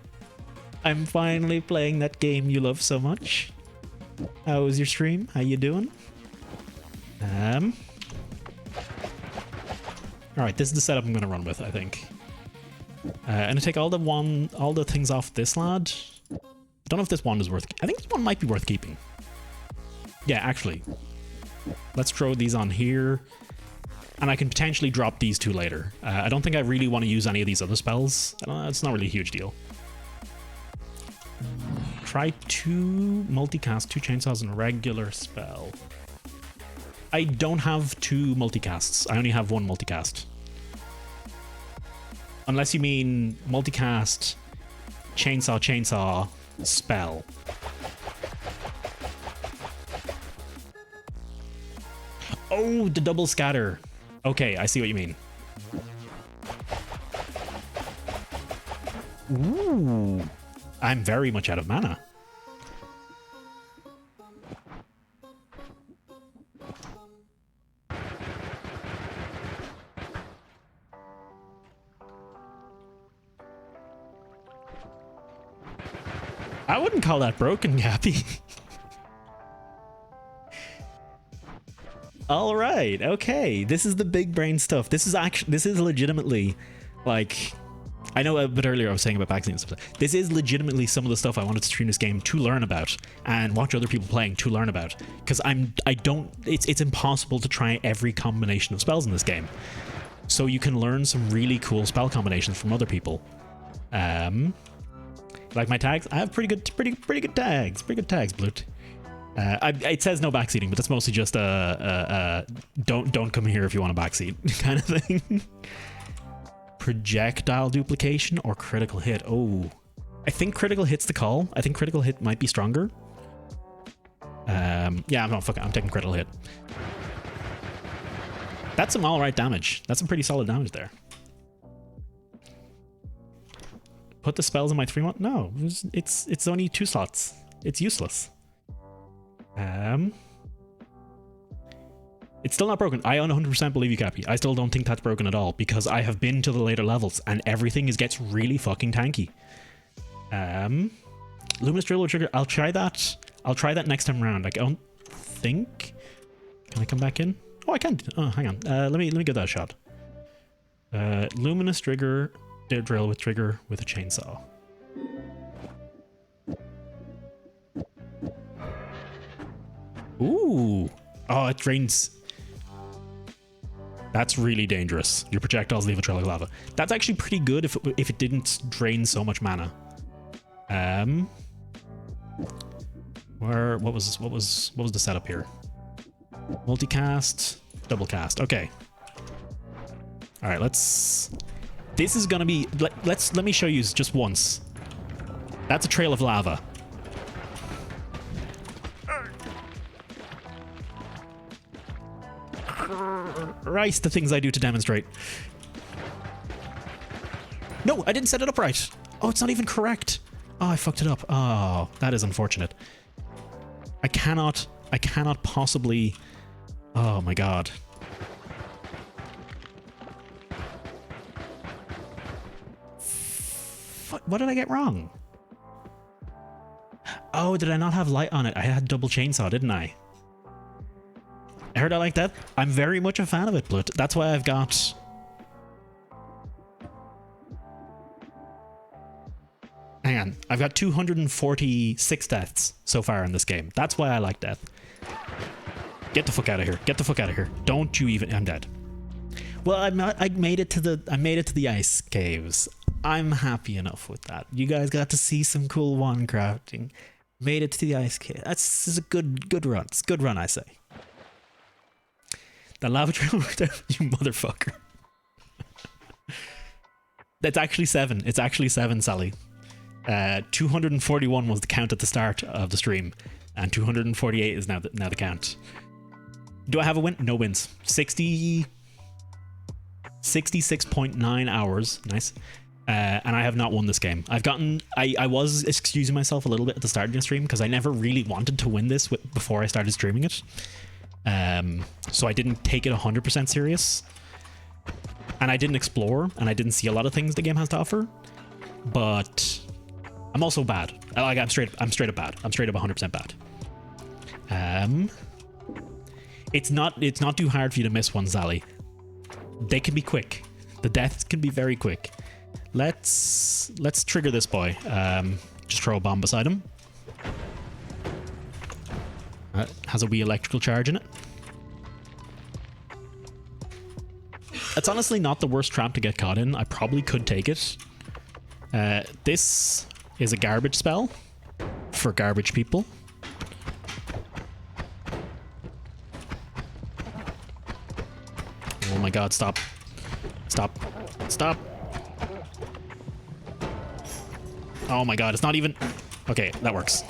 I'm finally playing that game you love so much. How was your stream? How you doing? Alright, this is the setup I'm going to run with, I think. And I take all the things off this lad. I don't know if this wand is worth... I think this one might be worth keeping. Yeah, actually. Let's throw these on here. And I can potentially drop these two later. I don't think I really want to use any of these other spells. It's not really a huge deal. try 2 multicast, 2 chainsaws, and a regular spell. I don't have 2 multicasts. I only have 1 multicast. Unless you mean multicast, chainsaw, spell. Oh, the double scatter. Okay, I see what you mean. Ooh. I'm very much out of mana. I wouldn't call that broken, Gappy. All right, okay. This is the big brain stuff. This is legitimately, like, I know a bit earlier I was saying about backseat and stuff. This is legitimately some of the stuff I wanted to stream this game to learn about and watch other people playing to learn about. Because it's impossible to try every combination of spells in this game. So you can learn some really cool spell combinations from other people. Like my tags, I have pretty good tags. Pretty good tags, Blute. It says no backseating, but that's mostly just don't come here if you want a backseat kind of thing. Projectile duplication or critical hit. Oh, I think critical hit's the call. I think critical hit might be stronger. Yeah, I'm taking critical hit. That's some all right damage. That's some pretty solid damage there. Put the spells in my 3-1? No, it's only 2 slots. It's useless. It's still not broken. I 100% believe you, Cappy. I still don't think that's broken at all because I have been to the later levels and everything gets really fucking tanky. Luminous Drill or Trigger. I'll try that. I'll try that next time around. I don't think. Can I come back in? Oh, I can. Oh, hang on. Let me give that a shot. Luminous Trigger. Drill with trigger with a chainsaw. Ooh. Oh, it drains. That's really dangerous. Your projectiles leave a trail of lava. That's actually pretty good if it didn't drain so much mana. What was the setup here? Multicast, double cast. Okay. All right, this is gonna be. Let me show you just once. That's a trail of lava. Christ, the things I do to demonstrate. No, I didn't set it up right. Oh, it's not even correct. Oh, I fucked it up. Oh, that is unfortunate. I cannot possibly. Oh my god. What did I get wrong? Oh, did I not have light on it? I had double chainsaw, didn't I? I heard I like that. I'm very much a fan of it, Blood. That's why I've got... Hang on. I've got 246 deaths so far in this game. That's why I like death. Get the fuck out of here. Get the fuck out of here. Don't you even... I'm dead. Well, I made it to the ice caves. I'm happy enough with that. You guys got to see some cool wand crafting. Made it to the ice cave. This is a good run. It's a good run, I say. The lava trail worked out, you motherfucker. That's actually 7. It's actually 7, Sally. 241 was the count at the start of the stream, and 248 is now the count. Do I have a win? No wins. 66.9 hours. Nice. And I have not won this game. I was excusing myself a little bit at the start of the stream because I never really wanted to win this before I started streaming it. So I didn't take it 100% serious. And I didn't explore, and I didn't see a lot of things the game has to offer. But I'm also bad. Like I'm straight up bad. I'm straight up 100% bad. It's not too hard for you to miss one, Sally. They can be quick. The deaths can be very quick. Let's trigger this boy. Just throw a bomb beside him. Has a wee electrical charge in it. It's honestly not the worst trap to get caught in. I probably could take it. This is a garbage spell for garbage people. Oh my god, stop. Stop. Stop. Oh my god, it's not even... Okay, that works.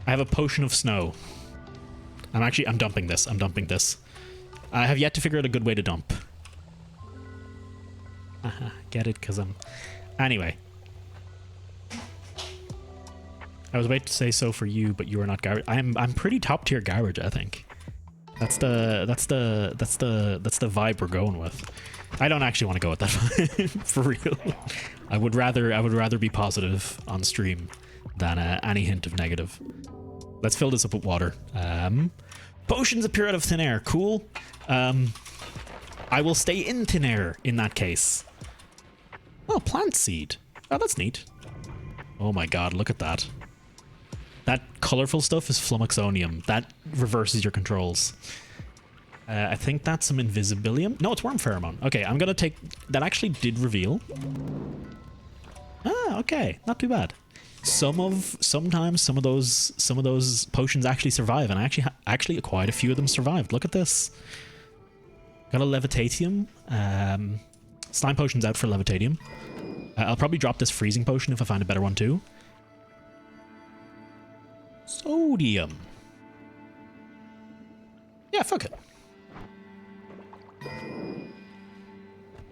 I have a potion of snow. I'm dumping this. I'm dumping this. I have yet to figure out a good way to dump. Get it? Because I'm... Anyway. I was about to say so for you, but you are not garbage. I'm pretty top tier garbage, I think. That's the vibe we're going with. I don't actually want to go with that vibe, for real. I would rather be positive on stream than any hint of negative. Let's fill this up with water. Potions appear out of thin air. Cool. I will stay in thin air in that case. Oh, plant seed. Oh, that's neat. Oh my god, look at that. That colorful stuff is flummoxonium. That reverses your controls. I think that's some invisibilium. No, it's worm pheromone. Okay, I'm gonna take... That actually did reveal. Ah, okay. Not too bad. Sometimes some of those potions actually survive, and actually quite a few of them survived. Look at this. Got a levitatium. Slime potion's out for levitatium. I'll probably drop this freezing potion if I find a better one too. Sodium. Yeah, fuck it.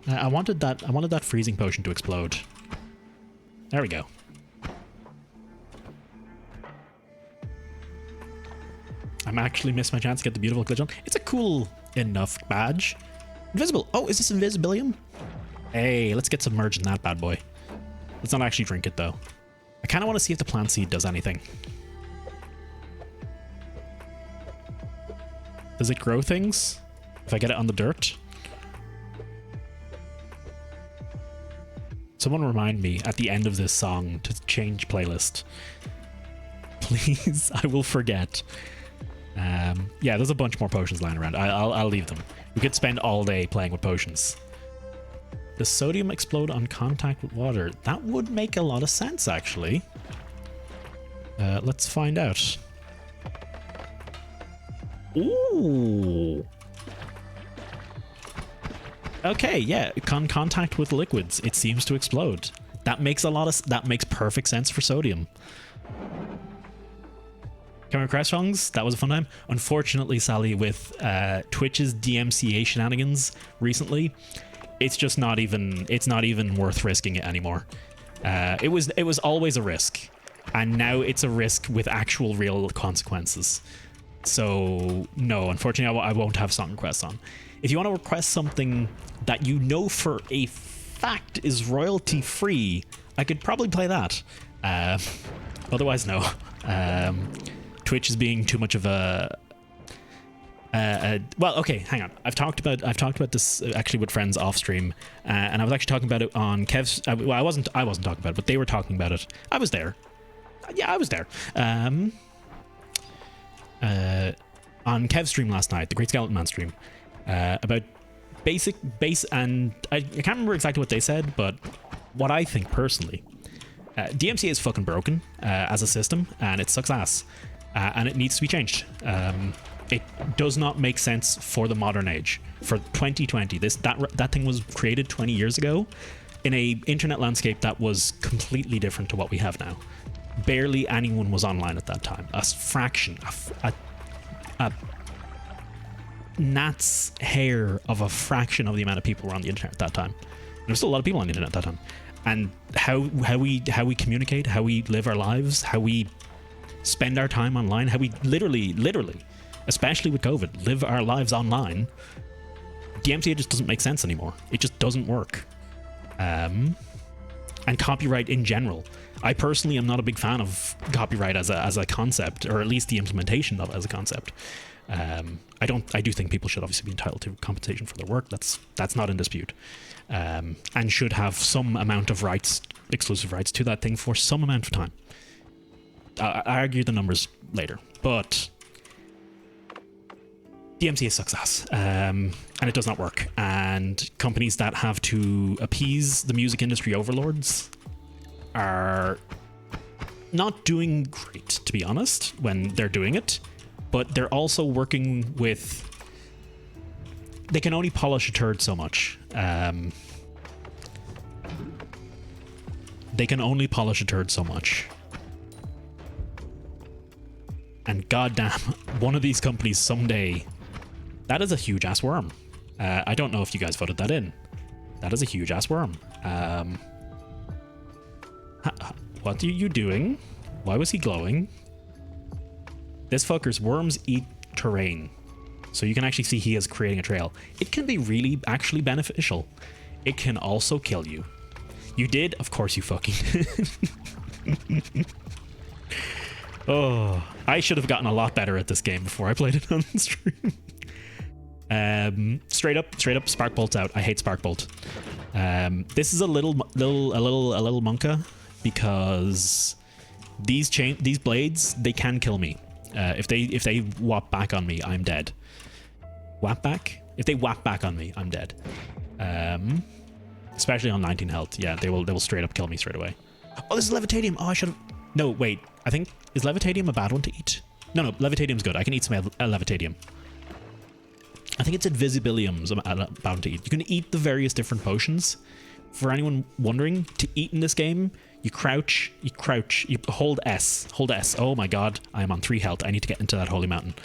I wanted that freezing potion to explode. There we go. I'm actually missed my chance to get the beautiful glitch on. It's a cool enough badge. Invisible. Oh, is this invisibilium? Hey, let's get submerged in that bad boy. Let's not actually drink it though. I kind of want to see if the plant seed does anything. Does it grow things if I get it on the dirt? Someone remind me at the end of this song to change playlist. Please, I will forget. Yeah, there's a bunch more potions lying around. I'll leave them. We could spend all day playing with potions. Does sodium explode on contact with water? That would make a lot of sense, actually. Let's find out. Ooh. Okay, yeah, contact with liquids, it seems to explode. That makes perfect sense for sodium. Can we request songs? That was a fun time. Unfortunately, Sally, with Twitch's DMCA shenanigans recently, it's not even worth risking it anymore. It was always a risk, and now it's a risk with actual real consequences. So no, unfortunately, I won't have song requests on. If you want to request something that you know for a fact is royalty free, I could probably play that. Otherwise, no. Twitch is being too much of a. Well, okay, hang on. I've talked about this actually with friends off stream, and I was actually talking about it on Kev's. Well, I wasn't talking about it, but they were talking about it. I was there. Yeah, I was there. On Kev's stream last night, the Great Skeleton Man stream, about base, and I can't remember exactly what they said, but what I think personally, DMCA is fucking broken as a system, and it sucks ass, and it needs to be changed. It does not make sense for the modern age, for 2020. That thing was created 20 years ago in a internet landscape that was completely different to what we have now. Barely anyone was online at that time. A fraction, a gnat's hair of a fraction of the amount of people were on the internet at that time. There's still a lot of people on the internet at that time. And how we communicate, how we live our lives, how we spend our time online, how we literally, especially with COVID, live our lives online. DMCA just doesn't make sense anymore. It just doesn't work. And copyright in general. I personally am not a big fan of copyright as a concept, or at least the implementation of it as a concept. I do think people should obviously be entitled to compensation for their work. That's not in dispute, and should have some amount of rights, exclusive rights to that thing for some amount of time. I argue the numbers later, but DMCA sucks ass, and it does not work. And companies that have to appease the music industry overlords are not doing great, to be honest, when they're doing it, but they're also working with... They can only polish a turd so much. They can only polish a turd so much. And goddamn, one of these companies someday... That is a huge-ass worm. I don't know if you guys voted that in. That is a huge-ass worm. What are you doing? Why was he glowing? This fucker's worms eat terrain. So you can actually see he is creating a trail. It can be really actually beneficial. It can also kill you. You did? Of course you fucking did. Oh, I should have gotten a lot better at this game before I played it on stream. Straight up, Spark Bolt's out. I hate Spark Bolt. This is a little monka because these blades, they can kill me. If they whap back on me, I'm dead. Whap back? If they whap back on me, I'm dead. Especially on 19 health. Yeah, they will straight up kill me straight away. Oh, this is Levitadium. Oh, I should have... No, wait. I think... Is Levitadium a bad one to eat? No, Levitadium's good. I can eat some Levitadium. I think it's Invisibilium's a bad one to eat. You can eat the various different potions. For anyone wondering, to eat in this game, you crouch, you hold S. Hold S. Oh my god, I am on 3 health. I need to get into that holy mountain.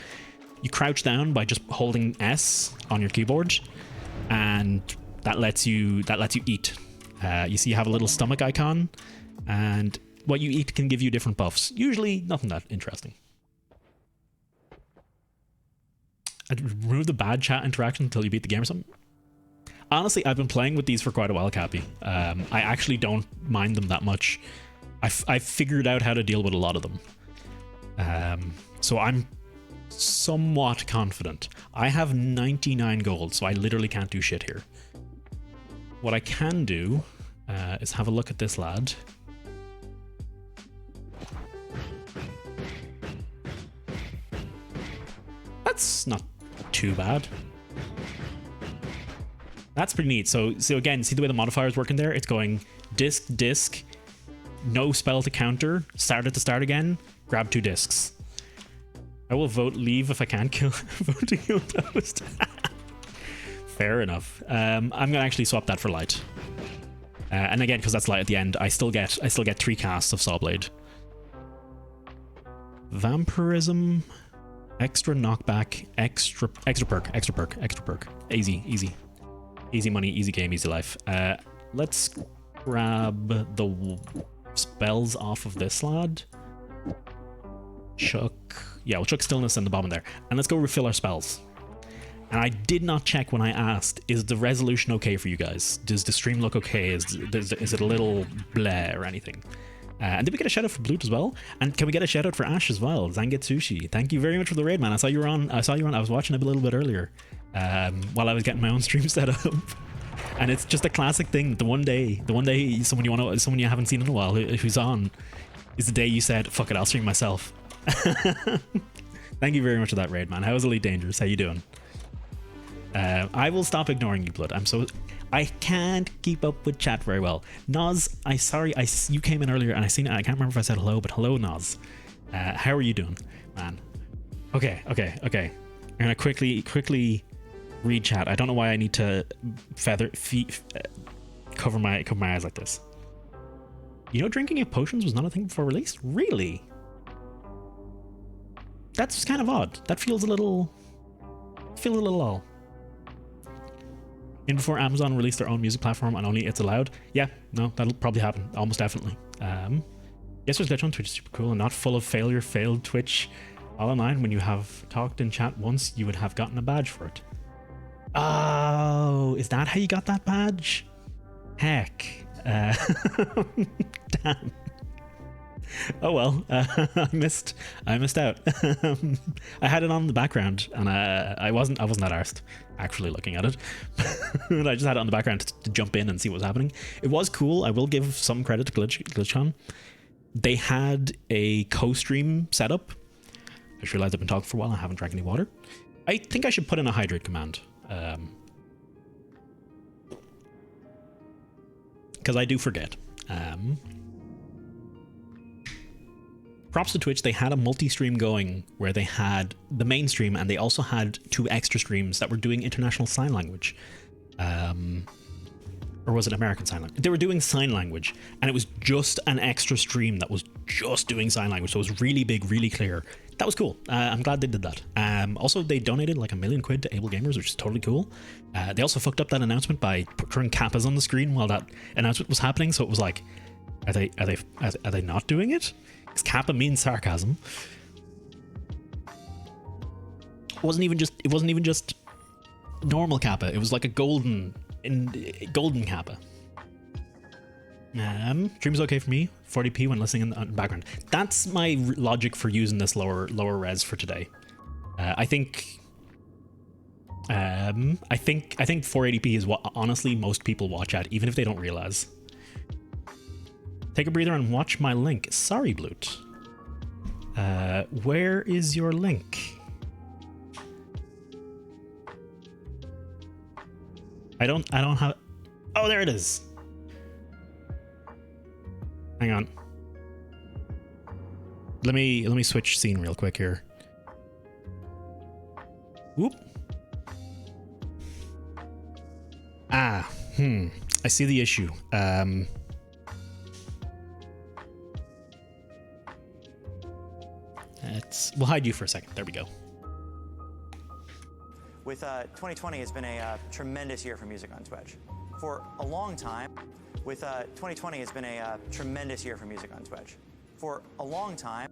You crouch down by just holding S on your keyboard, and that lets you eat. You see you have a little stomach icon, and what you eat can give you different buffs. Usually nothing that interesting. I'd remove the bad chat interaction until you beat the game or something. Honestly, I've been playing with these for quite a while, Cappy. I actually don't mind them that much. I've figured out how to deal with a lot of them. So I'm somewhat confident. I have 99 gold, so I literally can't do shit here. What I can do is have a look at this lad. That's not too bad. That's pretty neat. So again, see the way the modifier is working there? It's going disc, no spell to counter, start at the start again, grab 2 discs. I will vote leave if I can't vote to kill Toast. Fair enough. I'm gonna actually swap that for light. And again, because that's light at the end, I still get 3 casts of Sawblade. Vampirism, extra knockback, extra perk. Easy money, easy game, easy life. Let's grab the spells off of this lad. Chuck. Yeah, we'll chuck Stillness and the bomb in there. And let's go refill our spells. And I did not check when I asked, is the resolution okay for you guys? Does the stream look okay? Is it a little bleh or anything? And did we get a shout out for Bloot as well? And can we get a shout out for Ash as well? Zangetsushi. Thank you very much for the raid, man. I saw you were on. I was watching a little bit earlier while I was getting my own stream set up. And it's just a classic thing. The one day someone you haven't seen in a while who's on is the day you said, fuck it, I'll stream myself. Thank you very much for that raid, man. How is Elite Dangerous? How you doing? I will stop ignoring you, Blood. I can't keep up with chat very well. Noz, you came in earlier and I seen it. I can't remember if I said hello, but hello, Noz. How are you doing, man? Okay. I'm gonna quickly read chat. I don't know why I need to cover my eyes like this. You know, drinking of potions was not a thing before release? Really? That's kind of odd. That feels a little all. In before Amazon released their own music platform and only it's allowed? Yeah, no, that'll probably happen. Almost definitely. Yes, there's glitch on Twitch is super cool and not full of failed Twitch. All online, when you have talked in chat once, you would have gotten a badge for it. Oh, is that how you got that badge? Heck. Damn. Oh well, I missed out. I had it on the background and I wasn't that arsed actually looking at it. I just had it on the background to jump in and see what was happening. It was cool. I will give some credit to GlitchCon. They had a co-stream setup. I just realized I've been talking for a while. I haven't drank any water. I think I should put in a hydrate command. Because I do forget. props to Twitch, they had a multi-stream going where they had the main stream and they also had 2 extra streams that were doing international sign language. Or was it American Sign Language? They were doing sign language, and it was just an extra stream that was just doing sign language. So it was really big, really clear. That was cool. I'm glad they did that. Also, they donated like £1 million to Able Gamers, which is totally cool. They also fucked up that announcement by throwing kappas on the screen while that announcement was happening. So it was like, are they not doing it? Because kappa means sarcasm. It wasn't even just normal kappa. It was like a golden kappa. Stream's okay for me, 40p when listening in the background. That's my logic for using this lower res for today. I think 480p is what honestly most people watch at, even if they don't realize. Take a breather and watch my link. Sorry, Bloot. Where is your link? I don't have. Oh, there it is. Hang on. Let me switch scene real quick here. Whoop. I see the issue. We'll hide you for a second. There we go. With 2020 has been a tremendous year for music on Twitch. For a long time, with 2020 has been a tremendous year for music on Twitch. For a long time,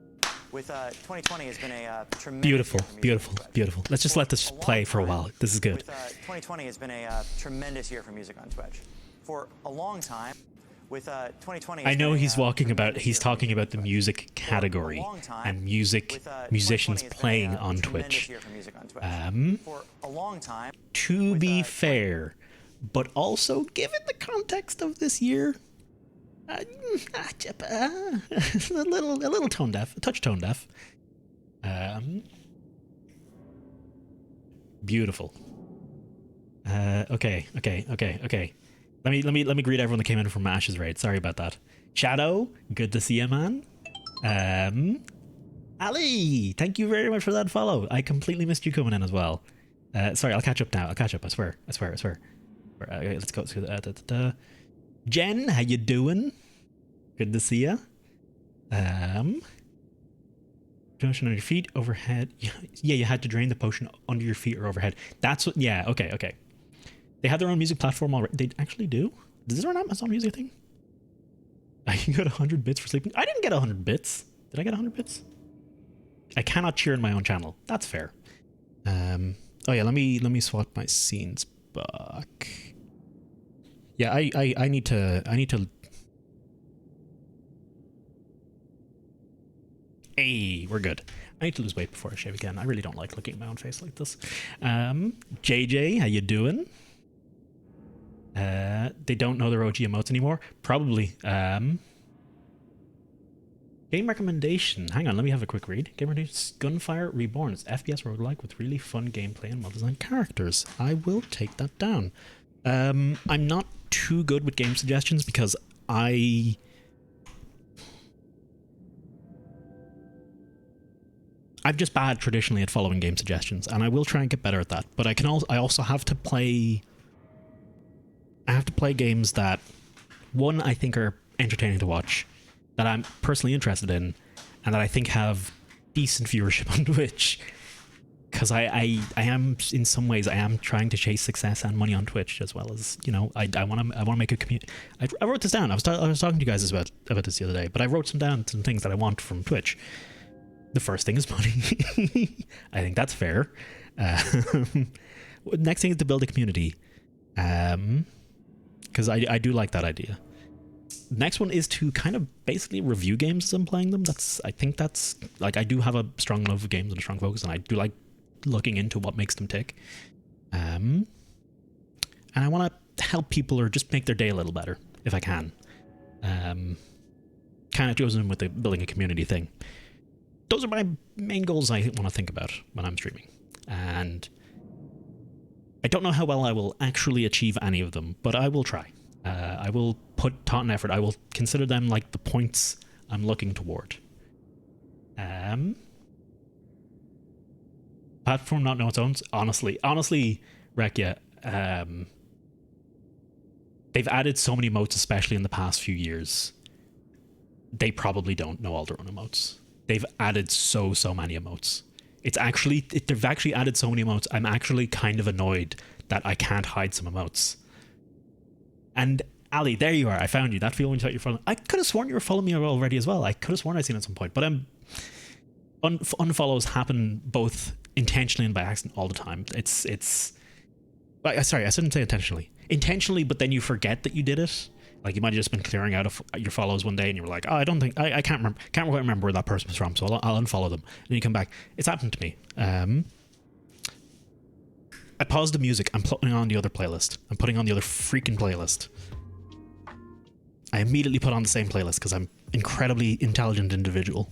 with 2020 has been a tremendous beautiful, year for music beautiful, on Twitch. beautiful. Let's just let this play for a while. This is good. With 2020 has been a tremendous year for music on Twitch. For a long time, with 2020. I know he's talking about the music category and musicians playing on Twitch. For a long time. To be fair, but also given the context of this year, a little tone deaf, a touch tone deaf. Beautiful. Okay. Let me greet everyone that came in from Ash's raid. Sorry about that. Shadow, good to see you, man. Ali, thank you very much for that follow. I completely missed you coming in as well. Sorry, I'll catch up now. I swear. Let's go. Jen, how you doing? Good to see you. Potion on your feet, overhead. Yeah, you had to drain the potion under your feet or overhead. That's what. Yeah. Okay. They have their own music platform already. They actually do? Is there an Amazon Music thing? I got 100 bits for sleeping. I didn't get 100 bits. Did I get 100 bits? I cannot cheer in my own channel. That's fair. Oh yeah, let me swap my scenes back. Yeah, I need to. Hey, we're good. I need to lose weight before I shave again. I really don't like looking at my own face like this. JJ, how you doing? They don't know their OG emotes anymore. Probably. Game recommendation. Hang on, let me have a quick read. Game recommendation: Gunfire Reborn. It's FPS roguelike with really fun gameplay and well-designed characters. I will take that down. I'm not too good with game suggestions because I'm just bad traditionally at following game suggestions, and I will try and get better at that. But I also have to play. I have to play games that, one, I think are entertaining to watch, that I'm personally interested in, and that I think have decent viewership on Twitch. Because I am, in some ways, I am trying to chase success and money on Twitch, as well as, you know, I want to make a community. I wrote this down. I was talking to you guys about this the other day, but I wrote some things that I want from Twitch. The first thing is money. I think that's fair. Next thing is to build a community. Because I do like that idea. Next one is to kind of basically review games as I'm playing them. I think that's like, I do have a strong love of games and a strong focus, and I do like looking into what makes them tick. And I want to help people or just make their day a little better if I can. Kind of goes in with the building a community thing. Those are my main goals I want to think about when I'm streaming. And I don't know how well I will actually achieve any of them, but I will try. I will put thought and effort. I will consider them like the points I'm looking toward. Platform not know its own. Honestly, Rekia, they've added so many emotes, especially in the past few years. They probably don't know all their own emotes. They've added so many emotes. They've actually added so many emotes. I'm actually kind of annoyed that I can't hide some emotes. And Ali, there you are. I found you. That feeling when you thought you're following. I could have sworn you were following me already as well. I could have sworn I'd seen it at some point. But unfollows happen both intentionally and by accident all the time. Sorry, I shouldn't say intentionally. Intentionally, but then you forget that you did it. Like you might have just been clearing out of your follows one day, and you were like, "Oh, I don't think I can't remember where that person was from, so I'll unfollow them." And you come back. It's happened to me. I paused the music. I'm putting on the other playlist. I'm putting on the other freaking playlist. I immediately put on the same playlist because I'm incredibly intelligent individual.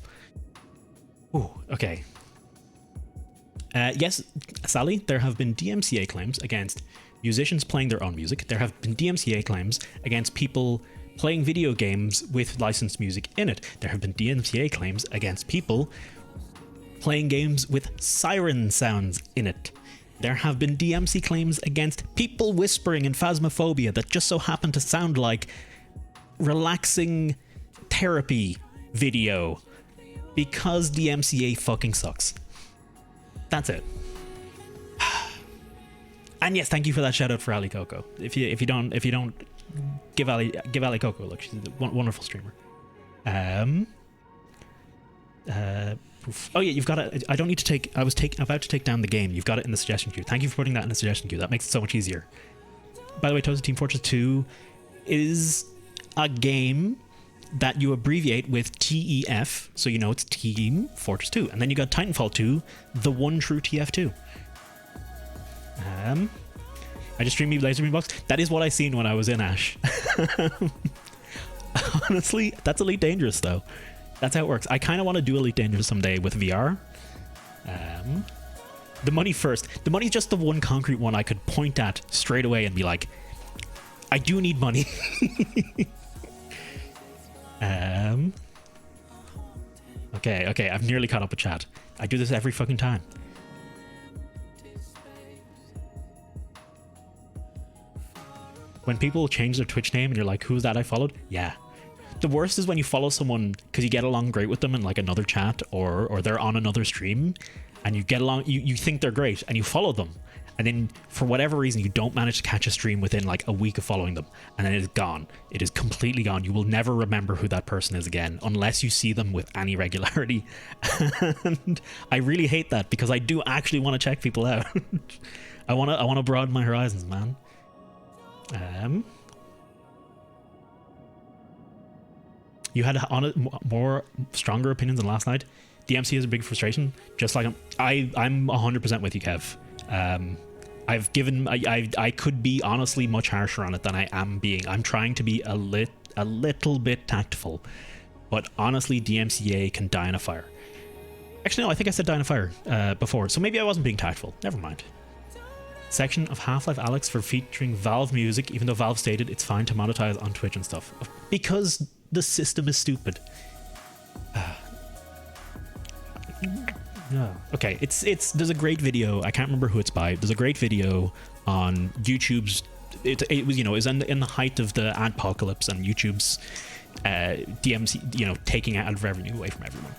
Ooh, okay. Yes, Sally, there have been DMCA claims against musicians playing their own music. There have been DMCA claims against people playing video games with licensed music in it. There have been DMCA claims against people playing games with siren sounds in it. There have been DMC claims against people whispering in Phasmophobia that just so happen to sound like relaxing therapy video because DMCA fucking sucks. That's it. And yes, thank you for that shout out for Ali Coco. If you don't give Ali Coco a look, she's a wonderful streamer. Oh yeah, you've got it. I don't need to take. I was about to take down the game. You've got it in the suggestion queue. Thank you for putting that in the suggestion queue. That makes it so much easier. By the way, Toast Team Fortress 2 is a game that you abbreviate with TEF, so you know it's Team Fortress 2. And then you got Titanfall 2, the one true TF2. I just streamed Laser Beam Box. That is what I seen when I was in Ash. Honestly, that's Elite Dangerous though. That's how it works. I kind of want to do Elite Dangerous someday with VR. The money first. The money's just the one concrete one I could point at straight away and be like, I do need money. Okay, I've nearly caught up with chat. I do this every fucking time. When people change their Twitch name and you're like, who's that I followed? Yeah. The worst is when you follow someone because you get along great with them in like another chat or they're on another stream and you get along, you think they're great and you follow them. And then for whatever reason, you don't manage to catch a stream within like a week of following them. And then it is gone. It is completely gone. You will never remember who that person is again unless you see them with any regularity. And I really hate that because I do actually want to check people out. I want to broaden my horizons, man. You had more stronger opinions than last night. DMC is a big frustration. Just like I'm 100% with you, Kev. I could be honestly much harsher on it than I am being. I'm trying to be a little bit tactful, but honestly, DMCA can die in a fire. Actually, no, I think I said die in a fire before, so maybe I wasn't being tactful. Never mind. Section of Half-Life Alyx for featuring Valve music, even though Valve stated it's fine to monetize on Twitch and stuff. Because the system is stupid. No. Okay, there's a great video. I can't remember who it's by. There's a great video on YouTube's. It was, it was in the height of the adpocalypse and YouTube's DMC, taking ad revenue away from everyone,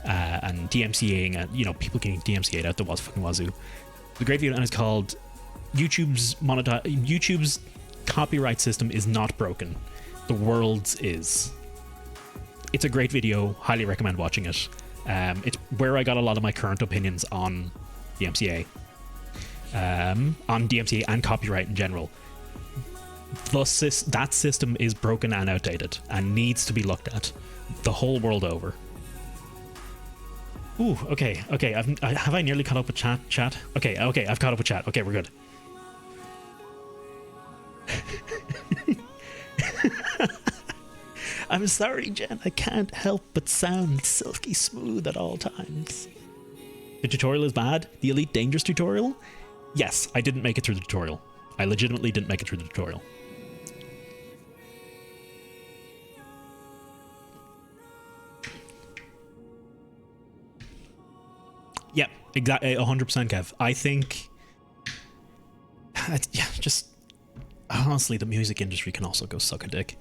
and DMCAing, and people getting DMCA'd out the fucking wazoo. The great video, and it's called YouTube's copyright system is not broken. The world's is. It's a great video. Highly recommend watching it. It's where I got a lot of my current opinions on DMCA, on DMCA and copyright in general. That system is broken and outdated and needs to be looked at the whole world over. Ooh, okay. Have I nearly caught up with chat? Okay, I've caught up with chat. Okay, we're good. I'm sorry, Jen. I can't help but sound silky smooth at all times. The tutorial is bad? The Elite Dangerous tutorial? Yes, I didn't make it through the tutorial. I legitimately didn't make it through the tutorial. exactly, 100%, Kev. I think, yeah, just honestly, the music industry can also go suck a dick.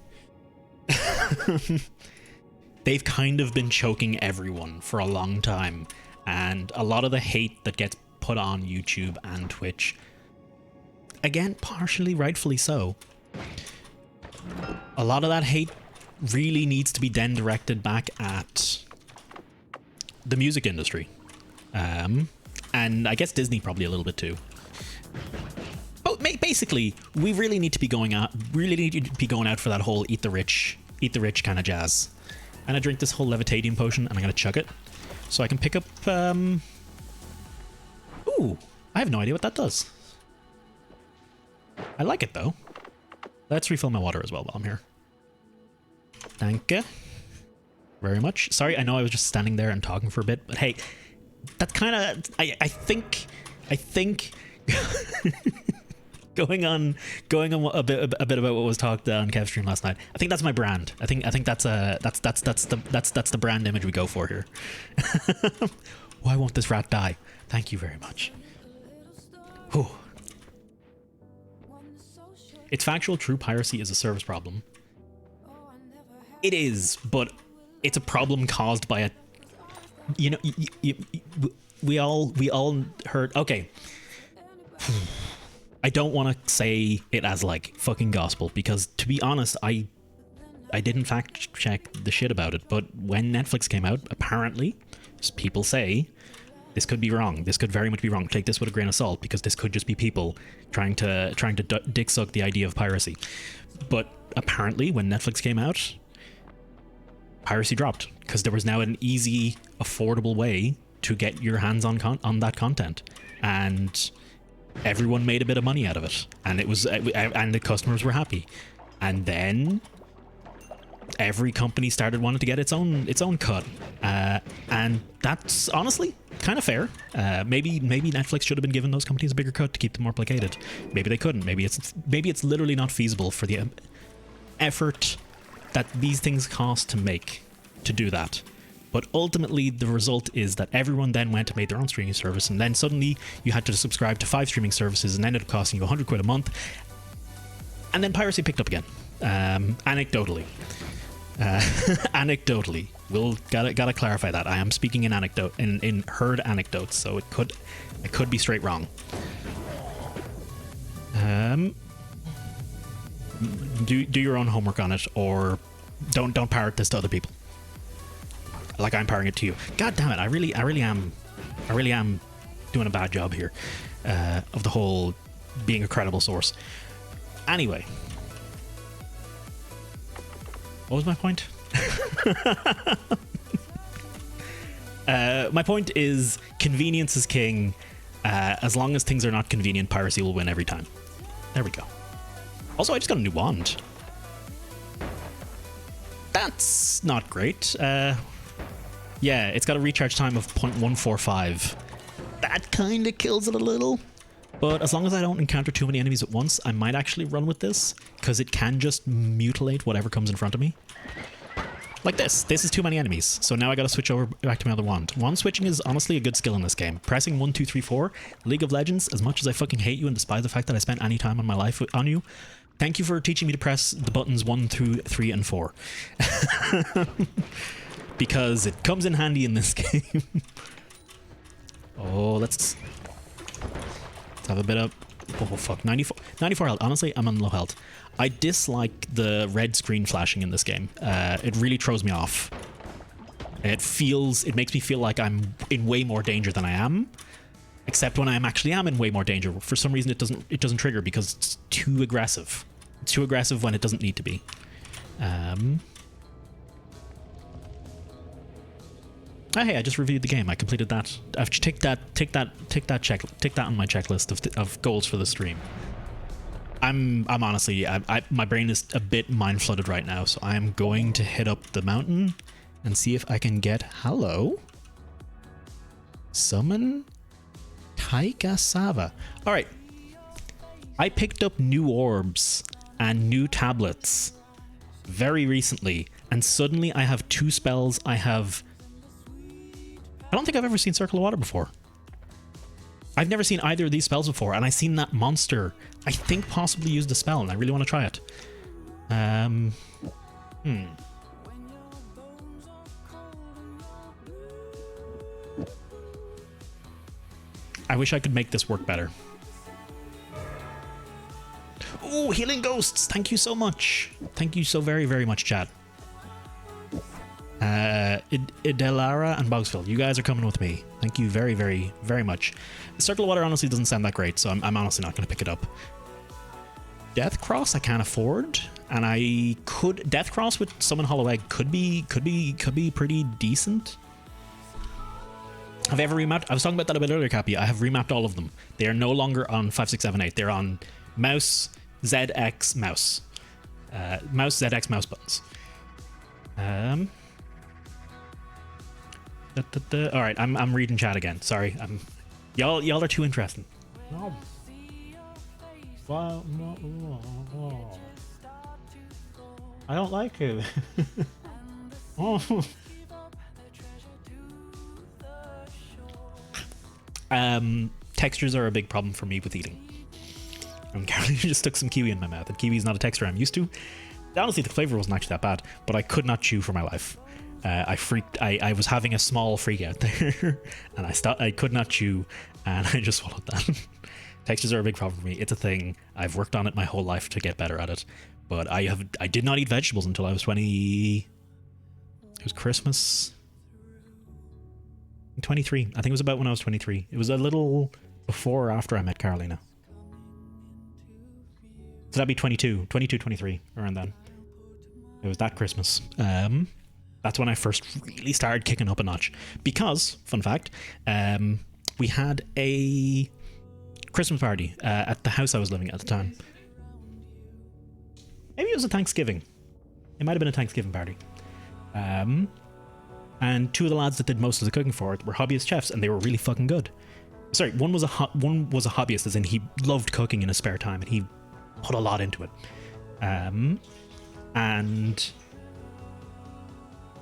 They've kind of been choking everyone for a long time, and a lot of the hate that gets put on YouTube and Twitch, again, partially rightfully so, a lot of that hate really needs to be then directed back at the music industry. And I guess Disney probably a little bit too. But basically, we really need to be going out for that whole eat the rich kind of jazz. And I drink this whole levitating potion, and I'm gonna chuck it so I can pick up. Ooh, I have no idea what that does. I like it though. Let's refill my water as well while I'm here. Thank you very much. Sorry, I know I was just standing there and talking for a bit, but hey, that's kind of I think going on a bit about what was talked on Kev's stream last night. I think that's my brand. I think that's the brand image we go for here. Why won't this rat die? Thank you very much. Whew. It's factual. True piracy is a service problem. It is, but it's a problem caused by a. You know, we all heard. Okay. I don't want to say it as like fucking gospel, because to be honest, I didn't fact check the shit about it, but when Netflix came out, apparently people say this could be wrong. This could very much be wrong. Take this with a grain of salt, because this could just be people trying to dick suck the idea of piracy. But apparently when Netflix came out, piracy dropped, because there was now an easy, affordable way to get your hands on that content, and everyone made a bit of money out of it, and the customers were happy. And then every company started wanting to get its own cut, and that's honestly kind of fair. Maybe Netflix should have been given those companies a bigger cut to keep them more placated. Maybe they couldn't. Maybe it's literally not feasible for the effort that these things cost to make to do that. But ultimately, the result is that everyone then went and made their own streaming service, and then suddenly you had to subscribe to 5 streaming services, and ended up costing you 100 quid a month. And then piracy picked up again. Anecdotally. Anecdotally. We'll gotta clarify that. I am speaking in heard anecdotes, so I could be straight wrong. Do your own homework on it, or don't parrot this to other people. Like I'm parroting it to you. God damn it! I really am doing a bad job here of the whole being a credible source. Anyway, what was my point? My point is convenience is king. As long as things are not convenient, piracy will win every time. There we go. Also, I just got a new wand. That's not great. Yeah, it's got a recharge time of 0.145. That kind of kills it a little. But as long as I don't encounter too many enemies at once, I might actually run with this, because it can just mutilate whatever comes in front of me. Like this. This is too many enemies. So now I gotta switch over back to my other wand. Wand switching is honestly a good skill in this game. Pressing 1, 2, 3, 4. League of Legends, as much as I fucking hate you and despise the fact that I spent any time on my life on you, thank you for teaching me to press the buttons 1, 2, 3, and 4. Because it comes in handy in this game. Oh, let's have a bit of... Oh, fuck. 94 health. Honestly, I'm on low health. I dislike the red screen flashing in this game. It really throws me off. It makes me feel like I'm in way more danger than I am. Except when I actually am in way more danger. For some reason, it doesn't trigger, because it's too aggressive. It's too aggressive when it doesn't need to be. Oh, hey, I just reviewed the game. I completed that. I've tick that on my checklist of goals for the stream. I'm honestly, my brain is a bit mind flooded right now, so I'm going to hit up the mountain and see if I can get summon Taikasava. All right, I picked up new orbs and new tablets very recently, and suddenly I have 2 spells. I don't think I've ever seen Circle of Water before. I've never seen either of these spells before, and I've seen that monster, I think, possibly used a spell, and I really want to try it. I wish I could make this work better. Oh, healing ghosts! Thank you so much. Thank you so very, very much, chat. Idelara and Bogsville, you guys are coming with me. Thank you very, very, very much. Circle of Water honestly doesn't sound that great, so I'm honestly not going to pick it up. Death Cross I can't afford, and I could Death Cross with Summon Hollow Egg could be pretty decent. Have I ever remapped? I was talking about that a bit earlier, Cappy. I have remapped all of them. They are no longer on 5, 6, 7, 8. They're on mouse, ZX, mouse. Mouse, ZX, mouse buttons. All right, I'm reading chat again. Sorry, y'all are too interesting. No. I don't like it. Oh. Textures are a big problem for me with eating. And Caroline just stuck some kiwi in my mouth, and kiwi is not a texture I'm used to. Honestly, the flavor wasn't actually that bad, but I could not chew for my life. I was having a small freak out there, and I could not chew, and I just swallowed that. Textures are a big problem for me. It's a thing. I've worked on it my whole life to get better at it, but I did not eat vegetables until I was 20. It was Christmas. 23. I think it was about when I was 23. It was a little before or after I met Carolina. So that'd be 22, 23, around then. It was that Christmas. That's when I first really started kicking up a notch. Because, fun fact, we had a Christmas party at the house I was living at the time. Maybe it was a Thanksgiving. It might have been a Thanksgiving party. And two of the lads that did most of the cooking for it were hobbyist chefs, and they were really fucking good. Sorry, one was a hobbyist, as in he loved cooking in his spare time, and he put a lot into it. And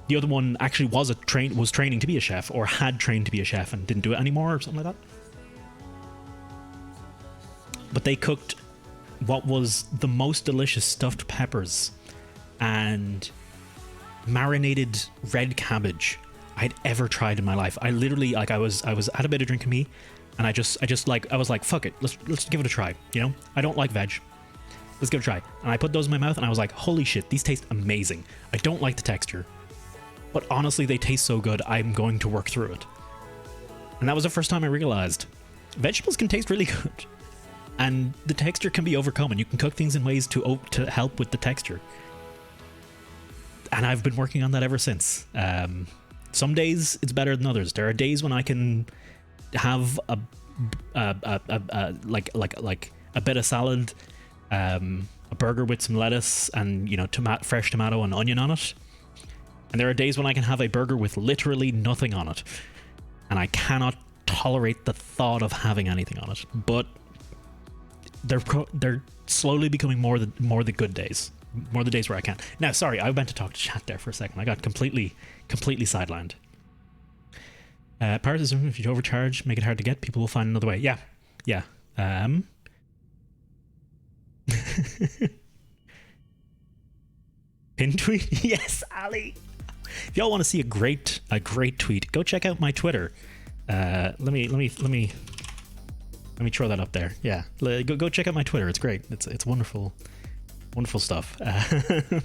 the other one actually was training to be a chef, or had trained to be a chef and didn't do it anymore, or something like that. But they cooked what was the most delicious stuffed peppers and marinated red cabbage I'd ever tried in my life. I literally, like, I was had a bit of drink in me, and I was like, fuck it, let's give it a try. You know, I don't like veg. Let's give it a try. And I put those in my mouth, and I was like, holy shit, these taste amazing. I don't like the texture, but honestly, they taste so good, I'm going to work through it. And that was the first time I realized vegetables can taste really good, and the texture can be overcome, and you can cook things in ways to help with the texture. And I've been working on that ever since. Some days it's better than others. There are days when I can have a bit of salad, a burger with some lettuce and, you know, fresh tomato and onion on it. And there are days when I can have a burger with literally nothing on it, and I cannot tolerate the thought of having anything on it. But they're slowly becoming more the good days. More the days where I can. Now, sorry, I meant to talk to chat there for a second. I got completely sidelined. Parasitism, if you overcharge, make it hard to get, people will find another way. Yeah. Pin tweet? Yes, Ali. If y'all want to see a great tweet, go check out my Twitter. Let me throw that up there. Yeah, go check out my Twitter. It's great. It's wonderful. Wonderful stuff. You've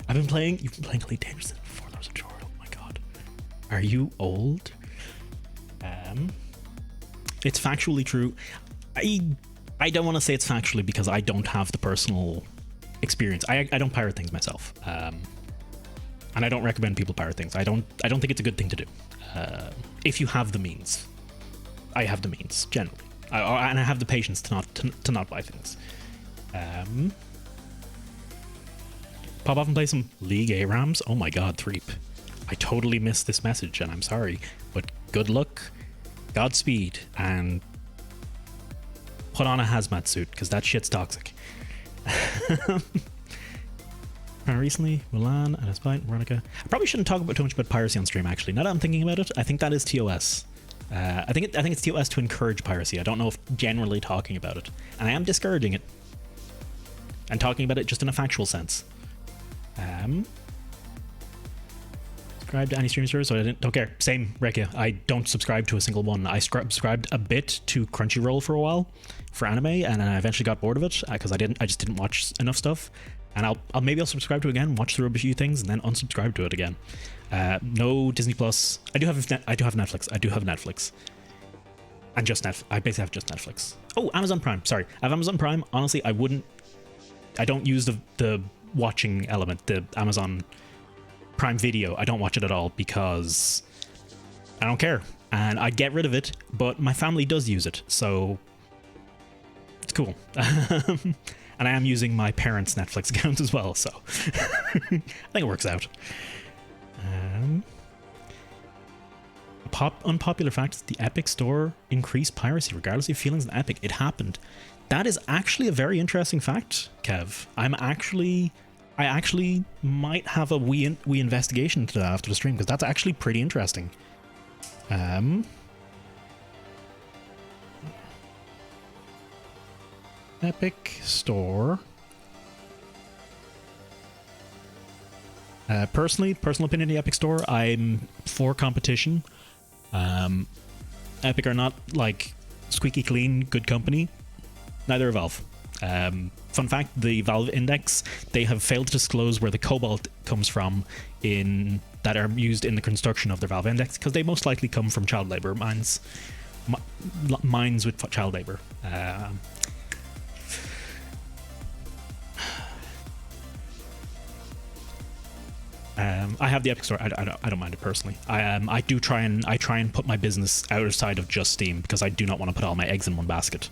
been playing Elite Dangerous before. That was a tutorial. Oh my god. Are you old? It's factually true. I don't want to say it's factually because I don't have the personal experience. I don't pirate things myself. And I don't recommend people pirate things. I don't think it's a good thing to do. If you have the means. I have the means, generally. And I have the patience to not buy things. Pop off and play some League ARAMs. Oh my god, Threep. I totally missed this message, and I'm sorry, but good luck, Godspeed, and put on a hazmat suit, because that shit's toxic. Recently, Mulan and Espite, Veronica. I probably shouldn't talk about too much about piracy on stream, actually. Now that I'm thinking about it, I think that is TOS. I think it's TOS to encourage piracy. I don't know if generally talking about it, and I am discouraging it and talking about it just in a factual sense. Subscribe to any streaming service, so I don't care. Same, Rekia. I don't subscribe to a single one. I subscribed a bit to Crunchyroll for a while for anime, and then I eventually got bored of it because I just didn't watch enough stuff. And I'll subscribe to it again, watch through a few things, and then unsubscribe to it again. No Disney Plus. I do have Netflix. And just Netflix. I basically have just Netflix. Oh, Amazon Prime. Sorry, I have Amazon Prime. Honestly, I don't use the watching element, the Amazon Prime Video. I don't watch it at all because I don't care, and I get rid of it. But my family does use it, so it's cool. And I am using my parents' Netflix account as well, so I think it works out. Unpopular fact: the Epic Store increased piracy regardless of feelings in Epic. It happened. That is actually a very interesting fact, Kev. I actually might have a wee investigation into that after the stream, because that's actually pretty interesting. Epic Store. Personal opinion of the Epic Store, I'm for competition. Epic are not like squeaky clean, good company. Neither are Valve. Fun fact, the Valve Index, they have failed to disclose where the cobalt comes from that are used in the construction of their Valve Index, because they most likely come from child labor mines with child labor. I have the Epic Store. I don't mind it personally. I try and put my business outside of just Steam, because I do not want to put all my eggs in one basket.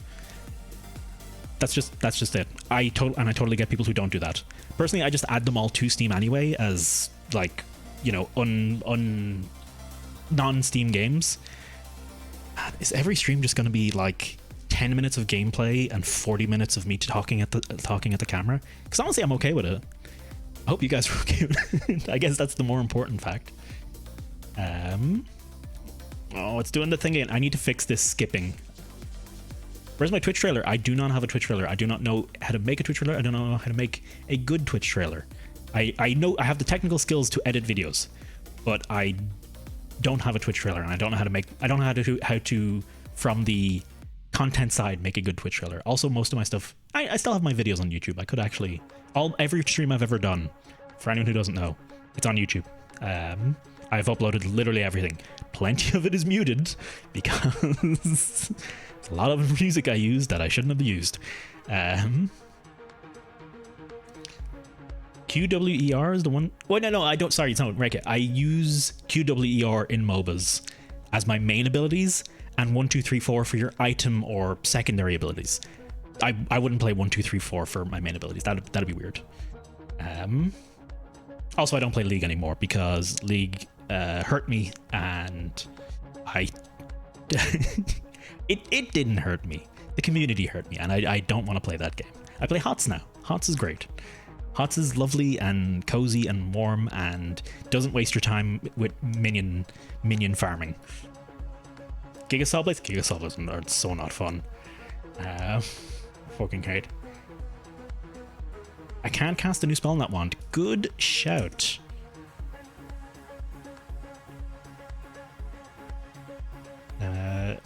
That's just it. I totally get people who don't do that. Personally, I just add them all to Steam anyway as, like, you know, non-Steam games. Is every stream just going to be like 10 minutes of gameplay and 40 minutes of me talking at the camera? Because honestly, I'm okay with it. I hope you guys are okay with it. I guess that's the more important fact. Oh, it's doing the thing again. I need to fix this skipping. Where's my Twitch trailer? I do not have a Twitch trailer. I do not know how to make a Twitch trailer. I don't know how to make a good Twitch trailer. I know I have the technical skills to edit videos, but I don't have a Twitch trailer, and I don't know how to from the content side make a good Twitch trailer. Also, most of my stuff, I still have my videos on YouTube. I could actually every stream I've ever done, for anyone who doesn't know, it's on YouTube. I've uploaded literally everything. Plenty of it is muted because a lot of music I used that I shouldn't have used. QWER is the one. Oh, no, I don't. Sorry, it's not Reddit. I use QWER in MOBAs as my main abilities, and 1, 2, 3, 4 for your item or secondary abilities. I wouldn't play 1, 2, 3, 4 for my main abilities. That'd be weird. Also, I don't play League anymore because League hurt me, and it didn't hurt me. The community hurt me, and I don't want to play that game. I play HOTS now. HOTS is great. HOTS is lovely and cozy and warm and doesn't waste your time with minion farming. Gigasaw Blades are so not fun. Fucking hate. I can't cast a new spell on that wand. Good shout.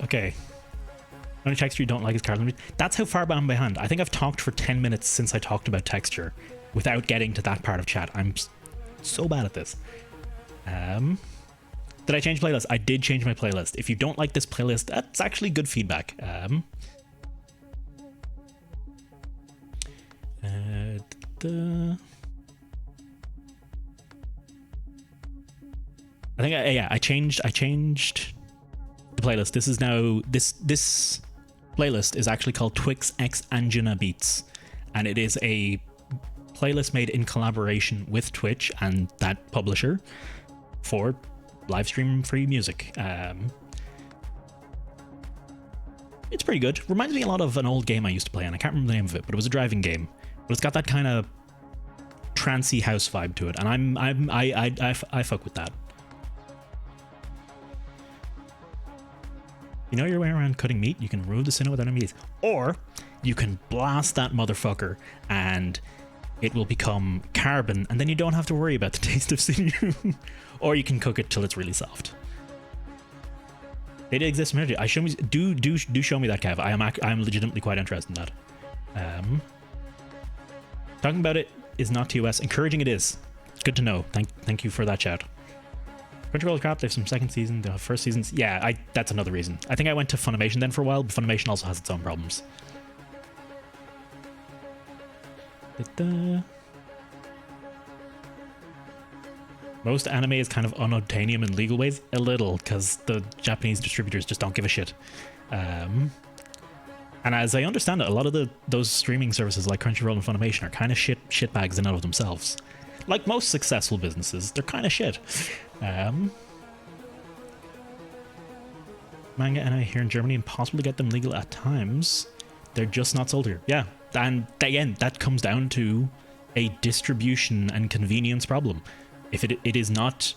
Okay. Only texture you don't like is card. That's how far I'm behind. I think I've talked for 10 minutes since I talked about texture without getting to that part of chat. I'm so bad at this. Did I change playlist? I did change my playlist. If you don't like this playlist, that's actually good feedback. I think I changed the playlist. This is now this playlist is actually called Twix X Angina Beats, and it is a playlist made in collaboration with Twitch and that publisher for live stream free music. It's pretty good. Reminds me a lot of an old game I used to play, and I can't remember the name of it, but it was a driving game. But it's got that kind of trancey house vibe to it, and I fuck with that. You know your way around cutting meat? You can remove the sinew without any meat. Or you can blast that motherfucker and it will become carbon, and then you don't have to worry about the taste of sinew. Or you can cook it till it's really soft. They did exist in energy. Do show me that, Kev. I am legitimately quite interested in that. Talking about it is not TOS. Encouraging it is. Good to know. Thank you for that shout. Crunchyroll crap. They have some second season. They have first seasons. Yeah, that's another reason. I think I went to Funimation then for a while, but Funimation also has its own problems. Most anime is kind of unobtainium in legal ways. A little, because the Japanese distributors just don't give a shit. And as I understand it, a lot of those streaming services like Crunchyroll and Funimation are kind of shitbags in and of themselves. Like most successful businesses, they're kind of shit. Manga anime here in Germany, impossible to get them legal at times. They're just not sold here. Yeah, and again, that comes down to a distribution and convenience problem. If it is not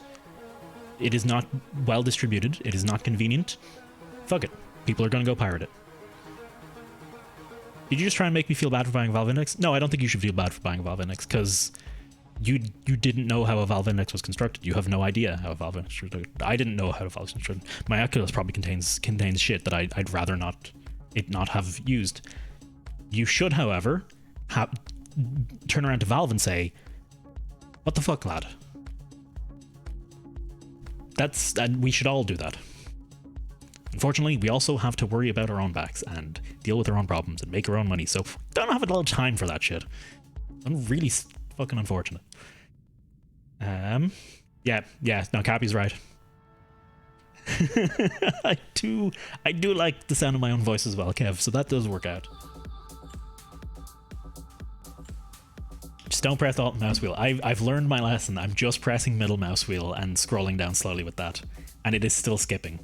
well distributed, it is not convenient, fuck it. People are gonna go pirate it. Did you just try and make me feel bad for buying a Valve Index? No, I don't think you should feel bad for buying a Valve Index, because you didn't know how a Valve Index was constructed. You have no idea how a Valve Index was constructed. I didn't know how a Valve was constructed. My Oculus probably contains shit that I'd rather not have used. You should, however, turn around to Valve and say, "What the fuck, lad?" And we should all do that. Unfortunately, we also have to worry about our own backs and deal with our own problems and make our own money, so don't have a lot of time for that shit. I'm really fucking unfortunate. Yeah, no, Cappy's right. I do like the sound of my own voice as well, Kev, so that does work out. Just don't press the alt mouse wheel. I've learned my lesson. I'm just pressing middle mouse wheel and scrolling down slowly with that, and it is still skipping.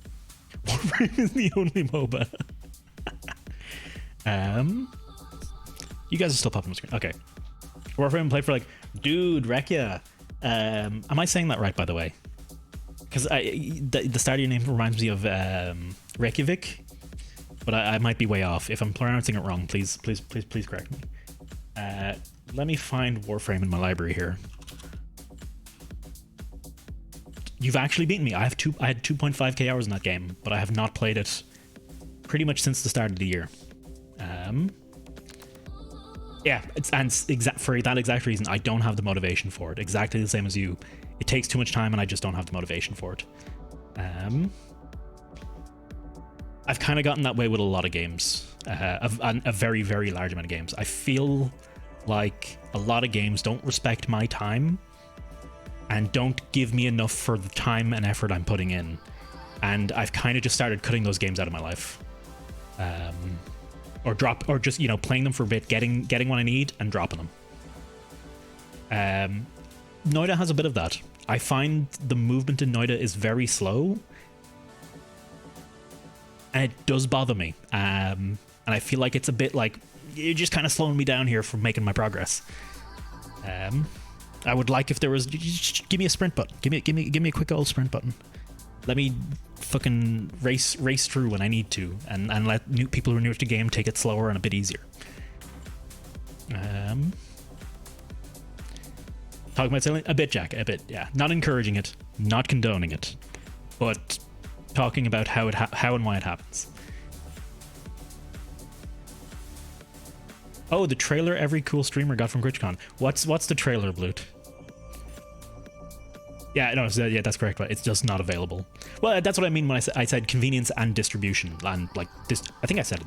Warframe is the only MOBA. You guys are still popping on the screen. Okay. Warframe played for like, dude, Rekia. Am I saying that right, by the way? Because the start of your name reminds me of Reykjavik, but I might be way off. If I'm pronouncing it wrong, please correct me. Let me find Warframe in my library here. You've actually beaten me. I had 2.5k hours in that game, but I have not played it pretty much since the start of the year. Yeah, for that exact reason, I don't have the motivation for it. Exactly the same as you. It takes too much time, and I just don't have the motivation for it. I've kind of gotten that way with a lot of games, a very, very large amount of games. I feel like a lot of games don't respect my time and don't give me enough for the time and effort I'm putting in. And I've kind of just started cutting those games out of my life. Or just, playing them for a bit, getting what I need and dropping them. Noita'd has a bit of that. I find the movement in Noita'd is very slow, and it does bother me. And I feel like it's a bit like, you're just kind of slowing me down here from making my progress. I would like if there was, just give me a sprint button. Give me a quick old sprint button. Let me fucking race through when I need to, and let new people who are new to the game take it slower and a bit easier. Talking about selling a bit, Jack, a bit, yeah. Not encouraging it, not condoning it, but talking about how and why it happens. Oh, the trailer every cool streamer got from GritchCon. What's the trailer, Blute? Yeah, no, yeah, that's correct, but it's just not available. Well, that's what I mean when I said convenience and distribution, and like this. I think I said it.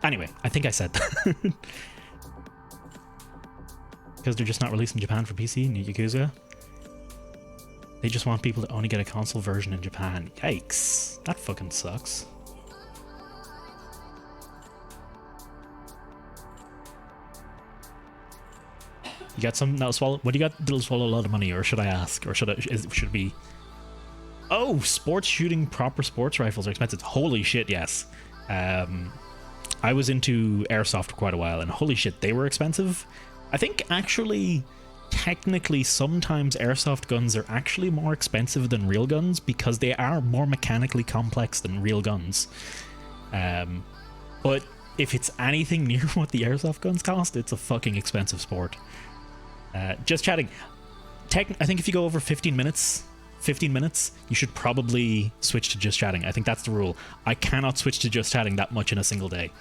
Anyway, I think I said that. Because they're just not released in Japan for PC and Yakuza. They just want people to only get a console version in Japan. Yikes, that fucking sucks. You got something that'll swallow? What do you got that'll swallow a lot of money? Or should I ask? Or should it be? Oh, sports shooting proper sports rifles are expensive. Holy shit, yes. I was into airsoft for quite a while, and holy shit, they were expensive. I think actually technically sometimes airsoft guns are actually more expensive than real guns because they are more mechanically complex than real guns. But if it's anything near what the airsoft guns cost, it's a fucking expensive sport. Just chatting. I think if you go over 15 minutes, you should probably switch to just chatting. I think that's the rule. I cannot switch to just chatting that much in a single day.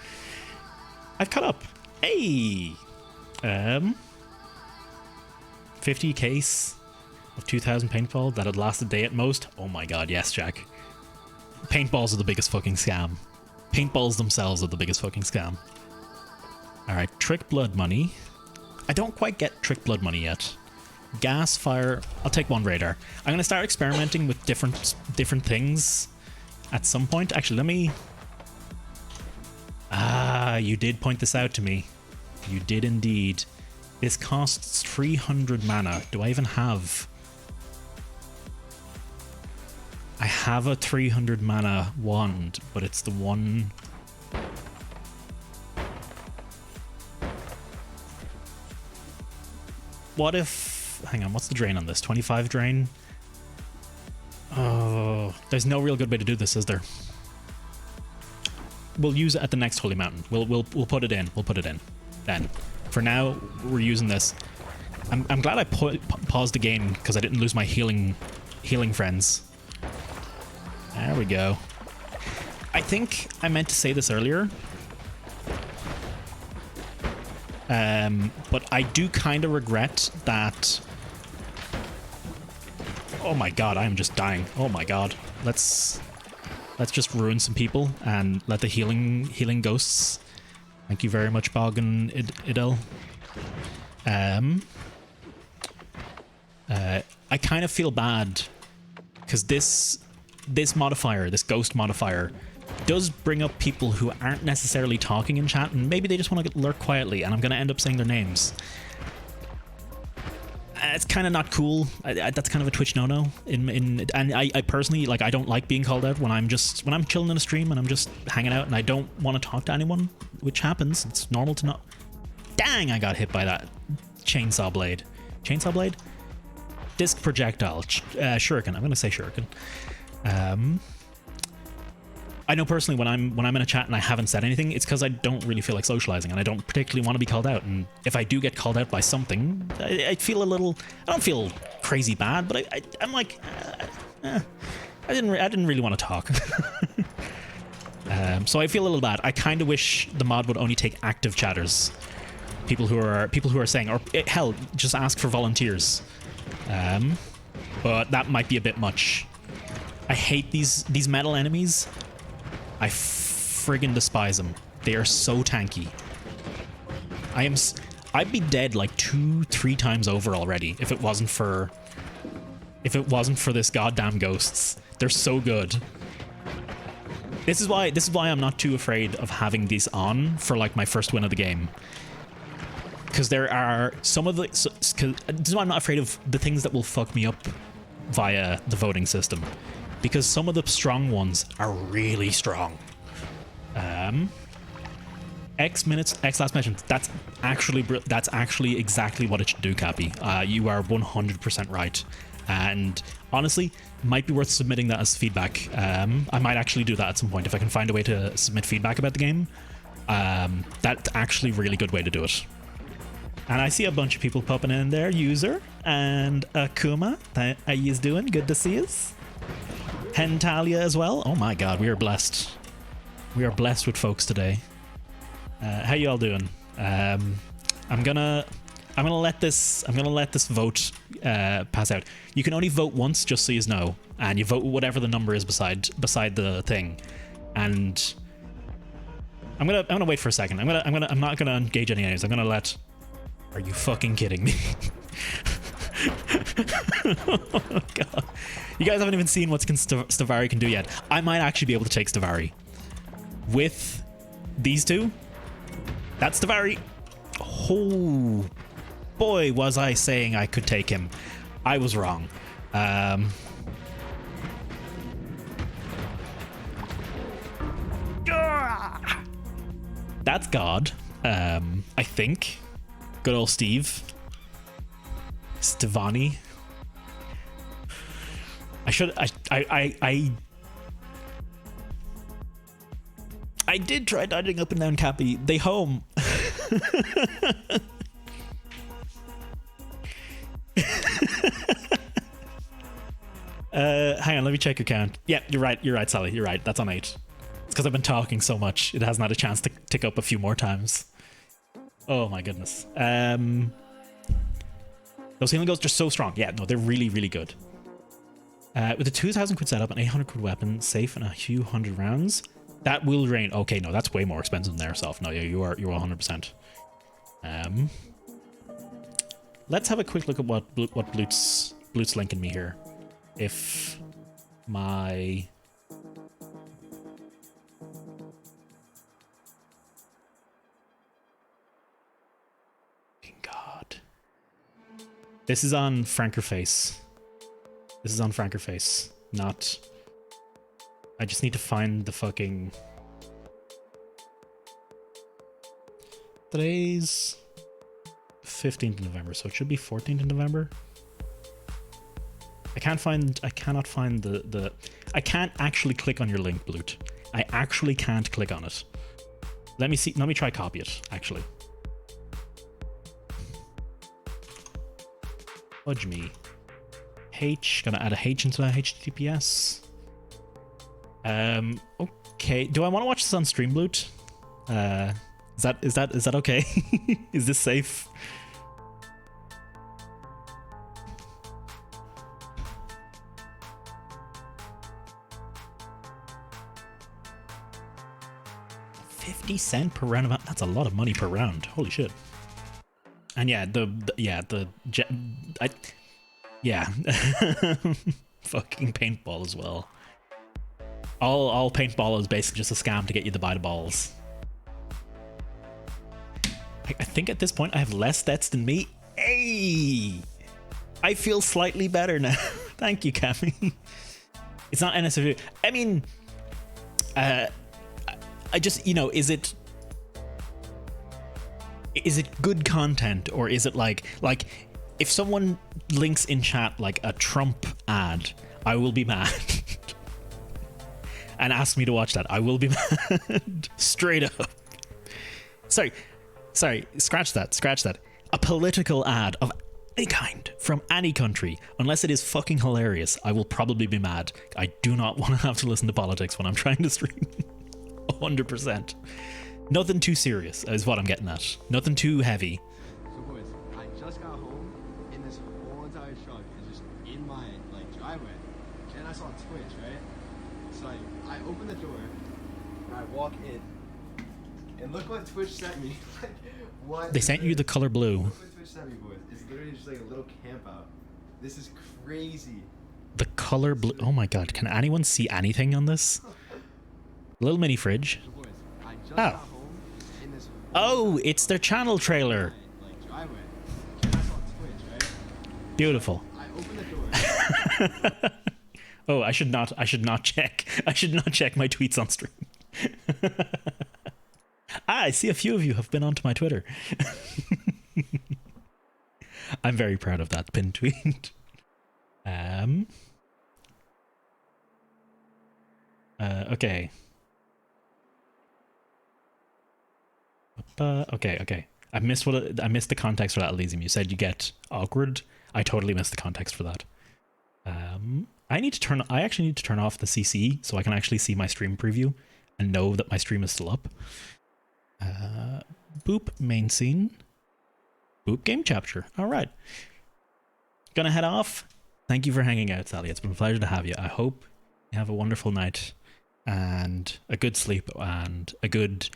I've caught up. Hey! 50 case of 2000 paintball that had lasted a day at most. Oh my god, yes, Jack. Paintballs are the biggest fucking scam. Paintballs themselves are the biggest fucking scam. Alright, trick blood money. I don't quite get trick blood money yet. Gas, fire. I'll take one radar. I'm gonna start experimenting with different things at some point. Actually, let me... Ah, you did point this out to me. You did indeed. This costs 300 mana. Do I even have... I have a 300 mana wand, but it's the one... What if... Hang on, what's the drain on this? 25 drain? Oh, there's no real good way to do this, is there? We'll use it at the next Holy Mountain. We'll put it in. We'll put it in. Then. For now, we're using this. I'm glad I paused the game because I didn't lose my healing friends. There we go. I think I meant to say this earlier. But I do kind of regret that... Oh my god, I am just dying. Oh my god. Let's just ruin some people and let the healing ghosts. Thank you very much, Bog and Idel. I kind of feel bad because this modifier, this ghost modifier, does bring up people who aren't necessarily talking in chat, and maybe they just want to lurk quietly, and I'm going to end up saying their names. It's kind of not cool. That's kind of a Twitch no-no. And I personally, like, I don't like being called out when I'm chilling in a stream and I'm just hanging out and I don't want to talk to anyone, which happens. It's normal to not. Dang, I got hit by that chainsaw blade. Chainsaw blade? Disc projectile. Shuriken. I'm going to say shuriken. I know personally when I'm in a chat and I haven't said anything, it's because I don't really feel like socializing and I don't particularly want to be called out. And if I do get called out by something, I feel a little... I don't feel crazy bad, but I'm like... I didn't really want to talk. So I feel a little bad. I kind of wish the mod would only take active chatters. People who are saying, or hell, just ask for volunteers. But that might be a bit much. I hate these metal enemies. I friggin' despise them. They are so tanky. I'd be dead like 2-3 times over already if it wasn't for this goddamn ghosts. They're so good. This is why I'm not too afraid of having these on for like my first win of the game. Because there are some of this is why I'm not afraid of the things that will fuck me up via the voting system. Because some of the strong ones are really strong. X minutes, X last mention. That's actually exactly what it should do, Cappy. You are 100% right. And honestly, might be worth submitting that as feedback. I might actually do that at some point if I can find a way to submit feedback about the game. That's actually a really good way to do it. And I see a bunch of people popping in there. User and Akuma. How you doing? Good to see us. Hentalia as well. Oh my god, we are blessed. We are blessed with folks today. How you all doing? I'm gonna let this vote pass out. You can only vote once, just so you know, and you vote whatever the number is beside the thing. And I'm gonna wait for a second. I'm not gonna engage any names. I'm gonna let. Are you fucking kidding me? Oh god. You guys haven't even seen what Stavari can do yet. I might actually be able to take Stavari. With these two, that's Stavari. Oh, boy, was I saying I could take him. I was wrong. That's God, I think. Good old Steve. Stevani. I did try dodging up and down Cappy. They home. Hang on, let me check your count. Yeah, you're right, Sally. You're right. That's on 8. It's because I've been talking so much. It hasn't had a chance to tick up a few more times. Oh my goodness. Those healing ghosts are so strong. Yeah, no, they're really, really good. With a 2,000 quid setup, an 800 quid weapon, safe and a few hundred rounds, that will drain. Okay, no, that's way more expensive than Airsoft. No, yeah, you're 100%. Let's have a quick look at what Blute's linking me here. If my God, this is on Frankerface. This is on Frankerface, not. I just need to find the fucking. Today's 15th of November, so it should be 14th of November. I cannot find the I can't actually click on your link, Blute. I actually can't click on it. Let me try copy it, actually. Fudge me. Gonna add a H into that HTTPS. Okay. Do I want to watch this on stream, Blute? Is that okay? Is this safe? $0.50 per round. That's a lot of money per round. Holy shit. And yeah, fucking paintball as well. All paintball is basically just a scam to get you to buy the balls. I think at this point I have less deaths than me. Hey, I feel slightly better now. Thank you, Cammy. It's not NSFW. I mean, I just, is it good content, or is it like if someone links in chat like a Trump ad, I will be mad. And ask me to watch that, I will be mad. Straight up. Sorry, scratch that. A political ad of any kind from any country, unless it is fucking hilarious, I will probably be mad. I do not want to have to listen to politics when I'm trying to stream. 100%. Nothing too serious is what I'm getting at. Nothing too heavy. So boys, I just got home and this whole entire truck is just in my driveway. And I saw Twitch, right? So I open the door and I walk in. And look what Twitch sent me. What? They sent you the color blue. Look what Twitch sent me, boys. It's literally just like a little camp out. This is crazy. The color blue. Oh my god, can anyone see anything on this? Little mini fridge. So boys, I just got home in this Oh, it's their channel trailer. driveway. And I saw Twitch, right? Beautiful. I open the door. Oh, I should not check my tweets on stream. I see a few of you have been onto my Twitter. I'm very proud of that pinned tweet. Okay. Okay. I missed the context for that, Elysium. You said you get awkward. I totally missed the context for that. I actually need to turn off the CC so I can actually see my stream preview and know that my stream is still up. Boop main scene. Boop game chapter. All right. Gonna head off. Thank you for hanging out, Sally. It's been a pleasure to have you. I hope you have a wonderful night and a good sleep and a good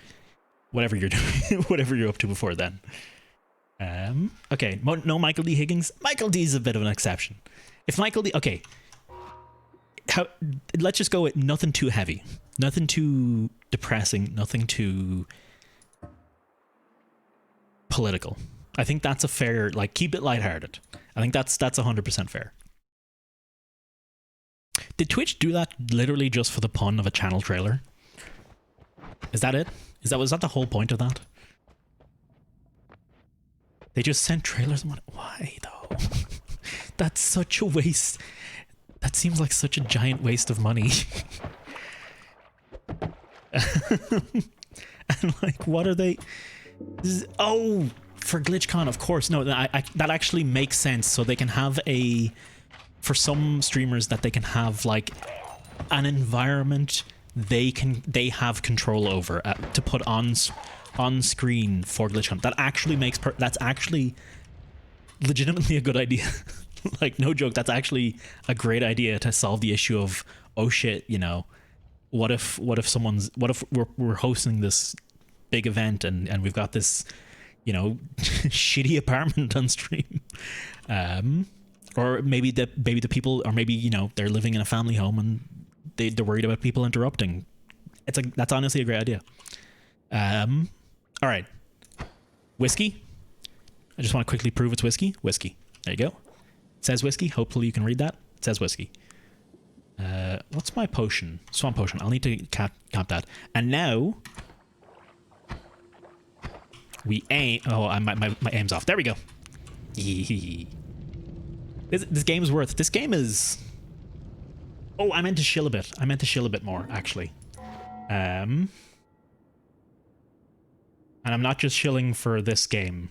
whatever you're doing, whatever you're up to before then. Okay. No Michael D. Higgins. Michael D. is a bit of an exception. If Michael D. Okay. Let's just go with nothing too heavy, nothing too depressing, nothing too political. I think that's a fair, keep it lighthearted. I think that's 100% fair. Did Twitch do that literally just for the pun of a channel trailer? Is that it? Was that the whole point of that? They just sent trailers and why though? That's such a waste. That seems like such a giant waste of money. And like, what are they? Oh, for GlitchCon, of course. No, that actually makes sense. So they can have for some streamers that they can have like an environment they have control over to put on screen for GlitchCon. That actually makes that's actually legitimately a good idea. Like, no joke, that's actually a great idea to solve the issue of, oh shit, you know, what if we're hosting this big event and we've got this, you know, shitty apartment on stream, or maybe the people, or maybe, you know, they're living in a family home and they're worried about people interrupting. That's honestly a great idea. All right, whiskey. I just want to quickly prove it's whiskey. Whiskey. There you go. It says whiskey. Hopefully you can read that. It says whiskey. What's my potion? Swamp potion. I'll need to cap that. And now we aim. Oh, my aim's off. There we go. This game is worth. This game is. Oh, I meant to shill a bit. I meant to shill a bit more, actually. And I'm not just shilling for this game.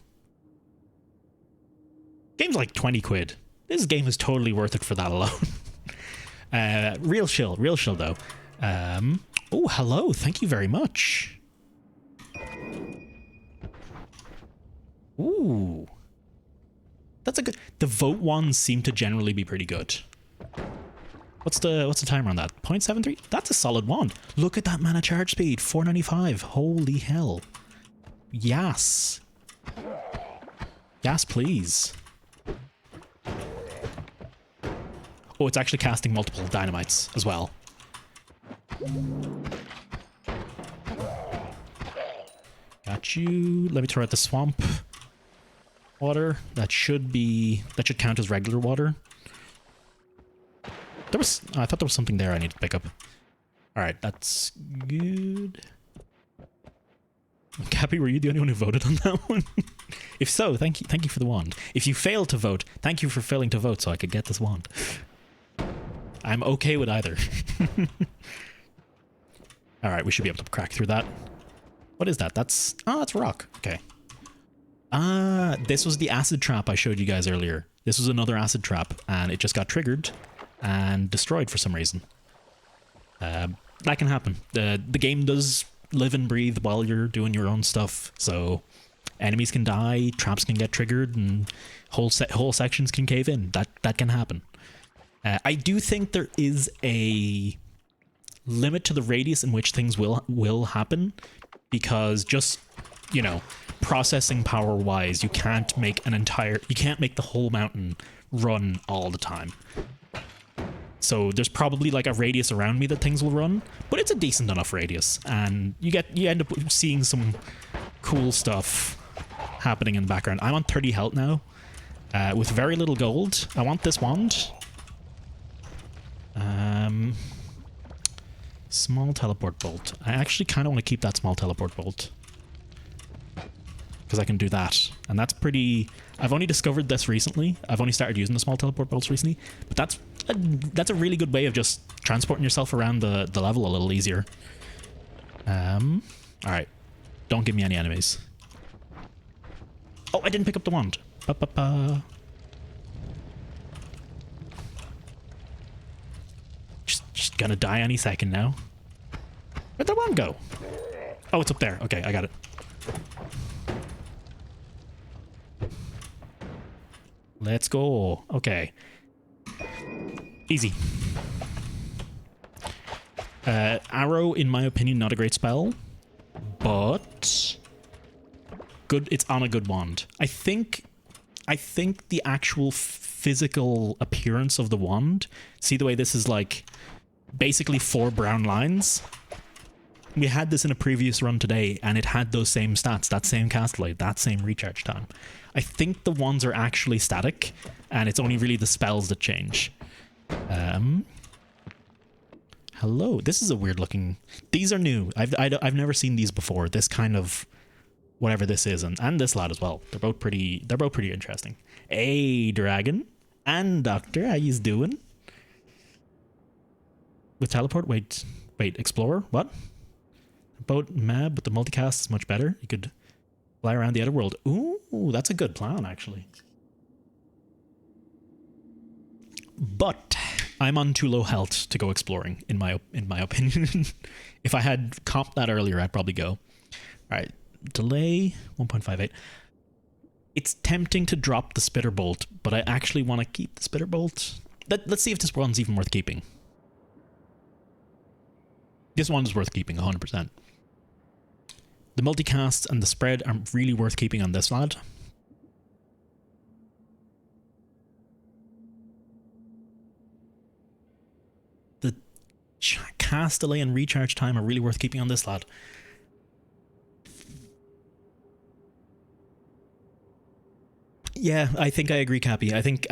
Game's like 20 quid. This game is totally worth it for that alone. Real shill though. Oh, hello. Thank you very much. Ooh. That's a good. The vote ones seem to generally be pretty good. What's the timer on that? 0.73? That's a solid wand. Look at that mana charge speed. 495. Holy hell. Yes. Yes, please. Oh, it's actually casting multiple dynamites as well. Got you. Let me throw out the swamp water. That should count as regular water. I thought there was something there I need to pick up. All right, that's good. Cappy, were you the only one who voted on that one? If so, thank you for the wand. If you failed to vote, thank you for failing to vote so I could get this wand. I'm okay with either. All right, we should be able to crack through that. What is that? That's rock. Okay. This was the acid trap I showed you guys earlier. This was another acid trap, and it just got triggered and destroyed for some reason. That can happen. The game does live and breathe while you're doing your own stuff, so enemies can die, traps can get triggered, and whole sections can cave in. That can happen. I do think there is a limit to the radius in which things will happen, because just, you know, processing power wise, you can't make the whole mountain run all the time. So there's probably like a radius around me that things will run, but it's a decent enough radius, and you end up seeing some cool stuff happening in the background. I'm on 30 health now, with very little gold. I want this wand. Small teleport bolt. I actually kind of want to keep that small teleport bolt, because I can do that, and that's pretty. I've only discovered this recently. I've only started using the small teleport bolts recently, but that's a really good way of just transporting yourself around the level a little easier. All right, don't give me any enemies. Oh, I didn't pick up the wand. Just gonna die any second now. Where'd that wand go? Oh, it's up there. Okay, I got it. Let's go. Okay. Easy. Arrow, in my opinion, not a great spell, but good. It's on a good wand. I think the actual physical appearance of the wand. See the way this is like basically 4 brown lines. We had this in a previous run today, and it had those same stats, that same cast light, that same recharge time. I think the wands are actually static, and it's only really the spells that change. Hello. This is a weird looking. These are new. I've never seen these before. This kind of whatever this is, and this lad as well. They're both pretty interesting. Hey, Dragon and Doctor, how yous doing? With teleport? Wait, Explorer? What? Boat map, but the multicast is much better. You could fly around the other world. Ooh, that's a good plan, actually. But I'm on too low health to go exploring, in my opinion. If I had comped that earlier, I'd probably go. All right, delay 1.58. It's tempting to drop the spitter bolt, but I actually want to keep the spitter bolt. Let's see if this one's even worth keeping. This one's worth keeping 100%. The multicast and the spread are really worth keeping on this lad. The cast delay and recharge time are really worth keeping on this lad. Yeah, I think I agree, Cappy. I think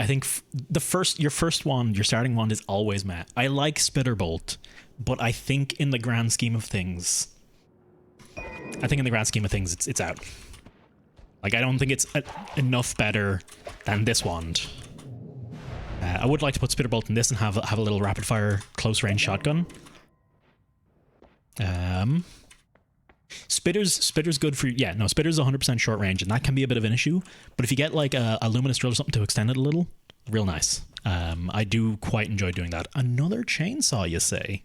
your starting one is always met. I like Spitterbolt, but I think in the grand scheme of things, it's out. Like, I don't think it's enough better than this wand. I would like to put Spitterbolt in this and have a little rapid fire close range shotgun. Spitter's good for, yeah, no, Spitter's 100% short range, and that can be a bit of an issue, but if you get like a luminous drill or something to extend it a little, real nice. I do quite enjoy doing that. Another chainsaw, you say?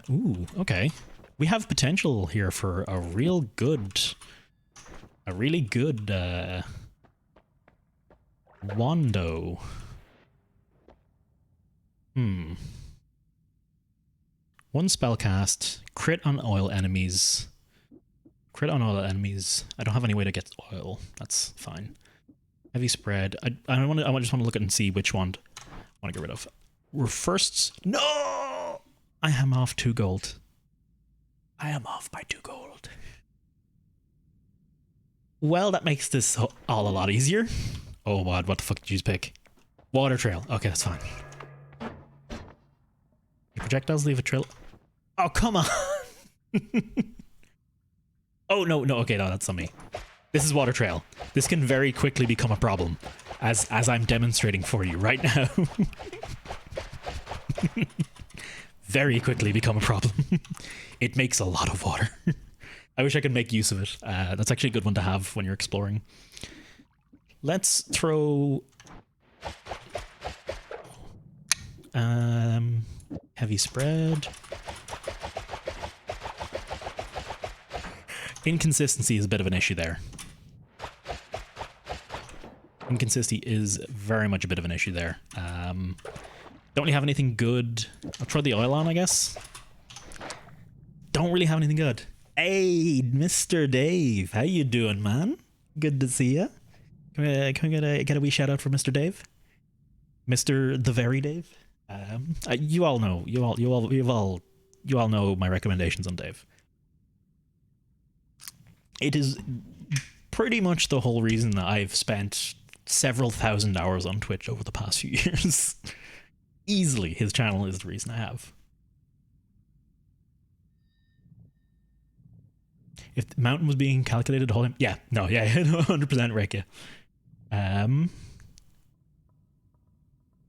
Ooh, okay. We have potential here for a really good Wando. One spell cast, crit on oil enemies. I don't have any way to get oil. That's fine. Heavy spread. I just want to look at and see which one I want to get rid of. We're first. No! I am off 2 gold. I am off by 2 gold. Well, that makes this all a lot easier. Oh, what the fuck did you pick? Water trail. Okay, that's fine. Your projectiles leave a trail. Oh, come on. Oh, no, okay, no, that's on me. This is water trail. This can very quickly become a problem, as I'm demonstrating for you right now. Very quickly become a problem. It makes a lot of water. I wish I could make use of it. That's actually a good one to have when you're exploring. Let's throw... heavy spread. Inconsistency is a bit of an issue there. Inconsistency is very much a bit of an issue there. Don't really have anything good. I'll throw the oil on, I guess. Don't really have anything good. Hey, Mr. Dave. How you doing, man? Good to see you. Can we get a wee shout out for Mr. Dave? Mr. The Very Dave? You all know. You all know my recommendations on Dave. It is pretty much the whole reason that I've spent several thousand hours on Twitch over the past few years. Easily, his channel is the reason I have. If the mountain was being calculated to hold him... Yeah, 100% Rick, yeah.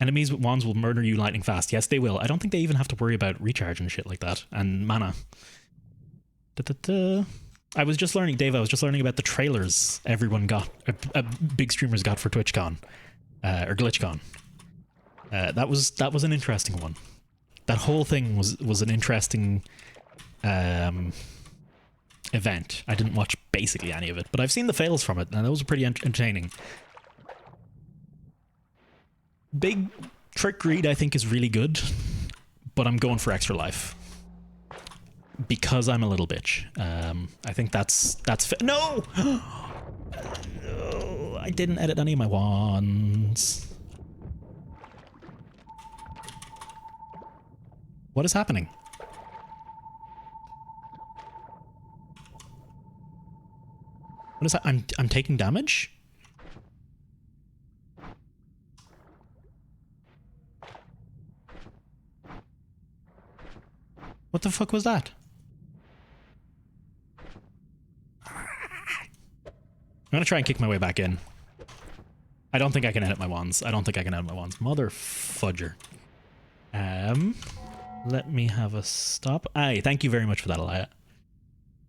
Enemies with wands will murder you lightning fast. Yes, they will. I don't think they even have to worry about recharge and shit like that. And mana. I was just learning about the trailers everyone got, big streamers got for TwitchCon, or GlitchCon. That was an interesting one. That whole thing was an interesting event. I didn't watch basically any of it, but I've seen the fails from it, and those were pretty entertaining. Big Trick Greed, I think, is really good, but I'm going for Extra Life. Because I'm a little bitch. I think that's no! No! I didn't edit any of my wands. What is happening? What is that? I'm taking damage? What the fuck was that? gonna try and kick my way back in. I don't think I can edit my wands. Mother fudger. Let me have a stop. Aye, thank you very much for that, Elia.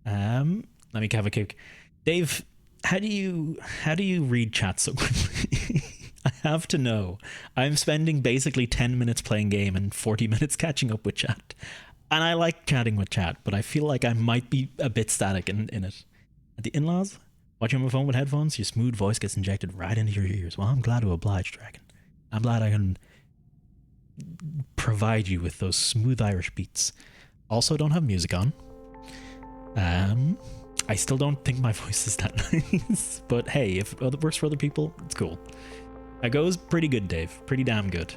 Let me have a kick. Dave, how do you read chat so quickly? I have to know. I'm spending basically 10 minutes playing game and 40 minutes catching up with chat. And I like chatting with chat, but I feel like I might be a bit static in it. At the in-laws? Watching on my phone with headphones, your smooth voice gets injected right into your ears. Well, I'm glad to oblige, Dragon. I'm glad I can provide you with those smooth Irish beats. Also, don't have music on. I still don't think my voice is that nice, but hey, if it works for other people, it's cool. It goes pretty good, Dave. Pretty damn good.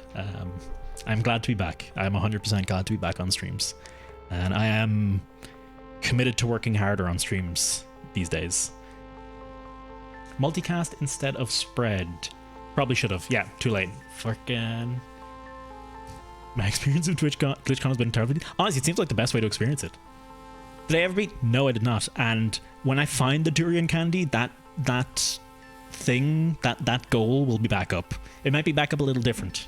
I'm glad to be back. I'm 100% glad to be back on streams. And I am committed to working harder on streams these days. Multicast instead of spread. Probably should have. Yeah, too late. Fucking... My experience of TwitchCon has been terrible. Honestly, it seems like the best way to experience it. Did I ever beat? No, I did not. And when I find the durian candy, that thing, that goal will be back up. It might be back up a little different.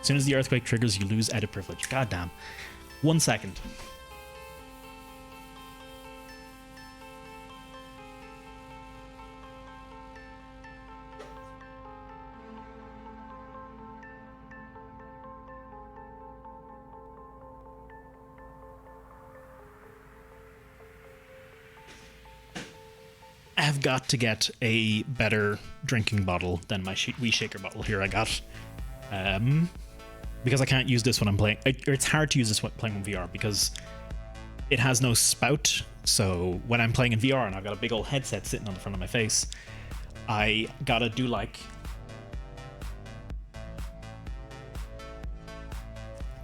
As soon as the earthquake triggers, you lose edit privilege. God damn. 1 second. I've got to get a better drinking bottle than my wee shaker bottle here I got. Because I can't use this when I'm playing. It's hard to use this when playing in VR because it has no spout. So when I'm playing in VR and I've got a big old headset sitting on the front of my face, I gotta do like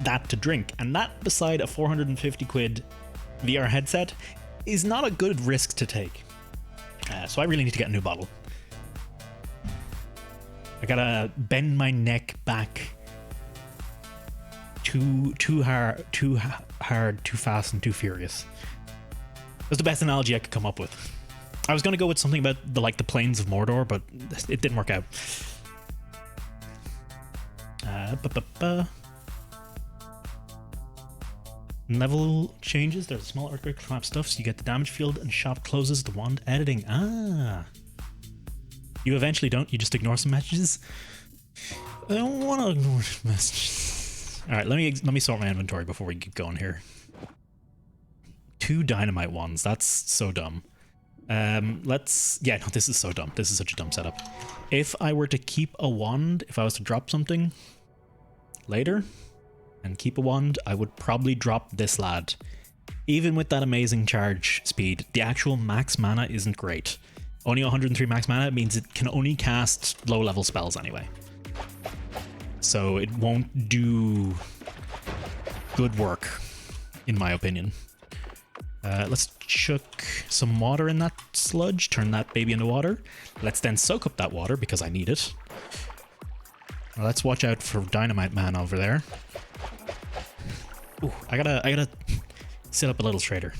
that to drink. And that beside a 450 quid VR headset is not a good risk to take. So I really need to get a new bottle. I gotta bend my neck back too hard, too fast, and too furious. That's the best analogy I could come up with. I was gonna go with something about the plains of Mordor, but it didn't work out. Level changes. There's a small earthquake collapse stuff, so you get the damage field and shop closes the wand editing. Ah. You eventually don't. You just ignore some messages. I don't want to ignore messages. All right, let me sort my inventory before we keep going here. 2 dynamite wands. That's so dumb. This is so dumb. This is such a dumb setup. If I were to keep a wand, if I was to drop something later and keep a wand, I would probably drop this lad. Even with that amazing charge speed, the actual max mana isn't great. Only 103 max mana means it can only cast low level spells anyway. So it won't do good work, in my opinion. Let's chuck some water in that sludge, turn that baby into water. Let's then soak up that water because I need it. Let's watch out for dynamite man over there. Ooh, I gotta sit up a little straighter.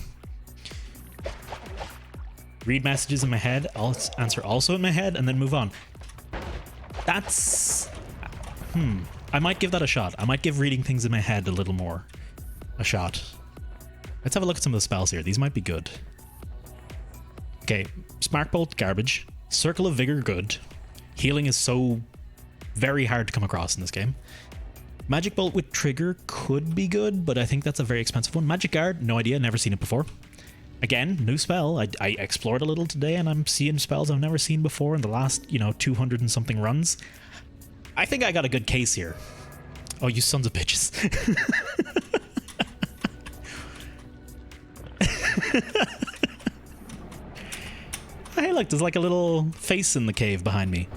Read messages in my head, I'll answer also in my head, and then move on. That's... I might give that a shot. I might give reading things in my head a little more a shot. Let's have a look at some of the spells here. These might be good. Okay, Spark Bolt, garbage. Circle of Vigor, good. Healing is so very hard to come across in this game. Magic Bolt with Trigger could be good, but I think that's a very expensive one. Magic Guard, no idea, never seen it before. Again, new spell. I explored a little today and I'm seeing spells I've never seen before in the last, 200 and something runs. I think I got a good case here. Oh, you sons of bitches. Hey, look, there's like a little face in the cave behind me.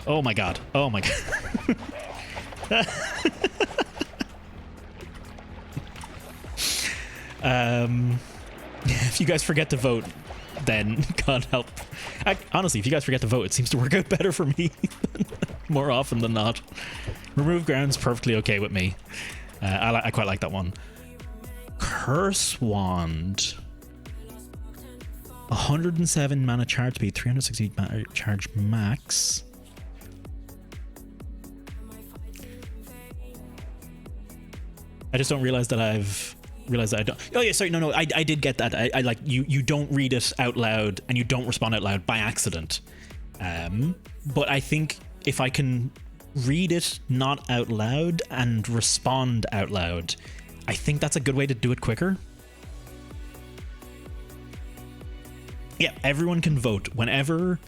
Oh my god. Oh my god. If you guys forget to vote, then God help. Honestly, if you guys forget to vote, it seems to work out better for me more often than not. Remove ground's perfectly okay with me. I quite like that one. Curse wand. 107 mana charge speed, 360 mana charge max. I just don't realize that I've realized that I don't. Oh yeah, sorry, no, I did get that. I like you don't read it out loud and you don't respond out loud by accident. But I think if I can read it not out loud and respond out loud, I think that's a good way to do it quicker. Yeah, everyone can vote whenever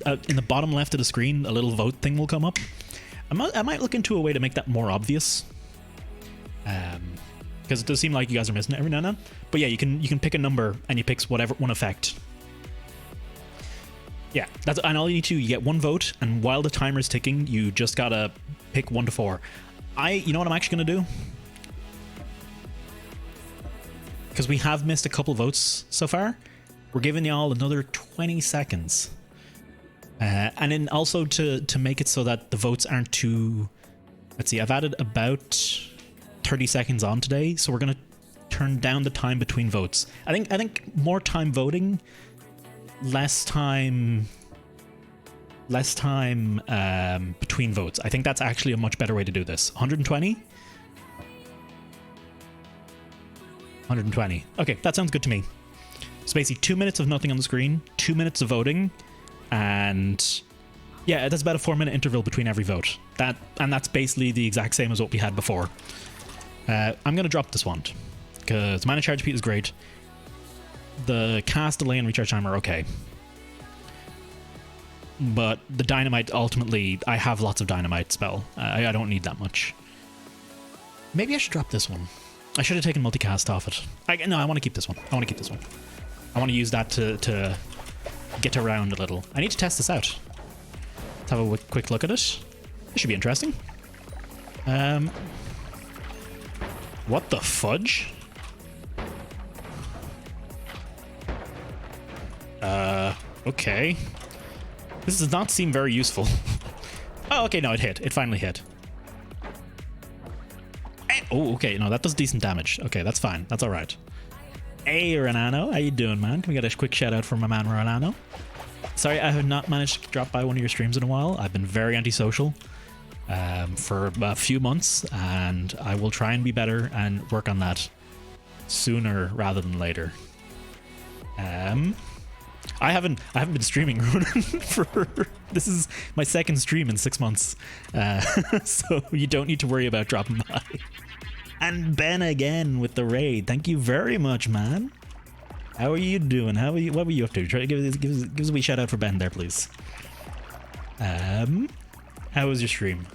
in the bottom left of the screen a little vote thing will come up. I might look into a way to make that more obvious. Because it does seem like you guys are missing it every now and then. But yeah, you can pick a number and you pick whatever one effect. Yeah, and all you need to, you get one vote, and while the timer's ticking, you just gotta pick 1 to 4. You know what I'm actually gonna do? Because we have missed a couple votes so far, we're giving y'all another 20 seconds. And then also to make it so that the votes aren't too... Let's see, I've added about 30 seconds on today, so we're gonna turn down the time between votes. I think more time voting, less time between votes. I think that's actually a much better way to do this. 120? 120. Okay, that sounds good to me. So basically 2 minutes of nothing on the screen, 2 minutes of voting, and yeah, that's about a 4-minute interval between every vote. That's basically the exact same as what we had before. I'm gonna drop this wand because mana charge speed is great. The cast delay and recharge time are okay, but the dynamite, ultimately I have lots of dynamite spell. I don't need that much. Maybe I should drop this one. I should have taken multicast off it. No, I want to keep this one. I want to use that to get around a little. I need to test this out. Let's have a quick look at it. This should be interesting. What the fudge? Okay. This does not seem very useful. Oh, okay, no, it hit. It finally hit. Oh, okay, no, that does decent damage. Okay, that's fine. That's alright. Hey, Renano, how you doing, man? Can we get a quick shout out for my man, Renano? Sorry, I have not managed to drop by one of your streams in a while. I've been very antisocial for a few months, and I will try and be better and work on that sooner rather than later. I haven't been streaming, Ronan, for this is my second stream in 6 months, so you don't need to worry about dropping by. And Ben again with the raid. Thank you very much, man. How are you doing? What were you up to? Try to give us a wee shout out for Ben there, please. How was your stream?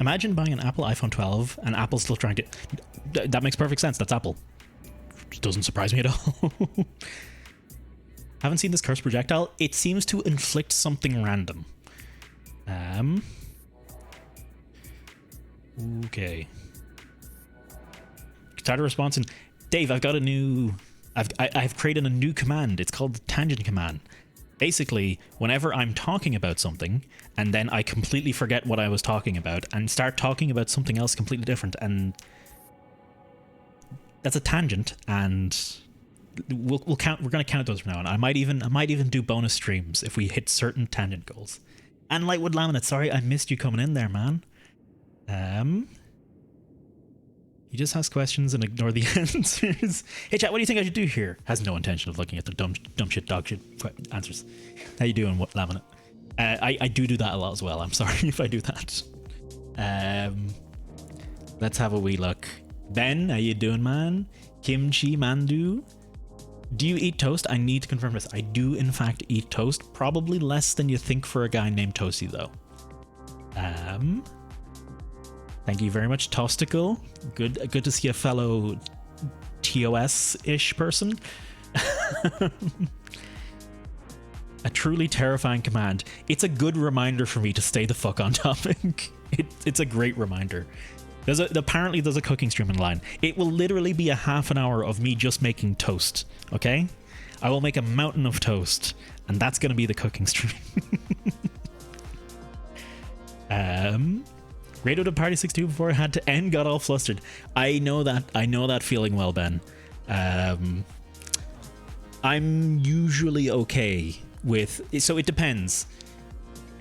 Imagine buying an Apple iPhone 12 and Apple's still trying to... That makes perfect sense. That's Apple. Which doesn't surprise me at all. Haven't seen this cursed projectile. It seems to inflict something random. Okay. Title response and Dave, I've got a new... I've created a new command. It's called the tangent command. Basically, whenever I'm talking about something and then I completely forget what I was talking about and start talking about something else completely different, and that's a tangent, and we'll count. We're going to count those from now on. I might even do bonus streams if we hit certain tangent goals. And Lightwood Laminate, sorry I missed you coming in there, man. You just ask questions and ignore the answers. Hey chat, what do you think I should do here? Has no intention of looking at the dumb shit, dog shit answers. How you doing, Laminate? I do that a lot as well. I'm sorry if I do that. Let's have a wee look. Ben, how you doing, man? Kimchi Mandu. Do you eat toast? I need to confirm this. I do in fact eat toast. Probably less than you think for a guy named Toasty though. Thank you very much, Tosticle. Good to see a fellow TOS-ish person. A truly terrifying command. It's a good reminder for me to stay the fuck on topic. It's a great reminder. Apparently there's a cooking stream in line. It will literally be a half an hour of me just making toast, okay? I will make a mountain of toast, and that's going to be the cooking stream. Raided a Party 62 before I had to end, got all flustered. I know that feeling well, Ben. I'm usually okay with, so it depends.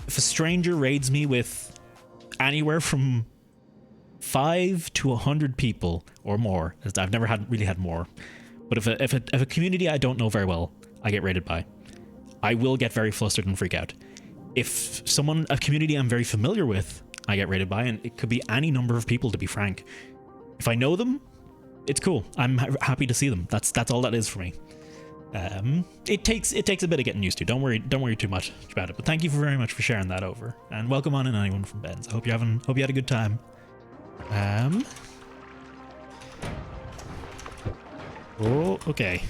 If a stranger raids me with anywhere from 5 to 100 people or more, I've never really had more, but if a community I don't know very well, I get raided by, I will get very flustered and freak out. If a community I'm very familiar with, I get raided by, and it could be any number of people, to be frank. If I know them, it's cool. I'm happy to see them. That's all that is for me. It takes a bit of getting used to. Don't worry too much about it. But thank you very much for sharing that over, and welcome on in anyone from Ben's. I hope you had a good time. Oh, okay.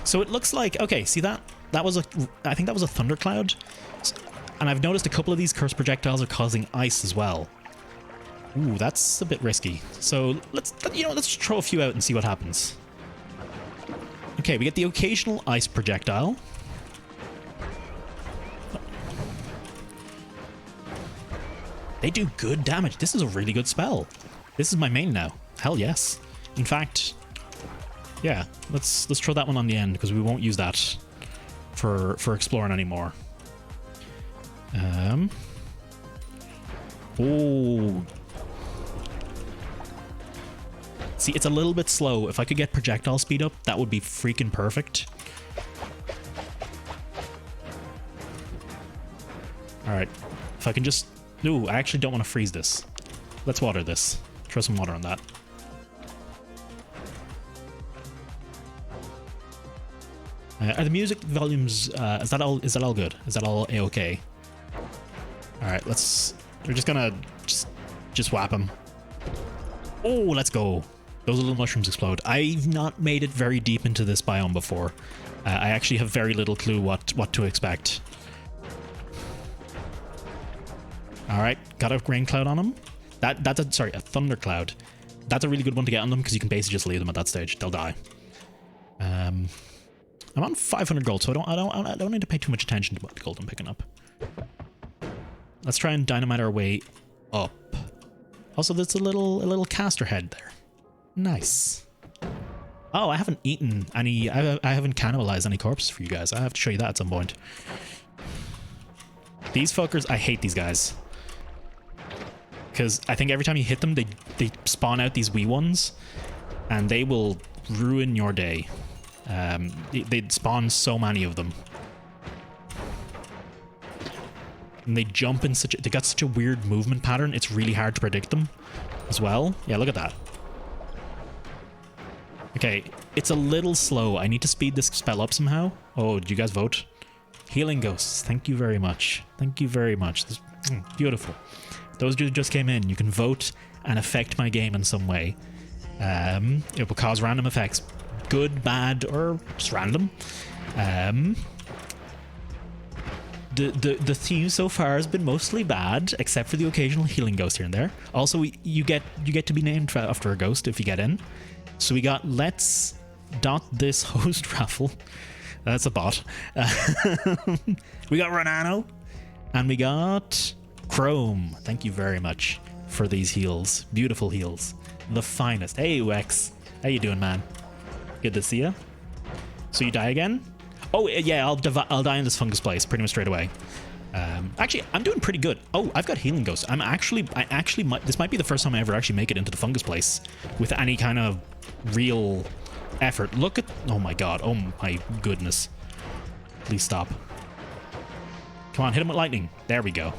So it looks like, okay, see that was I think that was a thundercloud, and I've noticed a couple of these cursed projectiles are causing ice as well. Ooh, that's a bit risky. So let's throw a few out and see what happens. Okay, we get the occasional ice projectile. They do good damage. This is a really good spell. This is my main now. Hell yes. In fact, yeah, let's throw that one on the end because we won't use that for exploring anymore. Oh. See, it's a little bit slow. If I could get projectile speed up, that would be freaking perfect. Alright. If I can just... Ooh, I actually don't want to freeze this. Let's water this. Throw some water on that. Are the music volumes... is that all good? Is that all A-okay? Alright, we're just gonna... Just whap him. Oh, let's go. Those little mushrooms explode. I've not made it very deep into this biome before. I actually have very little clue what to expect. Alright, got a rain cloud on him. That's a thundercloud. That's a really good one to get on them because you can basically just leave them at that stage. They'll die. I'm on 500 gold, so I don't need to pay too much attention to what gold I'm picking up. Let's try and dynamite our way up. Also, there's a little caster head there. Nice. Oh, I haven't eaten any... I haven't cannibalized any corpses for you guys. I have to show you that at some point. These fuckers, I hate these guys. Because I think every time you hit them, they spawn out these wee ones. And they will ruin your day. They spawn so many of them. And they jump in they got such a weird movement pattern, it's really hard to predict them as well. Yeah, look at that. Okay, it's a little slow. I need to speed this spell up somehow. Oh, did you guys vote? Healing ghosts. Thank you very much. Thank you very much. This, beautiful. Those who just came in, you can vote and affect my game in some way. It will cause random effects. Good, bad, or just random. The theme so far has been mostly bad, except for the occasional healing ghost here and there. Also, you get to be named after a ghost if you get in. So we got Let's Dot This Host Raffle. That's a bot. We got Renano. And we got Chrome. Thank you very much for these heals. Beautiful heals. The finest. Hey, Wex. How you doing, man? Good to see you. So you die again? Oh, yeah, I'll die in this fungus place pretty much straight away. Actually, I'm doing pretty good. Oh, I've got healing ghost. I actually might, this might be the first time I ever actually make it into the fungus place with any kind of real effort. Look at, oh my god, oh my goodness. Please stop. Come on, hit him with lightning. There we go.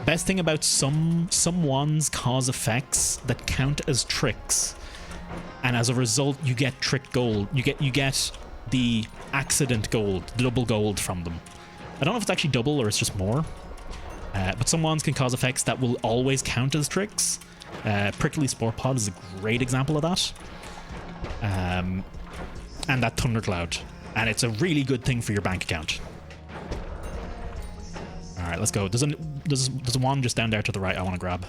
Best thing about some wands cause effects that count as tricks, and as a result, you get trick gold. You get the accident gold, double gold from them. I don't know if it's actually double or it's just more. But some wands can cause effects that will always count as tricks. Prickly Spore Pod is a great example of that. And that Thundercloud. And it's a really good thing for your bank account. Alright, let's go. There's a wand just down there to the right I want to grab.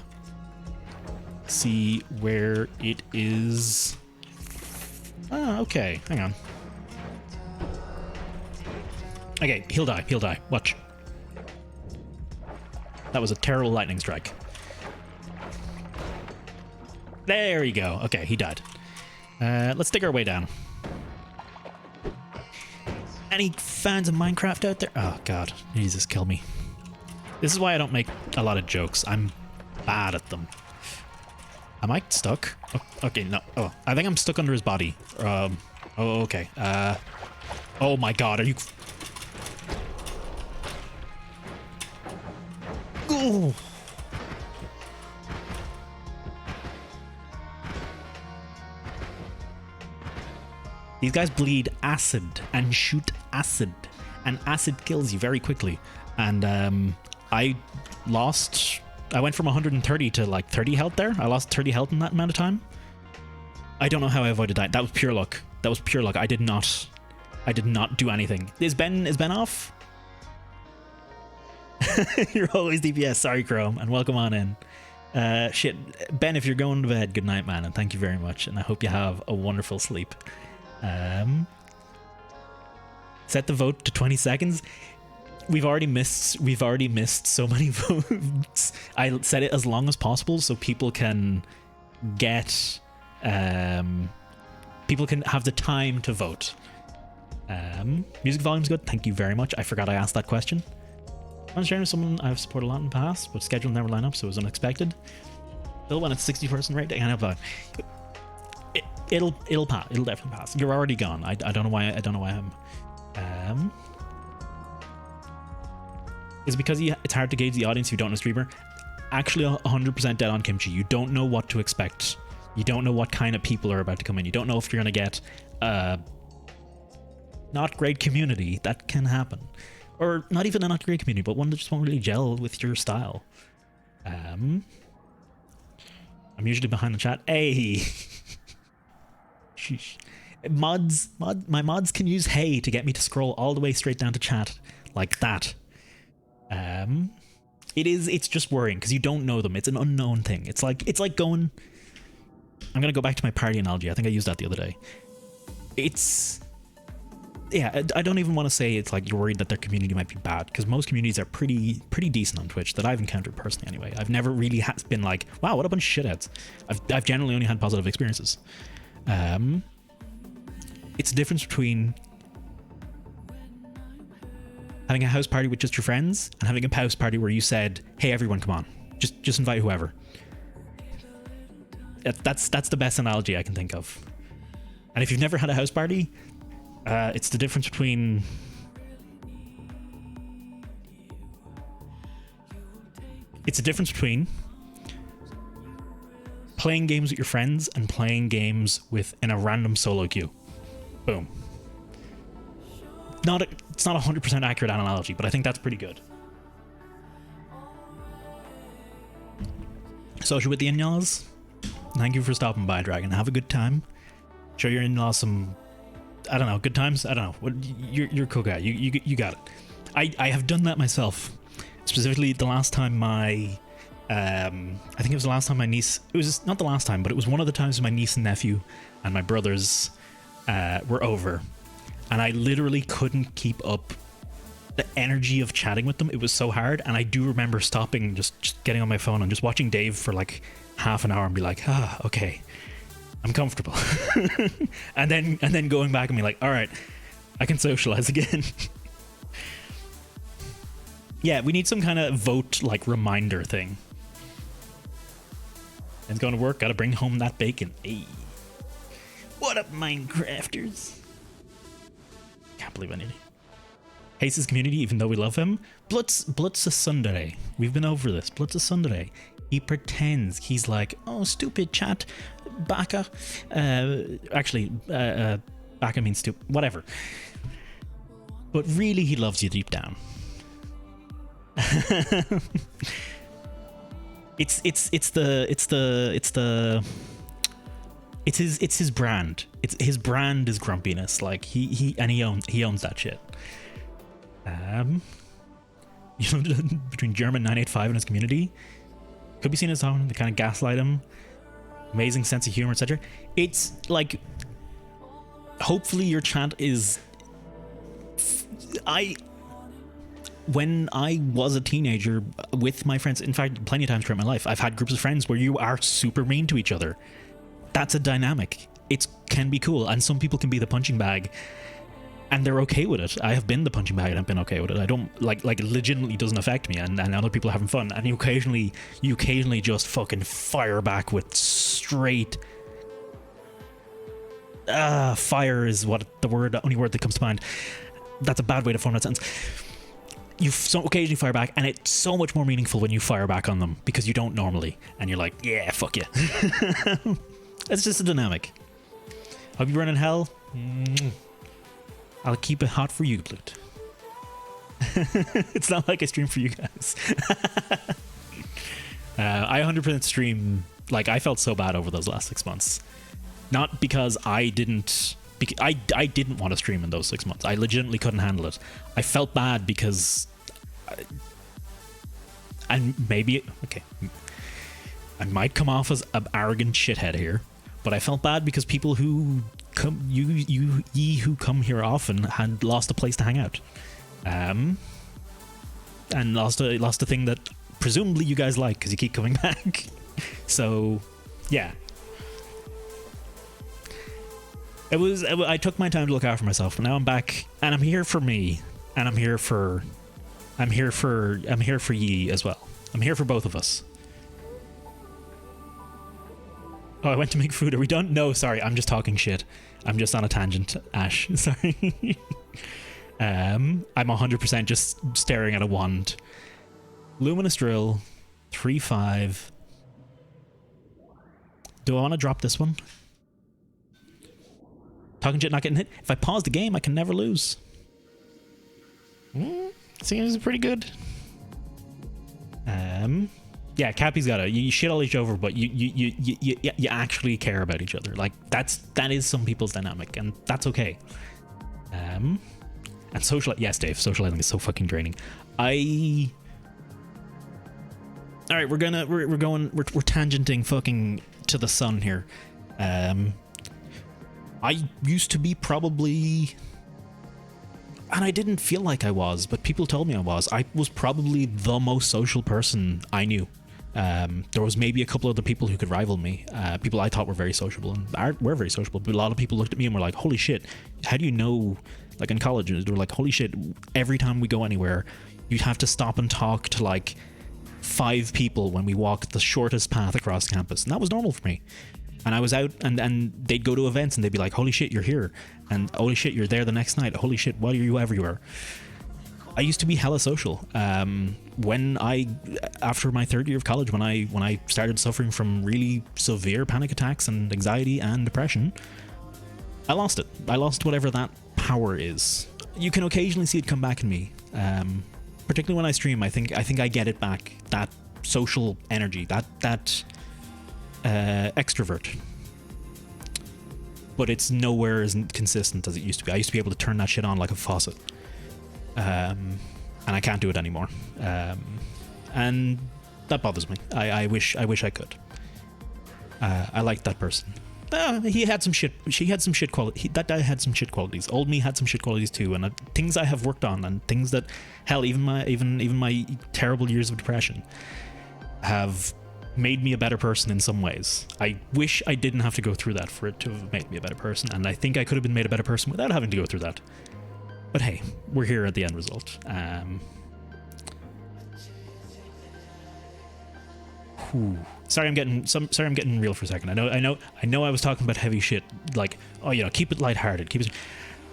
See where it is. Ah, okay. Hang on. Okay, he'll die. Watch. That was a terrible lightning strike. There you go. Okay, he died. Let's dig our way down. Any fans of Minecraft out there? Oh god, Jesus, kill me. This is why I don't make a lot of jokes. I'm bad at them. Am I stuck? Oh, okay, no. Oh, I think I'm stuck under his body. Oh, okay. Oh my god, are you... Ooh. These guys bleed acid and shoot acid, and acid kills you very quickly. And I went from 130 to like 30 health there. I lost 30 health in that amount of time. I don't know how I avoided that. That was pure luck. That was pure luck. I did not do anything. Is Ben off? You're always DPS. Sorry, Chrome, and welcome on in. Shit, Ben, if you're going to bed, good night, man, and thank you very much, and I hope you have a wonderful sleep. Set the vote to 20 seconds. We've already missed so many votes. I set it as long as possible so people can get people can have the time to vote. Music volume's good. Thank you very much. I forgot I asked that question. I'm sharing with someone I've supported a lot in the past, but schedule never line up, so it was unexpected. Still when it's 60% rate, I know, but it'll pass. It'll definitely pass. You're already gone. I don't know why. I don't know why I'm. Is it because it's hard to gauge the audience if you don't know streamer? Actually, 100% dead on, Kimchi. You don't know what to expect. You don't know what kind of people are about to come in. You don't know if you're gonna get not great community. That can happen, or not even a not great community, but one that just won't really gel with your style. I'm usually behind the chat. Hey. Sheesh. My mods can use hey to get me to scroll all the way straight down to chat like that. It's just worrying because you don't know them. It's an unknown thing. It's like going. I'm gonna go back to my party analogy. I think I used that the other day. I don't even want to say it's like you're worried that their community might be bad, because most communities are pretty decent on Twitch that I've encountered personally anyway. I've never really been like, wow, what a bunch of shitheads. I've generally only had positive experiences. It's the difference between having a house party with just your friends and having a house party where you said, hey everyone, come on, just invite whoever. That's the best analogy I can think of. And if you've never had a house party, it's the difference between playing games with your friends and playing games in a random solo queue. Boom. It's not 100% accurate analogy, but I think that's pretty good. Social with the in-laws. Thank you for stopping by, Dragon. Have a good time. Show your in-laws some, I don't know, good times. I don't know. You're a cool guy. You got it. I have done that myself. Specifically, the last time I think it was the last time my niece. It was not the last time, but it was one of the times my niece and nephew and my brothers were over, and I literally couldn't keep up the energy of chatting with them. It was so hard, and I do remember stopping, just getting on my phone and just watching Dave for like half an hour and be like, okay, I'm comfortable, and then going back and be like, all right, I can socialize again. Yeah, we need some kind of vote like reminder thing. It's going to work. Got to bring home that bacon. Hey. What up, Minecrafters? Can't believe I need it. Hates his community even though we love him. Blutz a Sunday. We've been over this. Blutz a Sunday. He pretends. He's like, oh, stupid chat. Baka. Baka means stupid. Whatever. But really, he loves you deep down. It's his brand. His brand is grumpiness. Like he owns that shit. Between German 985 and his community, could be seen as someone to kind of gaslight him. Amazing sense of humor, etc. It's like, hopefully your chat is. when I was a teenager with my friends, in fact, plenty of times throughout my life, I've had groups of friends where you are super mean to each other. That's a dynamic. It can be cool, and some people can be the punching bag, and they're okay with it. I have been the punching bag and I've been okay with it. I don't like it legitimately doesn't affect me, and other people are having fun, and you occasionally just fucking fire back with straight fire is what the only word that comes to mind. That's a bad way to form that sentence. You occasionally fire back, and it's so much more meaningful when you fire back on them because you don't normally, and you're like, yeah, fuck you. It's just a dynamic. Hope you run in hell. I'll keep it hot for you, Blute. It's not like I stream for you guys. I 100% stream. Like, I felt so bad over those last 6 months. Not because I didn't want to stream in those 6 months. I legitimately couldn't handle it. I felt bad because, and maybe okay, I might come off as an arrogant shithead here, but I felt bad because people who who come here often had lost a place to hang out, and lost a thing that presumably you guys like because you keep coming back. So, yeah. I took my time to look after myself, but now I'm back, and I'm here for me, and I'm here for ye as well. I'm here for both of us. Oh, I went to make food. Are we done? No, sorry, I'm just talking shit. I'm just on a tangent, Ash. Sorry. I'm 100% just staring at a wand. Luminous drill, 3-5. Do I want to drop this one? Talking shit, not getting hit. If I pause the game, I can never lose. Seems pretty good. Yeah, Cappy's got it. You shit all each other, but you actually care about each other. Like that is some people's dynamic, and that's okay. And yes, Dave, socializing is so fucking draining. All right, we're tangenting fucking to the sun here. I used to be probably, and I didn't feel like I was, but people told me I was probably the most social person I knew. There was maybe a couple other people who could rival me, people I thought were very sociable and were very sociable, but a lot of people looked at me and were like, holy shit, how do you know, like in college, they were like, holy shit, every time we go anywhere, you'd have to stop and talk to like 5 people when we walked the shortest path across campus, and that was normal for me. And I was out, and they'd go to events and they'd be like, holy shit, you're here, and holy shit, you're there the next night, holy shit, why are you everywhere? I used to be hella social. After my 3rd year of college, when I started suffering from really severe panic attacks and anxiety and depression, I lost it. I lost whatever that power is. You can occasionally see it come back in me, particularly when I stream. I think I get it back, that social energy, that extrovert, but it's nowhere as consistent as it used to be. I used to be able to turn that shit on like a faucet, and I can't do it anymore, and that bothers me. I wish I could. I liked that person. He had some shit. She had some shit quality. That guy had some shit qualities. Old me had some shit qualities too, and things I have worked on, and things that, hell, even my terrible years of depression have made me a better person in some ways. I wish I didn't have to go through that for it to have made me a better person, and I think I could have been made a better person without having to go through that. But hey, we're here at the end result. Sorry, I'm getting real for a second. I know. I was talking about heavy shit, like, oh, keep it lighthearted.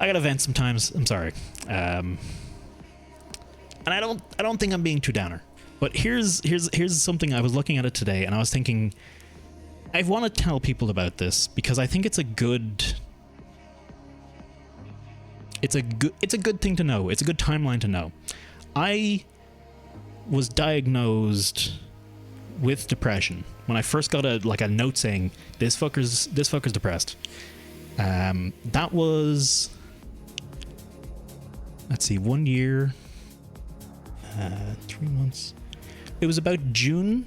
I gotta vent sometimes. I'm sorry. And I don't think I'm being too downer. But here's something. I was looking at it today, and I was thinking, I want to tell people about this because I think it's a good thing to know. It's a good timeline to know. I was diagnosed with depression when I first got a note saying this fucker's depressed. That was, let's see, 1 year, 3 months. It was about June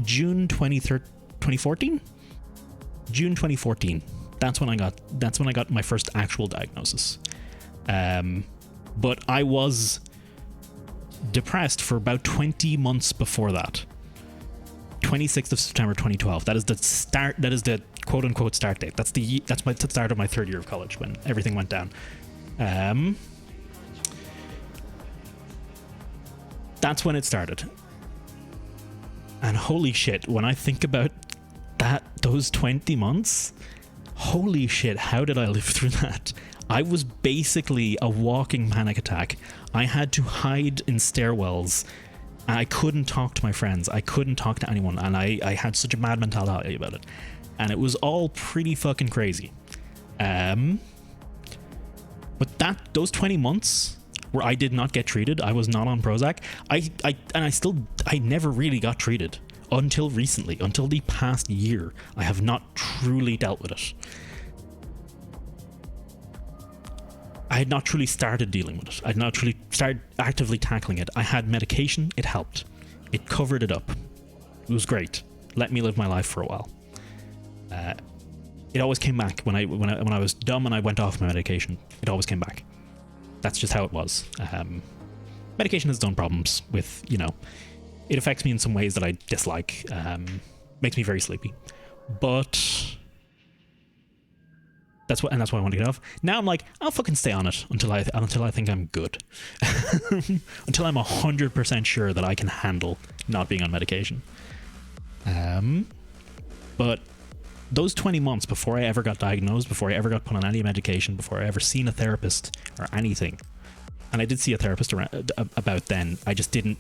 2014. June 2014. That's when I got my first actual diagnosis. But I was depressed for about 20 months before that. 26th of September 2012. That is the start. That is the quote unquote start date. That's the start of my third year of college when everything went down. That's when it started. And holy shit, when I think about those 20 months, holy shit, how did I live through that? I was basically a walking panic attack. I had to hide in stairwells. I couldn't talk to my friends. I couldn't talk to anyone. And I had such a mad mentality about it. And it was all pretty fucking crazy. But those 20 months where I did not get treated, I was not on Prozac. I never really got treated until recently, until the past year. I have not truly dealt with it. I had not truly started dealing with it. I had not truly started actively tackling it. I had medication. It helped. It covered it up. It was great. Let me live my life for a while. It always came back when I was dumb and I went off my medication. It always came back. That's just how it was. Medication has its own problems with, it affects me in some ways that I dislike. Makes me very sleepy. But that's why I want to get off. Now I'm like, I'll fucking stay on it until I think I'm good. Until I'm 100% sure that I can handle not being on medication. But those 20 months before I ever got diagnosed, before I ever got put on any medication, before I ever seen a therapist or anything, and I did see a therapist about then, I just didn't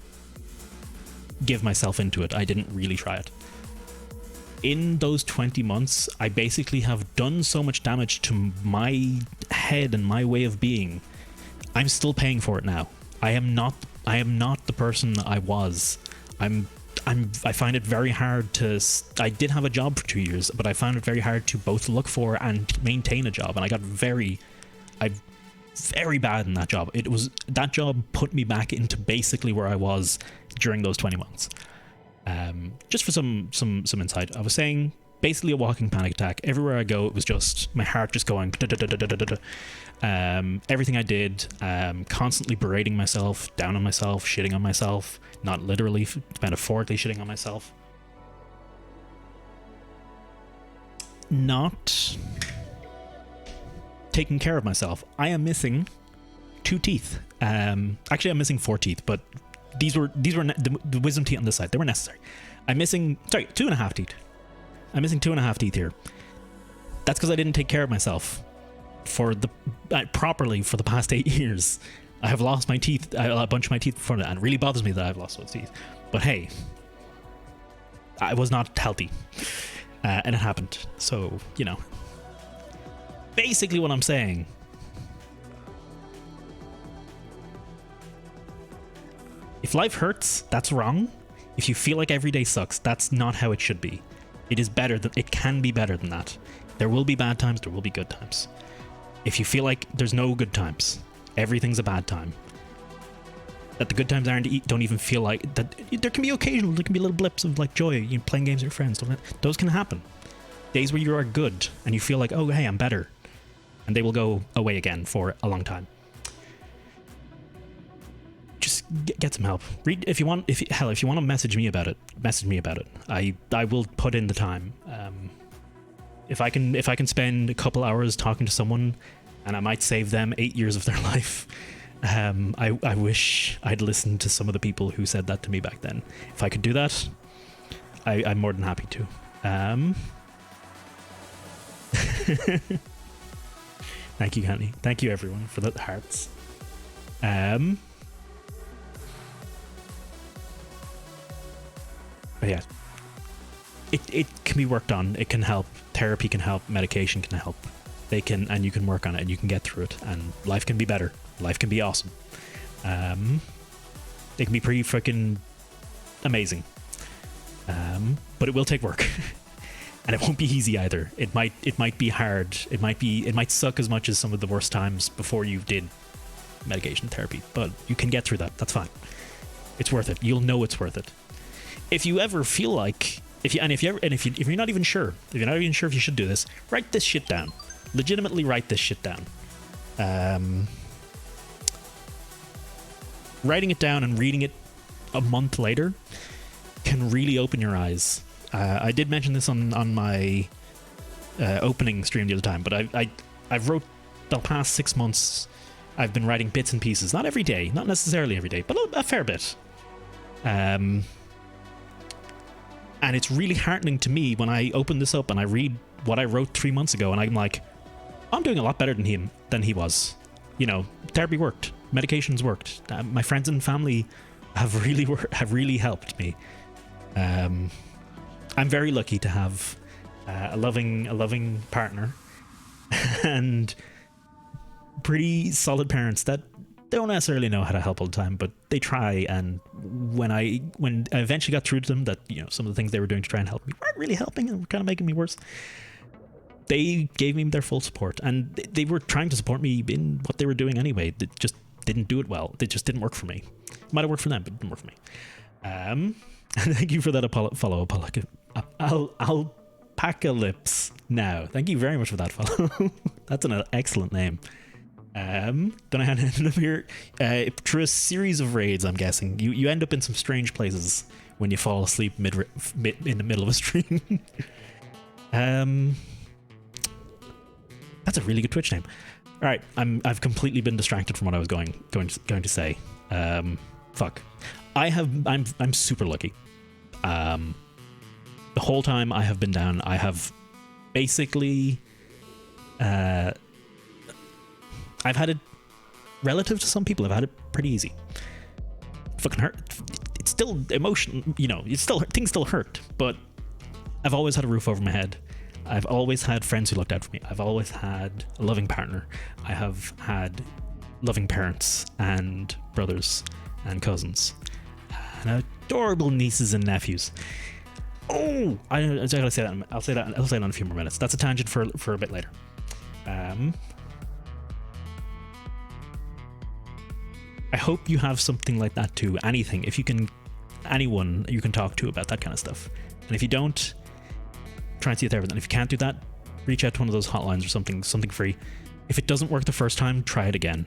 give myself into it. I didn't really try it. In those 20 months, I basically have done so much damage to my head and my way of being. I'm still paying for it now. I am not the person I was. I find it very hard to. I did have a job for 2 years, but I found it very hard to both look for and maintain a job, and I got very bad in that job. That job put me back into basically where I was during those 20 months. Just for some insight, I was saying basically a walking panic attack. Everywhere I go, it was just my heart just going. Everything I did, constantly berating myself, down on myself, shitting on myself, not literally, metaphorically shitting on myself. Not taking care of myself. I am missing 2 teeth. Actually, I'm missing 4 teeth, but these were the wisdom teeth on this side. They were necessary. I'm missing 2.5 teeth. I'm missing 2.5 teeth here. That's because I didn't take care of myself properly for the past 8 years. I have lost my teeth, a bunch of my teeth before that, and it really bothers me that I've lost those teeth. But hey, I was not healthy, and it happened. So, basically what I'm saying, if life hurts, that's wrong. If you feel like every day sucks, that's not how it should be. It can be better than that. There will be bad times, there will be good times. If you feel like there's no good times, everything's a bad time, that the good times don't even feel like that, there can be little blips of like joy, playing games with your friends, those can happen. Days where you are good and you feel like, oh hey, I'm better, and they will go away again for a long time. Just get some help. Read if you want. If you want to message me about it. I will put in the time. If I can spend a couple hours talking to someone, and I might save them 8 years of their life. I wish I'd listened to some of the people who said that to me back then. If I could do that, I'm more than happy to. Thank you, Kenny. Thank you, everyone, for the hearts. But yeah, it can be worked on. It can help. Therapy can help. Medication can help. And you can work on it, and you can get through it, and life can be better. Life can be awesome. It can be pretty freaking amazing. But it will take work. And it won't be easy either. It might be hard. It might suck as much as some of the worst times before you did medication therapy, but you can get through that. That's fine. It's worth it. You'll know it's worth it. If you ever feel like, if you're not even sure if you should do this, write this shit down. Legitimately write this shit down. writing it down and reading it a month later can really open your eyes. I did mention this on my opening stream the other time, but I've wrote the past 6 months. I've been writing bits and pieces, not every day, not necessarily every day, but a fair bit. And it's really heartening to me when I open this up and I read what I wrote 3 months ago, and I'm like, I'm doing a lot better than he was. You know, therapy worked, medications worked. My friends and family have really helped me. I'm very lucky to have a loving partner and pretty solid parents that don't necessarily know how to help all the time, but they try. And when I eventually got through to them that, you know, some of the things they were doing to try and help me weren't really helping and were kind of making me worse, they gave me their full support, and they were trying to support me in what they were doing anyway. They just didn't do it well. It just didn't work for me. It might have worked for them, but it didn't work for me. And thank you for that follow, Alpacalypse now. Thank you very much for that follow. That's an excellent name. Don't know how to end up here. Through a series of raids, I'm guessing. You end up in some strange places when you fall asleep in the middle of a stream. That's a really good Twitch name. All right, I've completely been distracted from what I was going to say. Fuck. I'm super lucky. The whole time I have been down, I have basically I've had it, relative to some people, I've had it pretty easy. Fucking hurt. It's still emotion, you know, things still hurt, but I've always had a roof over my head. I've always had friends who looked out for me. I've always had a loving partner. I have had loving parents and brothers and cousins and adorable nieces and nephews. Oh, I gotta say that. I'll say that in a few more minutes. That's a tangent for a bit later. I hope you have something like that too. Anything, if you can, anyone you can talk to about that kind of stuff. And if you don't, try and see a therapist. And if you can't do that, reach out to one of those hotlines or something free. If it doesn't work the first time, try it again.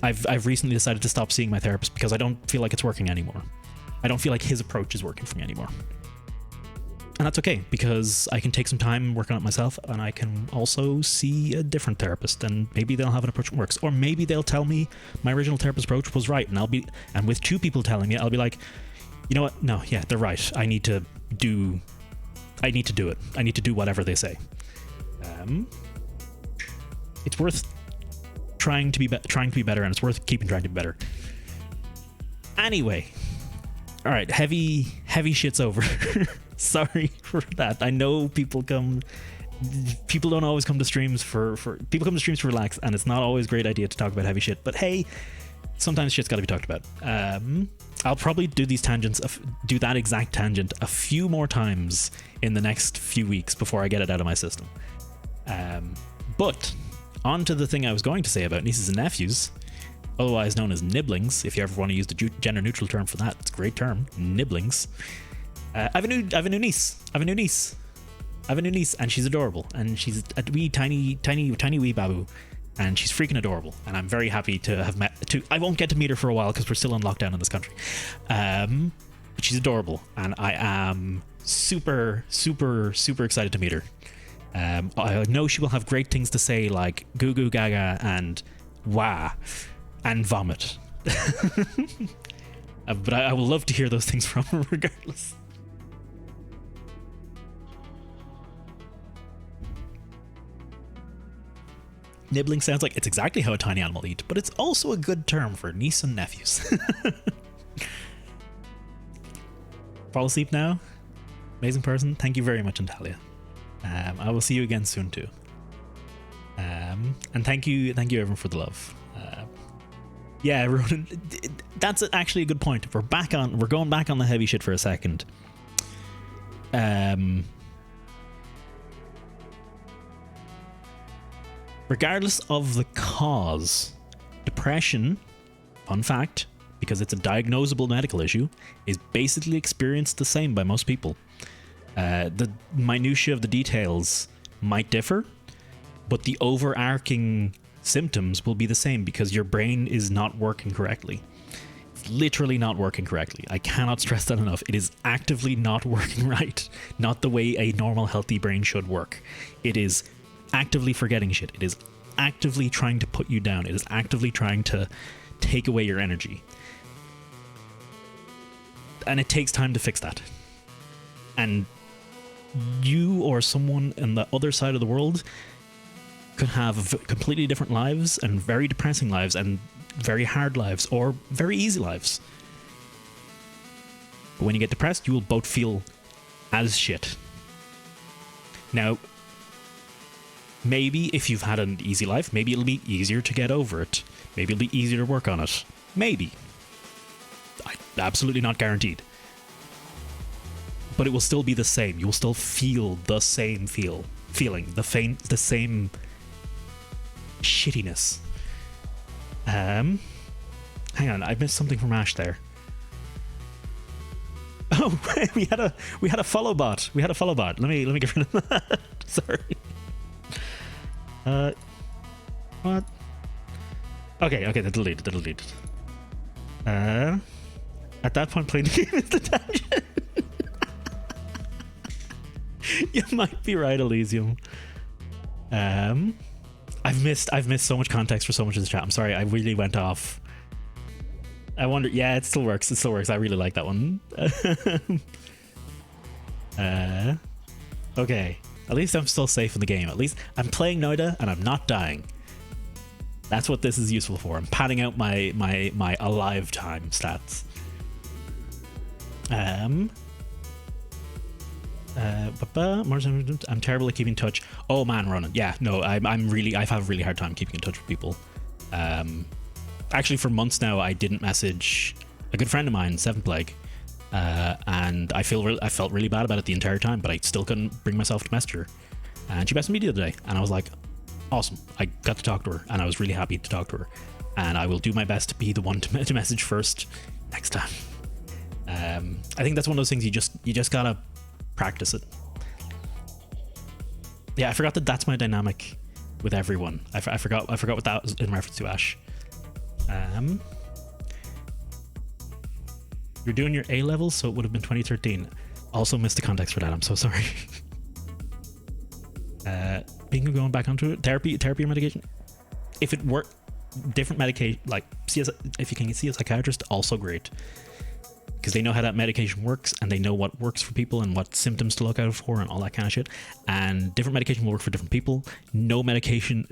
I've recently decided to stop seeing my therapist because I don't feel like it's working anymore. I don't feel like his approach is working for me anymore. And that's okay, because I can take some time working on it myself, and I can also see a different therapist, and maybe they'll have an approach that works. Or maybe they'll tell me my original therapist approach was right, and with two people telling me, I'll be like, you know what? No, yeah, they're right. I need to do it. I need to do whatever they say. It's worth trying to be better, and it's worth keeping trying to be better. Anyway, all right, heavy shit's over. Sorry for that. I know people don't always come to streams people come to streams to relax, and it's not always a great idea to talk about heavy shit, but hey, sometimes shit's got to be talked about. I'll probably do that exact tangent a few more times in the next few weeks before I get it out of my system. But on to the thing I was going to say about nieces and nephews, otherwise known as nibblings. If you ever want to use the gender neutral term for that, it's a great term, nibblings. I have a new niece, and she's adorable, and she's a wee tiny wee babu, and she's freaking adorable, and I'm very happy to have I won't get to meet her for a while because we're still on lockdown in this country. But she's adorable, and I am super excited to meet her. I know she will have great things to say, like goo goo gaga and wah and vomit. But I will love to hear those things from her regardless. Nibbling sounds like it's exactly how a tiny animal eats, but it's also a good term for niece and nephews. Fall asleep now? Amazing person. Thank you very much, Natalia. I will see you again soon too. And thank you everyone for the love. Yeah, Ronan, that's actually a good point. We're going back on the heavy shit for a second. Regardless of the cause, depression, fun fact, because it's a diagnosable medical issue, is basically experienced the same by most people. The minutiae of the details might differ, but the overarching symptoms will be the same because your brain is not working correctly. It's literally not working correctly. I cannot stress that enough. It is actively not working right. Not the way a normal, healthy brain should work. It is actively forgetting shit. It is actively trying to put you down. It is actively trying to take away your energy. And it takes time to fix that. And you or someone on the other side of the world could have completely different lives, and very depressing lives, and very hard lives, or very easy lives. But when you get depressed, you will both feel as shit. Now, maybe if you've had an easy life, maybe it'll be easier to get over it. Maybe it'll be easier to work on it. Maybe. Absolutely not guaranteed. But it will still be the same. You will still feel the same feeling, the same shittiness. Hang on, I missed something from Ash there. Oh, we had a follow bot. Let me get rid of that. Sorry. What? Okay, that deleted. At that point, playing the game is the tangent. You might be right, Elysium. I've missed so much context for so much of this chat. I'm sorry, I really went off. I wonder. Yeah, it still works. I really like that one. Okay. At least I'm still safe in the game. At least I'm playing Noita'd and I'm not dying. That's what this is useful for. I'm padding out my alive time stats. I'm terrible at keeping in touch. Oh man, Ronan. Yeah, no, I've had a really hard time keeping in touch with people. Actually, for months now, I didn't message a good friend of mine, Seventh Plague, and I felt really bad about it the entire time, but I still couldn't bring myself to message her. And she messaged me the other day, and I was like, awesome. I got to talk to her, and I was really happy to talk to her. And I will do my best to be the one to message first next time. I think that's one of those things you just gotta practice it. Yeah, I forgot that's my dynamic with everyone. I forgot what that was in reference to Ash. You're doing your A levels, so it would have been 2013. Also missed the context for that. I'm so sorry. Being going back onto it, therapy or medication. If it worked, different medication, like if you can see a psychiatrist, also great. Because they know how that medication works, and they know what works for people and what symptoms to look out for and all that kind of shit. And different medication will work for different people. No medication,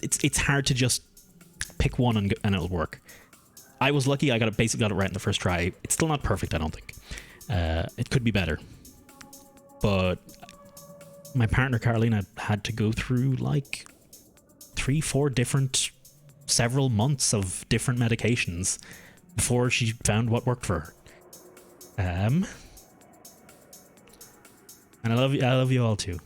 it's hard to just pick one and it'll work. I was lucky. I basically got it right in the first try. It's still not perfect, I don't think. It could be better. But my partner Carolina had to go through like 3-4 different, several months of different medications before she found what worked for her. And I love you all too.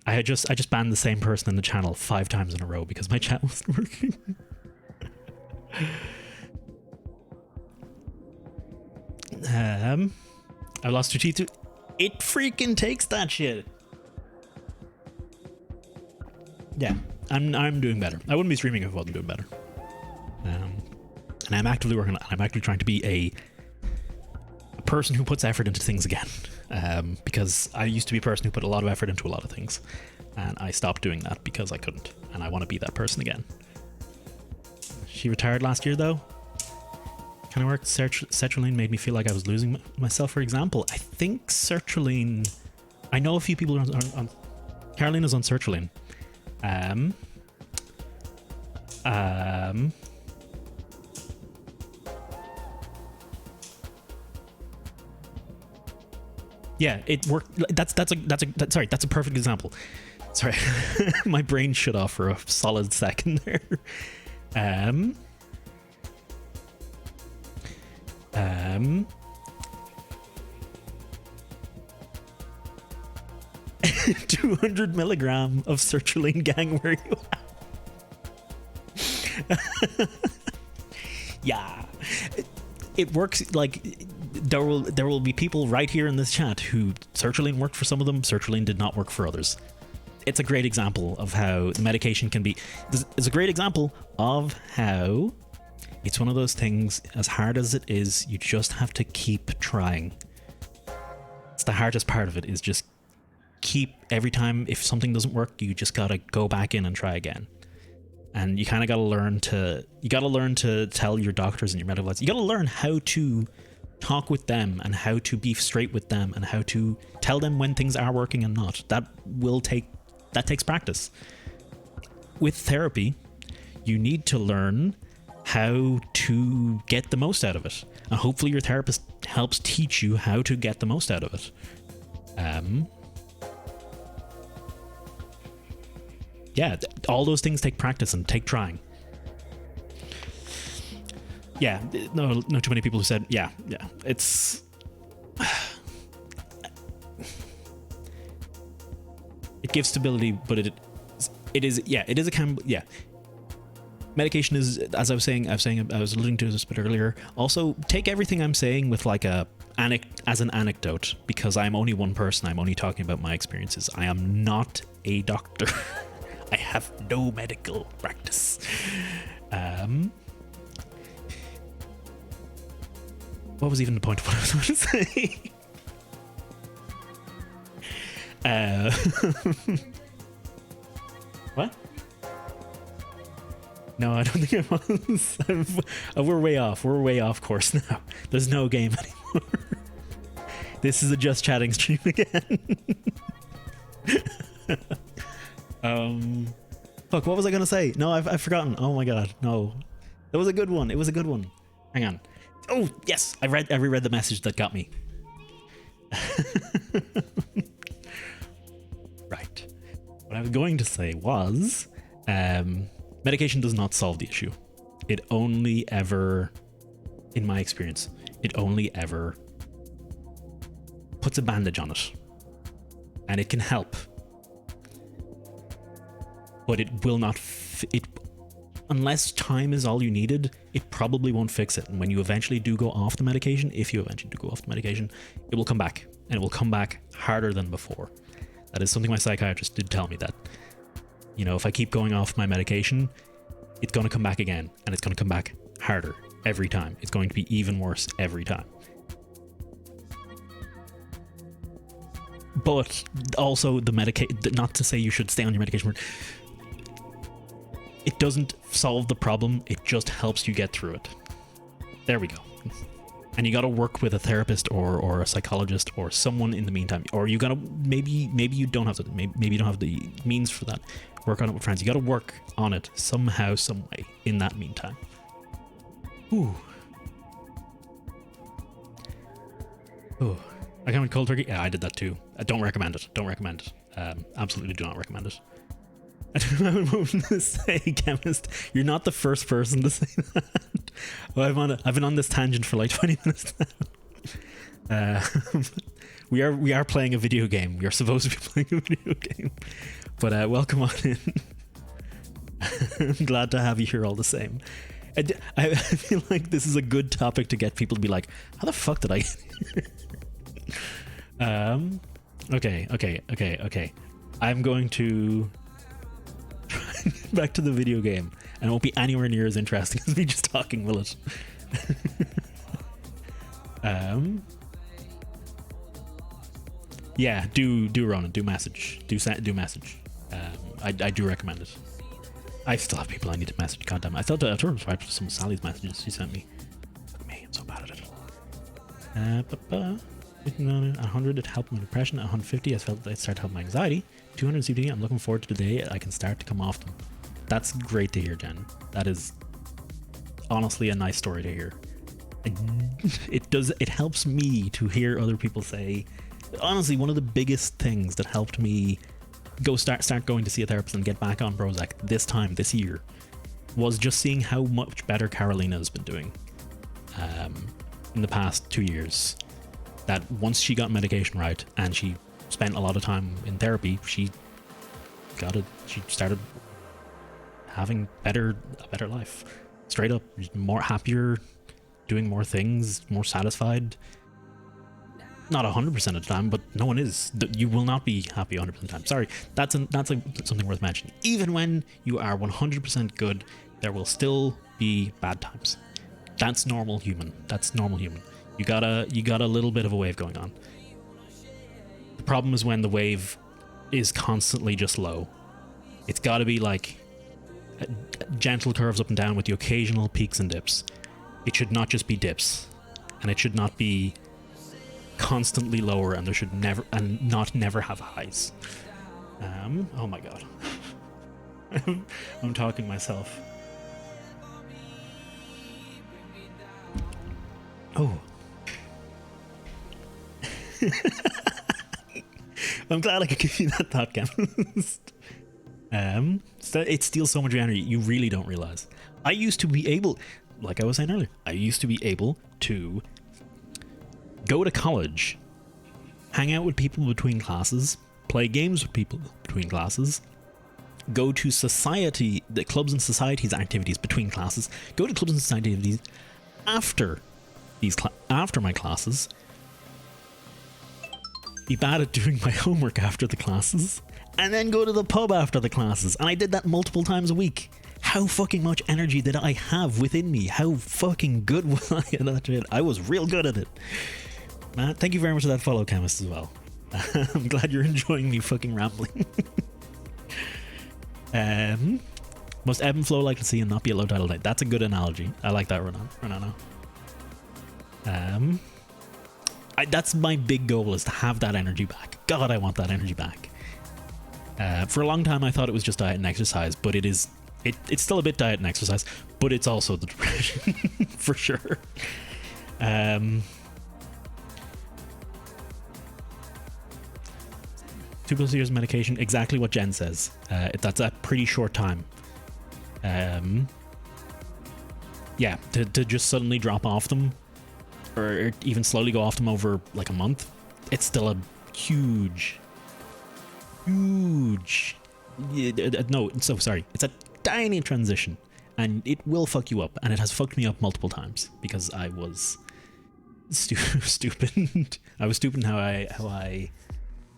I just banned the same person in the channel 5 times in a row because my chat wasn't working. I lost 2 teeth. It freaking takes that shit. Yeah, I'm doing better. I wouldn't be streaming if I wasn't doing better. And I'm actively working on it. I'm actually trying to be a person who puts effort into things again, because I used to be a person who put a lot of effort into a lot of things, and I stopped doing that because I couldn't, and I want to be that person again. She retired last year though. Kind of worked. Sertraline made me feel like I was losing myself, for example. I think sertraline, I know a few people are on Carolina's on sertraline. Yeah, it worked. That's a perfect example. Sorry, my brain shut off for a solid second there. 200 milligram of sertraline, gang. Where you at? Yeah, it works. Like there will be people right here in this chat who sertraline worked for some of them, sertraline did not work for others. it's a great example of how the medication can be. It's a great example of how it's one of those things, as hard as it is, you just have to keep trying. It's the hardest part of it, is just keep, every time if something doesn't work, you just gotta go back in and try again. And you kind of gotta learn to tell your doctors and your medical advisors, you gotta learn how to talk with them and how to be straight with them and how to tell them when things are working and not. That takes practice. With therapy, you need to learn how to get the most out of it, and hopefully your therapist helps teach you how to get the most out of it. Yeah, all those things take practice and take trying. Yeah, no too many people who said, yeah, it's... It gives stability, but it is a medication is, as I was alluding to this a bit earlier. Also, take everything I'm saying with like as an anecdote, because I'm only one person. I'm only talking about my experiences. I am not a doctor. I have no medical practice. What was even the point of what I was going to say? What? No, I don't think I was. We're way off. We're way off course now. There's no game anymore. This is a just chatting stream again. Fuck, what was I gonna say? No, I've forgotten. Oh my god, no. That was a good one. It was a good one. Hang on. Oh yes, I reread the message that got me. Right. What I was going to say was, medication does not solve the issue. It only ever, in my experience, it only ever puts a bandage on it. And it can help. But it will not, unless time is all you needed, it probably won't fix it. And when you eventually do go off the medication, if you eventually do go off the medication, it will come back. And it will come back harder than before. That is something my psychiatrist did tell me, that, you know, if I keep going off my medication, it's going to come back again. And it's going to come back harder every time. It's going to be even worse every time. But also the not to say you should stay on your medication. It doesn't solve the problem. It just helps you get through it. There we go. And you got to work with a therapist or a psychologist or someone in the meantime. Or you got to, maybe you don't have to, maybe you don't have the means for that. Work on it with friends. You got to work on it somehow, some way in that meantime. Ooh. Oh, I can't cold turkey. Yeah, I did that too. I don't recommend it. Don't recommend it. Absolutely do not recommend it. I don't know what I'm going to say, chemist. You're not the first person to say that. Well, I've been on this tangent for like 20 minutes now. We are playing a video game. We are supposed to be playing a video game. But welcome on in. I'm glad to have you here all the same. I feel like this is a good topic to get people to be like, how the fuck did I get here? Okay. I'm going to back to the video game, and it won't be anywhere near as interesting as me just talking, will it? Yeah, do Ronan, do message. Do message. I do recommend it. I still have people I need to message. Goddamn, I still have to reply to some of Sally's messages she sent me. Fuck me, I'm so bad at it. 100, it helped my depression. 150, I felt that it started to help my anxiety. 200 CBD, I'm looking forward to the day I can start to come off them. That's great to hear, Jen. That is honestly a nice story to hear. It helps me to hear other people say, honestly, one of the biggest things that helped me start going to see a therapist and get back on Prozac this year was just seeing how much better Carolina has been doing in the past 2 years. That once she got medication right and she spent a lot of time in therapy, she started having a better life. Straight up, more happier, doing more things, more satisfied. not 100% of the time, but no one is. You will not be happy 100% of the time. Sorry, that's something worth mentioning. Even when you are 100% good, there will still be bad times. That's normal human. That's normal human. You got a little bit of a wave going on. The problem is when the wave is constantly just low. It's got to be like gentle curves up and down with the occasional peaks and dips. It should not just be dips, and it should not be constantly lower, and there should never have highs. Oh my god. I'm talking to myself. Oh. I'm glad I could give you that thought, Chemist. It steals so much energy, you really don't realize. I used to be able, like I was saying earlier, I used to be able to go to college, hang out with people between classes, play games with people between classes, go to society, the clubs and societies activities between classes, go to clubs and society activities after my classes, be bad at doing my homework after the classes, and then go to the pub after the classes. And I did that multiple times a week. How fucking much energy did I have within me? How fucking good was I at that shit? I was real good at it. Matt, thank you very much for that follow, Chemist, as well. I'm glad you're enjoying me fucking rambling. Must ebb and flow like the sea and not be a low tidal night. That's a good analogy. I like that, Renano. That's my big goal, is to have that energy back. God, I want that energy back. For a long time, I thought it was just diet and exercise, but it's still a bit diet and exercise, but it's also the depression for sure. 2+ years of medication, exactly what Jen says. That's a pretty short time. Yeah, to just suddenly drop off them, or even slowly go off them over like a month, it's still a huge. No, so sorry. It's a tiny transition, and it will fuck you up, and it has fucked me up multiple times because I was stupid. I was stupid in how I.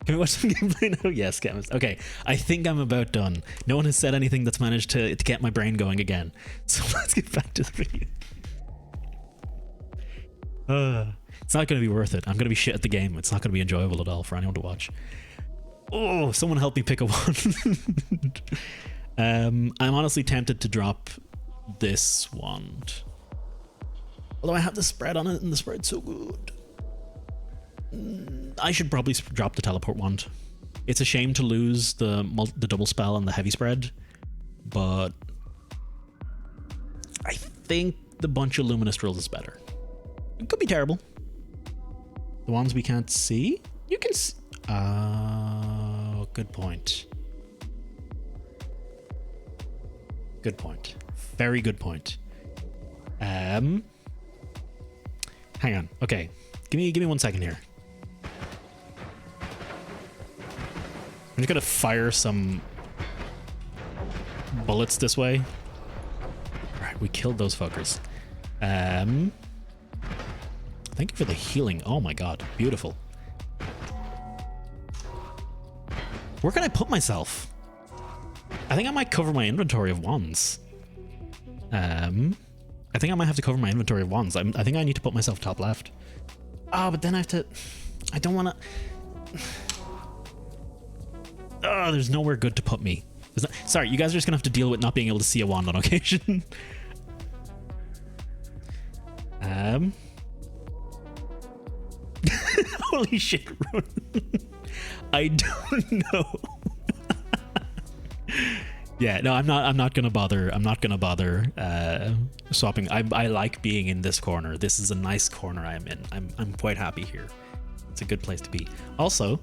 Can we watch some gameplay now? Yes, Chemist. Okay, I think I'm about done. No one has said anything that's managed to get my brain going again. So let's get back to the video. It's not going to be worth it. I'm going to be shit at the game. It's not going to be enjoyable at all for anyone to watch. Oh, someone help me pick a wand. I'm honestly tempted to drop this wand. Although I have the spread on it, and the spread's so good. I should probably drop the teleport wand. It's a shame to lose the double spell and the heavy spread, but I think the bunch of luminous drills is better. It could be terrible. The ones we can't see? You can see. Oh, good point. Good point. Very good point. Hang on. Okay. Give me 1 second here. I'm just gonna fire some bullets this way. Alright, we killed those fuckers. Thank you for the healing. Oh my god. Beautiful. Where can I put myself? I think I might cover my inventory of wands. I think I might have to cover my inventory of wands. I think I need to put myself top left. Oh, but then I have to... I don't want to... Oh, there's nowhere good to put me. Sorry, you guys are just going to have to deal with not being able to see a wand on occasion. Holy shit, I don't know. Yeah, no, I'm not gonna bother. I'm not gonna bother swapping. I like being in this corner. This is a nice corner I'm in. I'm quite happy here. It's a good place to be. Also,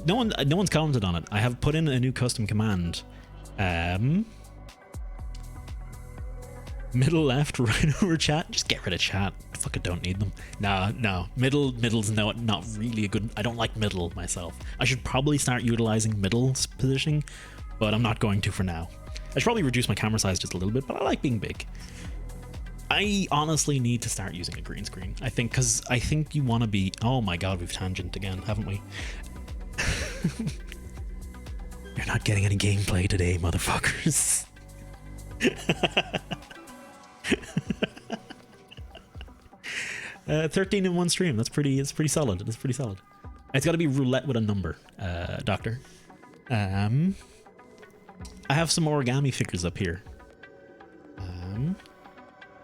no one's commented on it. I have put in a new custom command. Middle left, right over chat. Just get rid of chat. Fuck it, don't need them. No. Middle's not really a good. I don't like middle myself. I should probably start utilizing middle positioning, but I'm not going to for now. I should probably reduce my camera size just a little bit, but I like being big. I honestly need to start using a green screen. I think because I think you want to be. Oh my god, we've tangent again, haven't we? You're not getting any gameplay today, motherfuckers. 13 in one stream. That's pretty. It's pretty solid. It's pretty solid. It's got to be roulette with a number, Doctor. I have some origami figures up here.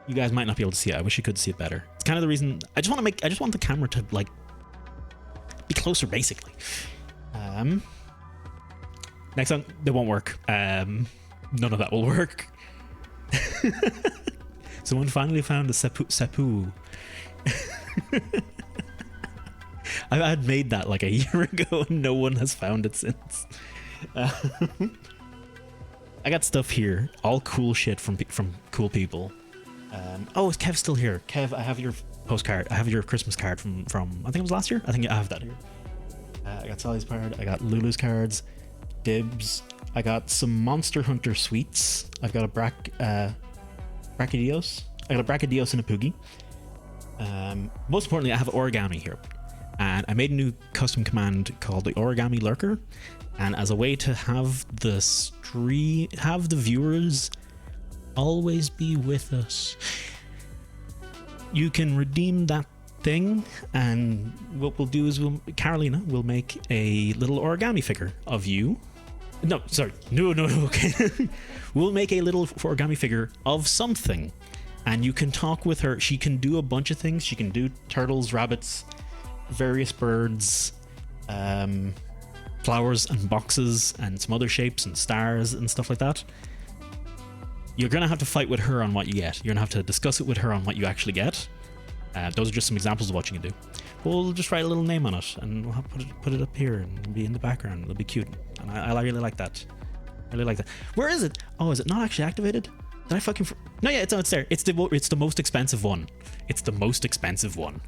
You guys might not be able to see it. I wish you could see it better. It's kind of the reason I just want the camera to like be closer, basically. Next one, they won't work. None of that will work. Someone finally found the Sepu. I had made that like a year ago and no one has found it since. I got stuff here, all cool shit from cool people. Oh, is Kev still here? Kev, I have your postcard. I have your Christmas card from I think it was last year. I think I have that here. I got Sally's card. I got Lulu's cards. Dibs. I got some Monster Hunter sweets. I've got a Brachadios. I got a Brachadios and a Poogie. Most importantly, I have origami here. And I made a new custom command called the Origami Lurker. And as a way to have the viewers always be with us, you can redeem that thing, and what we'll do is Carolina will make a little origami figure of you. No, sorry, no, okay. We'll make a little origami figure of something, and you can talk with her. She can do a bunch of things. She can do turtles, rabbits, various birds, flowers and boxes, and some other shapes and stars and stuff like that. You're gonna have to fight with her on what you get. You're gonna have to discuss it with her on what you actually get. Those are just some examples of what you can do. We'll just write a little name on it, and we'll put it up here, and it'll be in the background. It'll be cute, and I really like that. I really like that. Where is it? Oh, is it not actually activated? Did I fucking? No, yeah, it's there. It's the most expensive one. It's the most expensive one.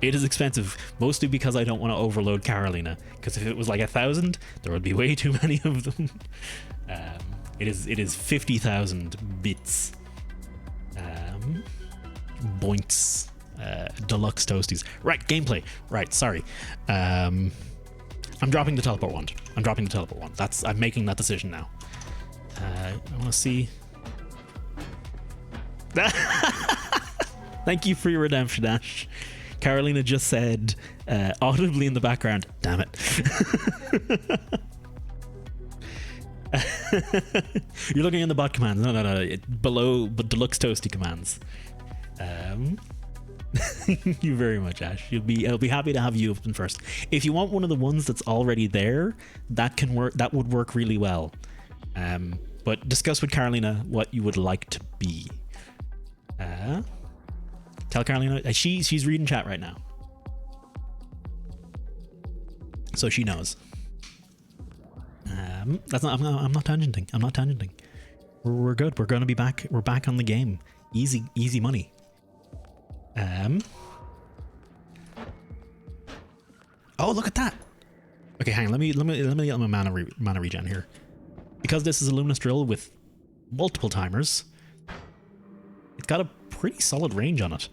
It is expensive, mostly because I don't want to overload Carolina. Because if it was like 1,000, there would be way too many of them. It is 50,000 bits. Boints. Deluxe toasties. Right, gameplay. Right, sorry. I'm dropping the teleport wand. I'm making that decision now. I want to see. Thank you for your redemption, Ash. Carolina just said audibly in the background, damn it. You're looking in the bot commands. No. Below, but deluxe toasty commands. Thank you very much, Ash. I'll be happy to have you open first. If you want one of the ones that's already there, that can work. That would work really well. But discuss with Carolina what you would like to be. Tell Carolina she's reading chat right now, so she knows. That's not. I'm not tangenting. We're good. We're gonna be back. We're back on the game. Easy money. Oh, look at that. Okay, hang on. Let me get my mana regen here, because this is a luminous drill with multiple timers. It's got a pretty solid range on it.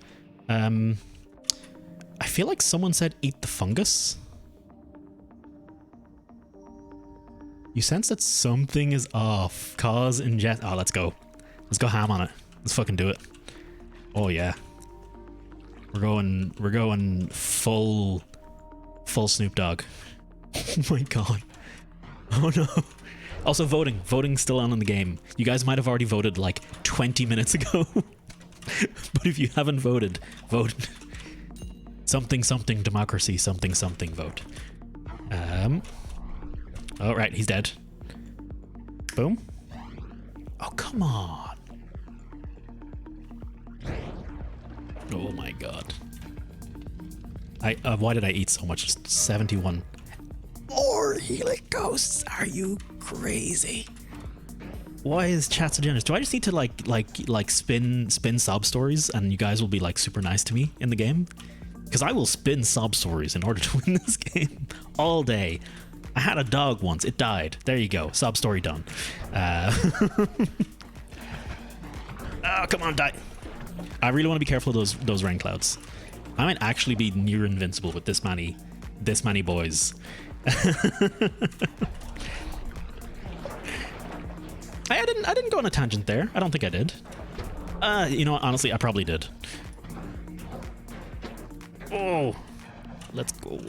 I feel like someone said eat the fungus. You sense that something is off. Cause ingest. Oh, let's go. Let's go ham on it. Let's fucking do it. Oh yeah. We're going full Snoop Dogg. Oh my god. Oh no. Also voting. Voting's still on in the game. You guys might have already voted like 20 minutes ago. But if you haven't voted, vote. Something democracy, something vote. Oh, right, he's dead. Boom. Oh, come on. Oh my god. Why did I eat so much? Just 71. More Helic Ghosts? Are you crazy? Why is chat so generous? Do I just need to like spin sob stories and you guys will be like super nice to me in the game? Because I will spin sob stories in order to win this game all day. I had a dog once, it died. There you go, sob story done. Oh, come on, die. I really want to be careful of those rain clouds. I might actually be near invincible with this many boys. I didn't go on a tangent there. I don't think I did. You know what? Honestly, I probably did. Oh, let's go.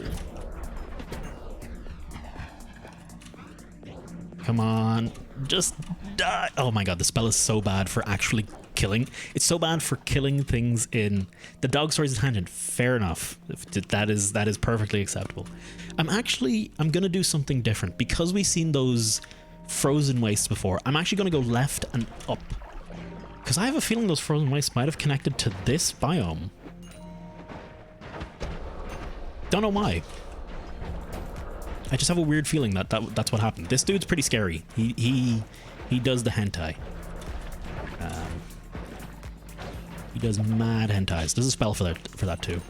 Come on, just die. Oh my god, the spell is so bad for actually killing. It's so bad for killing things in the dog stories tangent. Fair enough. That is perfectly acceptable. I'm gonna do something different because we've seen those frozen wastes before. I'm actually gonna go left and up because I have a feeling those frozen wastes might have connected to this biome. Don't know why. I just have a weird feeling that's what happened. This dude's pretty scary. He does the hentai. He does mad hentais. There's a spell for that too,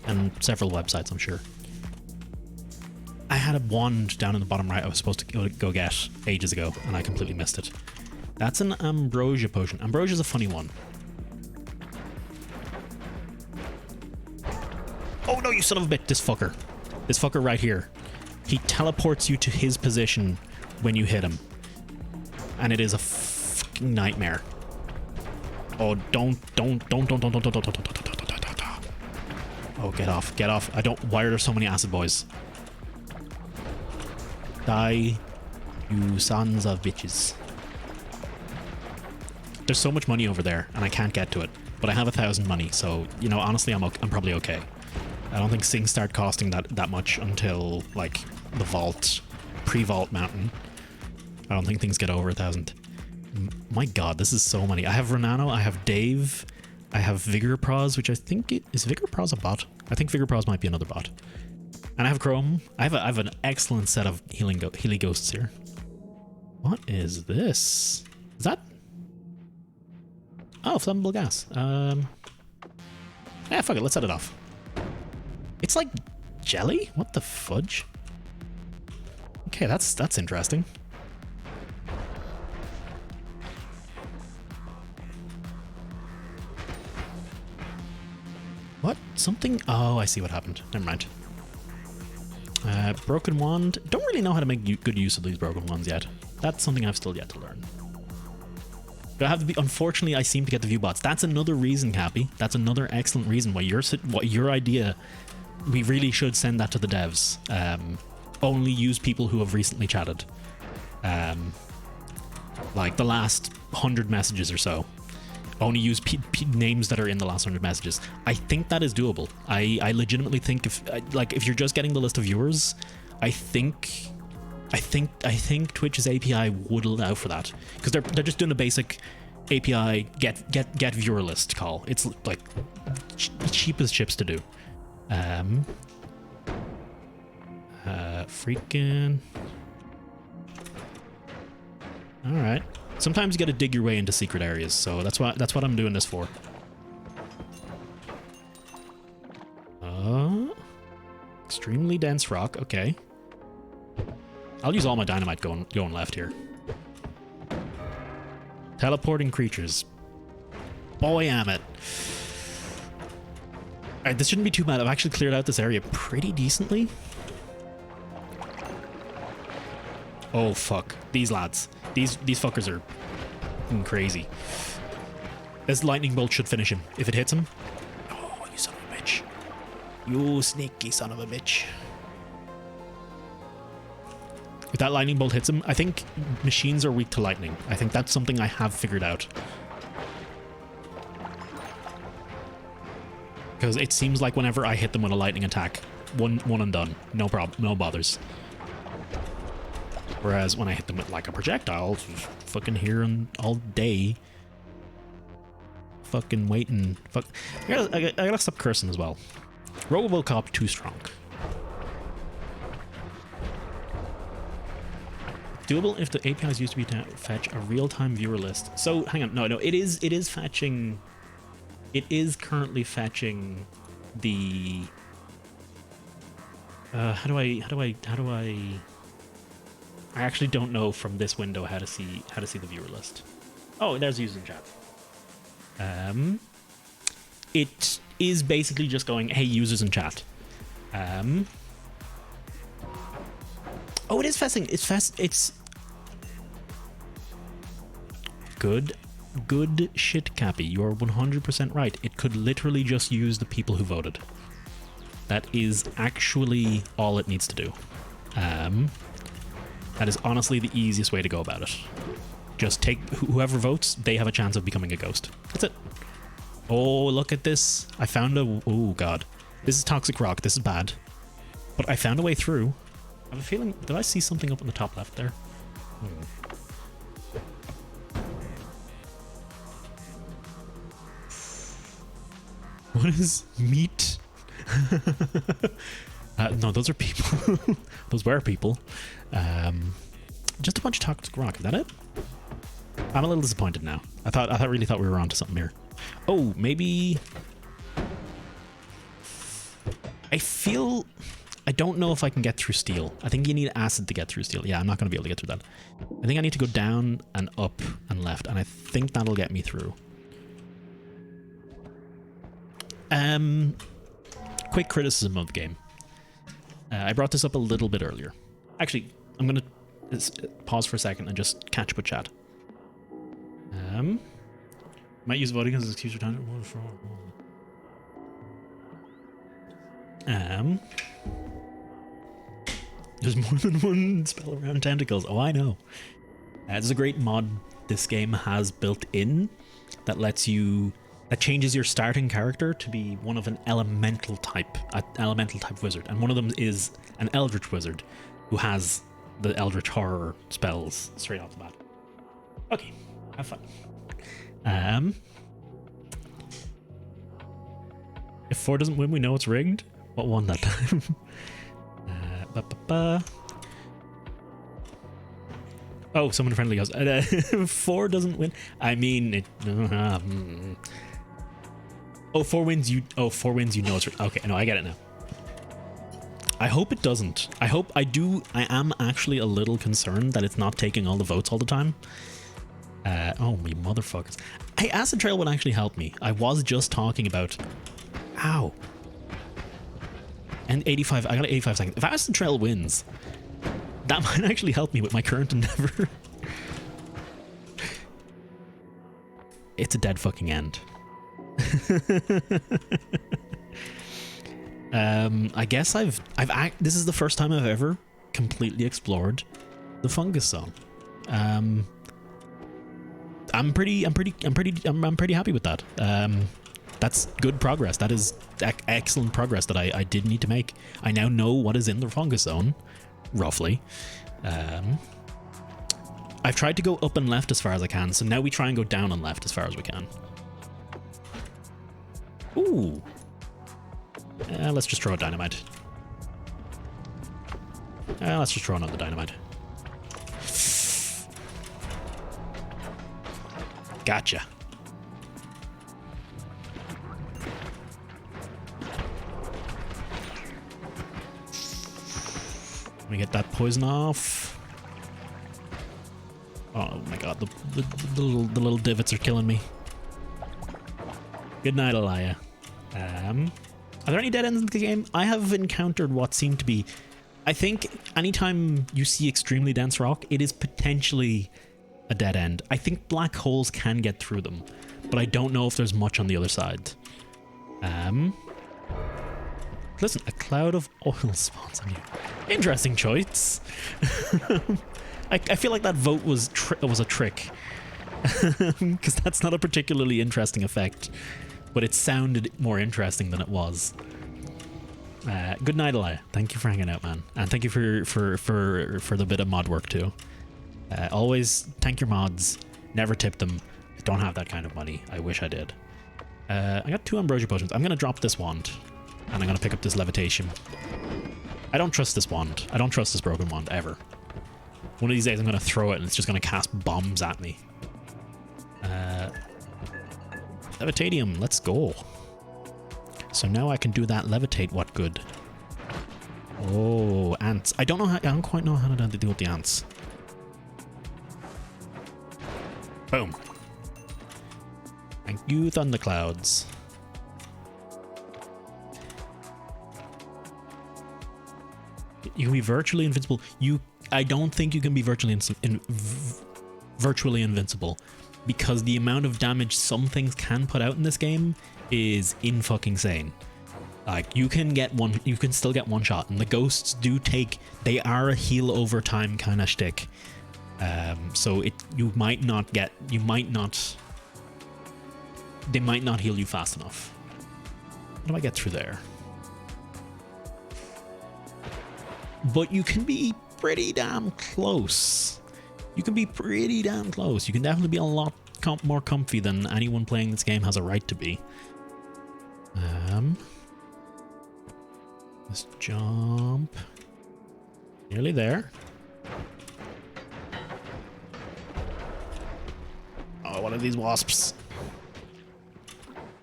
and several websites, I'm sure. I had a wand down in the bottom right I was supposed to go get ages ago, and I completely missed it. That's an ambrosia potion. Ambrosia's a funny one. Oh no, you son of a bitch! This fucker right here. He teleports you to his position when you hit him. And it is a fucking nightmare. Oh, don't. Oh, get off. Why are there so many acid boys? Die, you sons of bitches. There's so much money over there, and I can't get to it. But I have 1,000 money, so, you know, honestly, I'm probably okay. I don't think things start costing that much until, like, the vault, pre-vault mountain. I don't think things get over 1,000. My god, this is so many. I have Renano, I have Dave, I have Vigorpros, which I think is Vigorpros a bot? I think Vigorpros might be another bot. And I have Chrome. I have an excellent set of Healy Ghosts here. What is this? Is that? Oh, flammable gas. Yeah, fuck it, let's set it off. It's like jelly? What the fudge? Okay, that's interesting. What? Something? Oh, I see what happened. Never mind. Broken wand. Don't really know how to make good use of these broken wands yet. That's something I've still yet to learn. But I have to be. Unfortunately, I seem to get the view bots. That's another reason, Cappy. That's another excellent reason why your idea. We really should send that to the devs. Only use people who have recently chatted. Like the last 100 messages or so. Only use names that are in the last 100 messages. I think that is doable. I legitimately think if you're just getting the list of viewers, I think Twitch's API would allow for that because they're just doing a basic API get viewer list call. It's like cheap as chips to do. Freaking. All right. Sometimes you got to dig your way into secret areas, so that's what I'm doing this for. Extremely dense rock. Okay. I'll use all my dynamite going left here. Teleporting creatures. Boy, am it. Alright, this shouldn't be too bad. I've actually cleared out this area pretty decently. Oh, fuck. These lads. These fuckers are crazy. This lightning bolt should finish him. If it hits him. Oh, you son of a bitch. You sneaky son of a bitch. If that lightning bolt hits him, I think machines are weak to lightning. I think that's something I have figured out. Because it seems like whenever I hit them with a lightning attack, one and done. No problem, no bothers. Whereas when I hit them with like a projectile, fucking here and all day. Fucking waiting. Fuck. I gotta stop cursing as well. Robocop too strong. Doable if the APIs used to be to fetch a real-time viewer list. So hang on, no, it is fetching. It is currently fetching the. How do I? I actually don't know from this window how to see the viewer list. Oh, there's using chat. It is basically just going, hey, users in chat. Oh, it is fasting. It's good shit, Cappy. You're 100% right. It could literally just use the people who voted. That is actually all it needs to do. That is honestly the easiest way to go about it. Just take whoever votes, they have a chance of becoming a ghost. That's it. Oh, look at this. I found a... Oh, God. This is toxic rock. This is bad. But I found a way through. I have a feeling... Did I see something up in the top left there? What is meat? No, those are people. Those were people. Just a bunch of toxic rock. Is that it? I'm a little disappointed now. I really thought we were onto something here. Oh, maybe... I don't know if I can get through steel. I think you need acid to get through steel. Yeah, I'm not going to be able to get through that. I think I need to go down and up and left, and I think that'll get me through. Quick criticism of the game. I brought this up a little bit earlier. Actually, I'm going to pause for a second and just catch up with chat. Might use voting as an excuse for time. There's more than one spell around tentacles. Oh, I know. There's a great mod this game has built in that lets you... that changes your starting character to be one of an elemental type wizard. And one of them is an eldritch wizard who has the eldritch horror spells straight off the bat. Okay, have fun. If 4 doesn't win, we know it's rigged. What won that time? Oh, someone friendly goes, 4 doesn't win. I mean, it... Oh, 4 wins, you know it's... Okay, no, I get it now. I hope it doesn't. I am actually a little concerned that it's not taking all the votes all the time. Oh, me motherfuckers. Hey, Acid Trail would actually help me. I was just talking about... Ow. And 85, I got 85 seconds. If Acid Trail wins, that might actually help me with my current endeavor. It's a dead fucking end. I guess this is the first time I've ever completely explored the fungus zone. I'm pretty happy with that. That's good progress. That is excellent progress that I did need to make. I now know what is in the fungus zone, roughly. I've tried to go up and left as far as I can, so now we try and go down and left as far as we can. Ooh. Let's just throw a dynamite. Let's just throw another dynamite. Gotcha. Let me get that poison off. Oh my god, the little divots are killing me. Good night, Elia. Are there any dead ends in the game? I have encountered what seem to be... I think anytime you see extremely dense rock, it is potentially a dead end. I think black holes can get through them, but I don't know if there's much on the other side. Listen, a cloud of oil spawns on you. Interesting choice. I feel like that vote was a trick. Because that's not a particularly interesting effect. But it sounded more interesting than it was. Good night, Elia. Thank you for hanging out, man. And thank you for the bit of mod work, too. Always thank your mods. Never tip them. I don't have that kind of money. I wish I did. I got 2 ambrosia potions. I'm going to drop this wand. And I'm going to pick up this levitation. I don't trust this wand. I don't trust this broken wand, ever. One of these days I'm going to throw it and it's just going to cast bombs at me. Levitadium, let's go. So now I can do that levitate what good. Oh, ants. I don't quite know how to deal with the ants. Boom. Thank you, thunderclouds. You can be virtually invincible. I don't think you can be virtually invincible, because the amount of damage some things can put out in this game is in-fucking-sane. Like, you can still get one shot, and the ghosts they are a heal over time kind of shtick. So they might not heal you fast enough. How do I get through there? But you can be pretty damn close. You can definitely be a lot more comfy than anyone playing this game has a right to be. Let's jump. Nearly there. Oh, one of these wasps.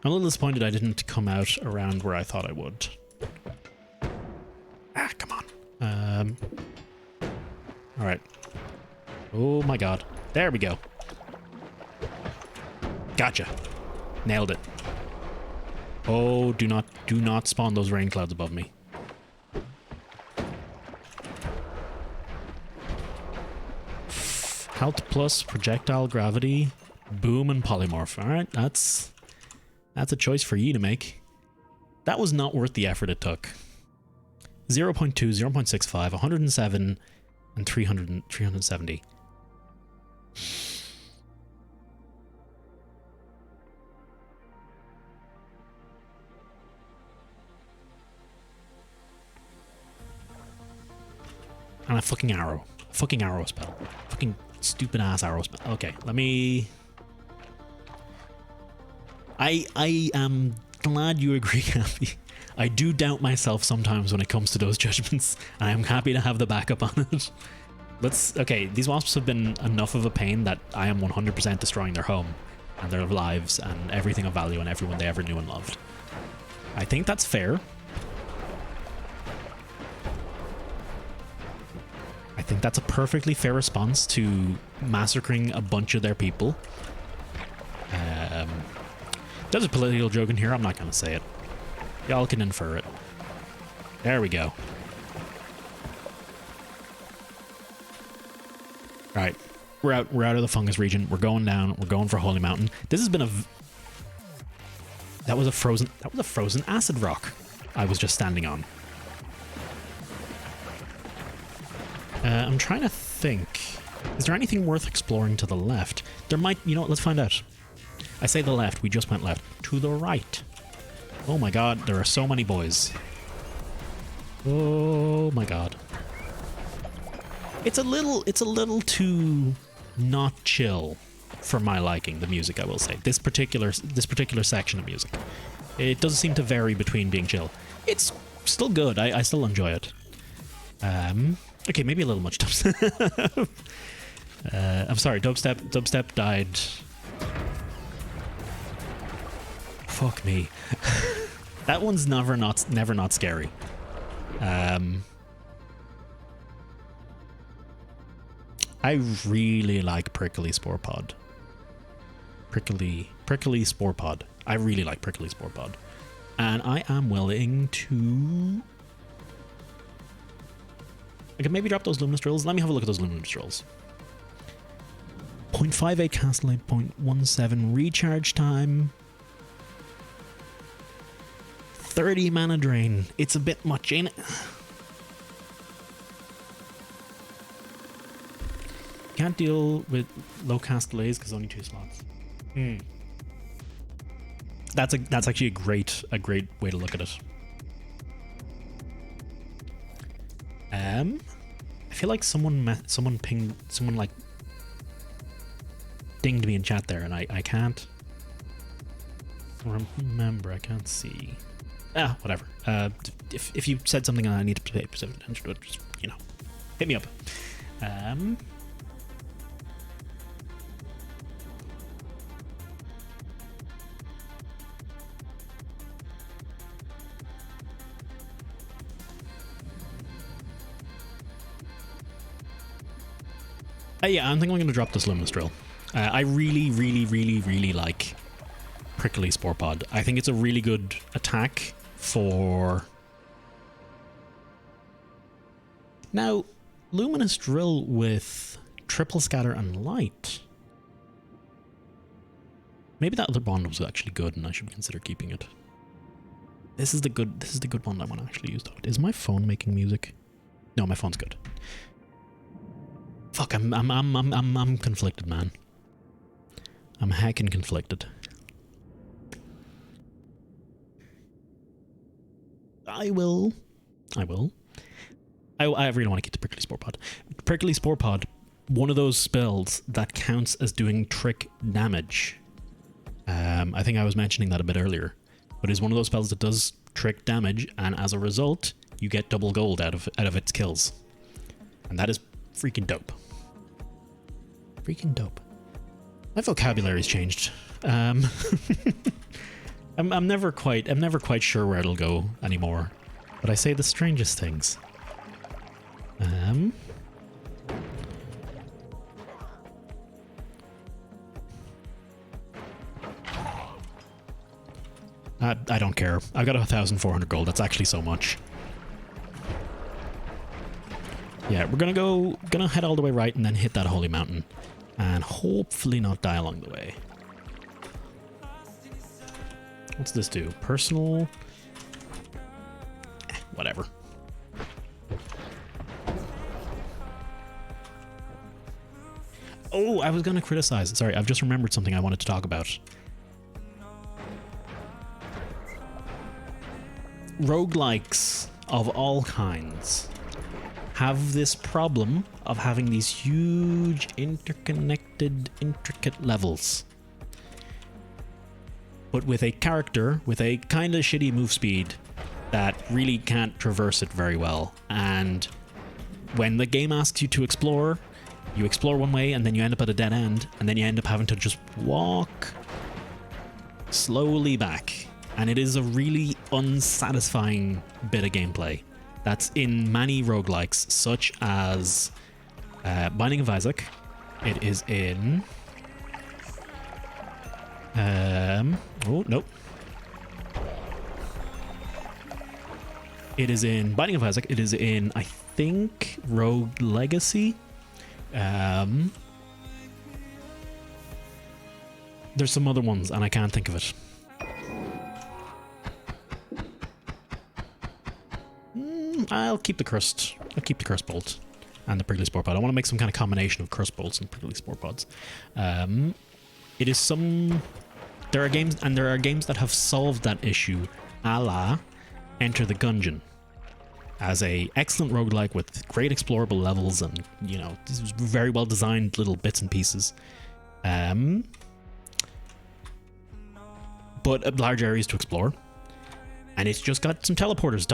I'm a little disappointed I didn't come out around where I thought I would. Ah, come on. Alright. Oh my god. There we go. Gotcha. Nailed it. Oh, do not spawn those rain clouds above me. Health plus, projectile gravity, boom, and polymorph. Alright, that's a choice for you to make. That was not worth the effort it took. 0.2, 0.65, 107, and 370. And a fucking arrow. A fucking arrow spell. Fucking stupid ass arrow spell. Okay, let me... I am glad you agree, Kathy. I do doubt myself sometimes when it comes to those judgments, and I'm happy to have the backup on it. Okay, these wasps have been enough of a pain that I am 100% destroying their home and their lives and everything of value and everyone they ever knew and loved. I think that's fair. I think that's a perfectly fair response to massacring a bunch of their people. There's a political joke in here, I'm not going to say it. Y'all can infer it. There we go. Alright, we're out of the fungus region. We're going down. We're going for Holy Mountain. This has been that was a frozen acid rock I was just standing on. I'm trying to think. Is there anything worth exploring to the left? There might... You know what? Let's find out. I say the left. We just went left. To the right. Oh my god. There are so many boys. Oh my god. It's a little too not chill for my liking, the music, I will say. This particular section of music. It doesn't seem to vary between being chill. It's still good. I still enjoy it. Okay, maybe a little much dubstep. I'm sorry, dubstep died. Fuck me. That one's never not scary. I really like Prickly Spore Pod. Prickly Spore Pod. I really like Prickly Spore Pod. And I am willing to... I can maybe drop those luminous drills. Let me have a look at those luminous drills. 0.58 castle life, 0.17 recharge time. 30 mana drain. It's a bit much, ain't it? Can't deal with low cast delays because only 2 slots. That's actually a great way to look at it. I feel like someone like dinged me in chat there, and I can't remember. I can't see. Whatever. If you said something and I need to pay specific attention to it, just, you know, hit me up. Yeah, I think I'm going to drop this luminous drill. I really like Prickly Spore Pod. I think it's a really good attack for... Now, Luminous Drill with Triple Scatter and Light. Maybe that other bond was actually good and I should consider keeping it. This is the good one I want to actually use though. Is my phone making music? No, my phone's good. Fuck, I'm conflicted, man. I'm heckin' conflicted. I really want to keep the Prickly Spore Pod. Prickly Spore Pod, one of those spells that counts as doing trick damage. I think I was mentioning that a bit earlier. But it's one of those spells that does trick damage, and as a result, you get double gold out of its kills. And that is freaking dope. Freaking dope. My vocabulary's changed. I'm never quite sure where it'll go anymore. But I say the strangest things. I don't care. I got 1,400 gold. That's actually so much. Yeah, we're gonna head all the way right and then hit that holy mountain, and hopefully not die along the way. What's this do? Personal. Whatever. Oh, I was gonna criticize. Sorry, I've just remembered something I wanted to talk about. Roguelikes of all kinds have this problem of having these huge interconnected, intricate levels. But with a character with a kind of shitty move speed that really can't traverse it very well. And when the game asks you to explore, you explore one way and then you end up at a dead end, and then you end up having to just walk slowly back. And it is a really unsatisfying bit of gameplay that's in many roguelikes, such as Binding of Isaac. It is in... oh, nope. It is in Binding of Isaac. It is in, I think, Rogue Legacy. There's some other ones, and I can't think of it. I'll keep the cursed bolt and the prickly spore pod. I want to make some kind of combination of cursed bolts and prickly spore pods. It is some... There are games that have solved that issue, a la Enter the Gungeon, as a excellent roguelike with great explorable levels and, you know, very well designed little bits and pieces. But large areas to explore. And it's just got some teleporters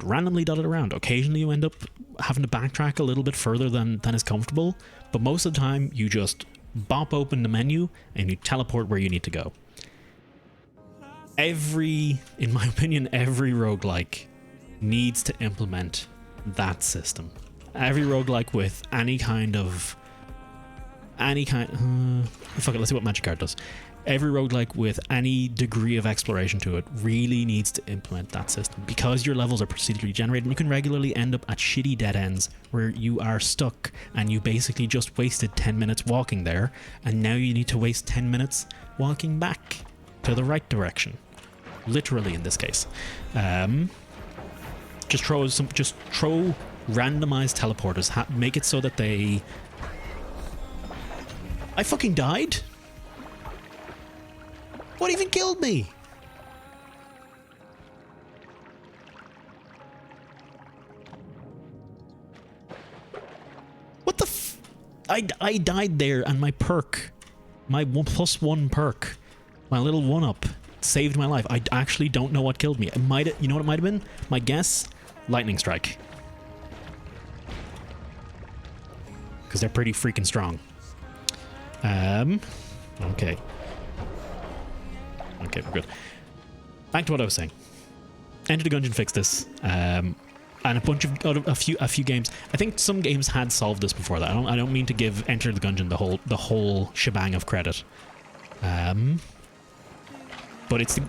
randomly dotted around. Occasionally you end up having to backtrack a little bit further than is comfortable, but most of the time you just bop open the menu and you teleport where you need to go. In my opinion, every roguelike needs to implement that system. Every roguelike with any kind... fuck it, let's see what Magic Card does. Every roguelike with any degree of exploration to it really needs to implement that system, because your levels are procedurally generated and you can regularly end up at shitty dead ends where you are stuck and you basically just wasted 10 minutes walking there, and now you need to waste 10 minutes walking back to the right direction. Literally in this case. Just throw randomized teleporters. Make it so that they... I fucking died? What even killed me? What the f... I died there, and my perk, my +1 perk, my little 1-up, saved my life. I actually don't know what killed me. It might... You know what it might have been? My guess? Lightning Strike. Because they're pretty freaking strong. Okay. Okay, we're good. Back to what I was saying. Enter the Gungeon fixed this, and a few games. I think some games had solved this before that. I don't mean to give Enter the Gungeon the whole shebang of credit. but it's the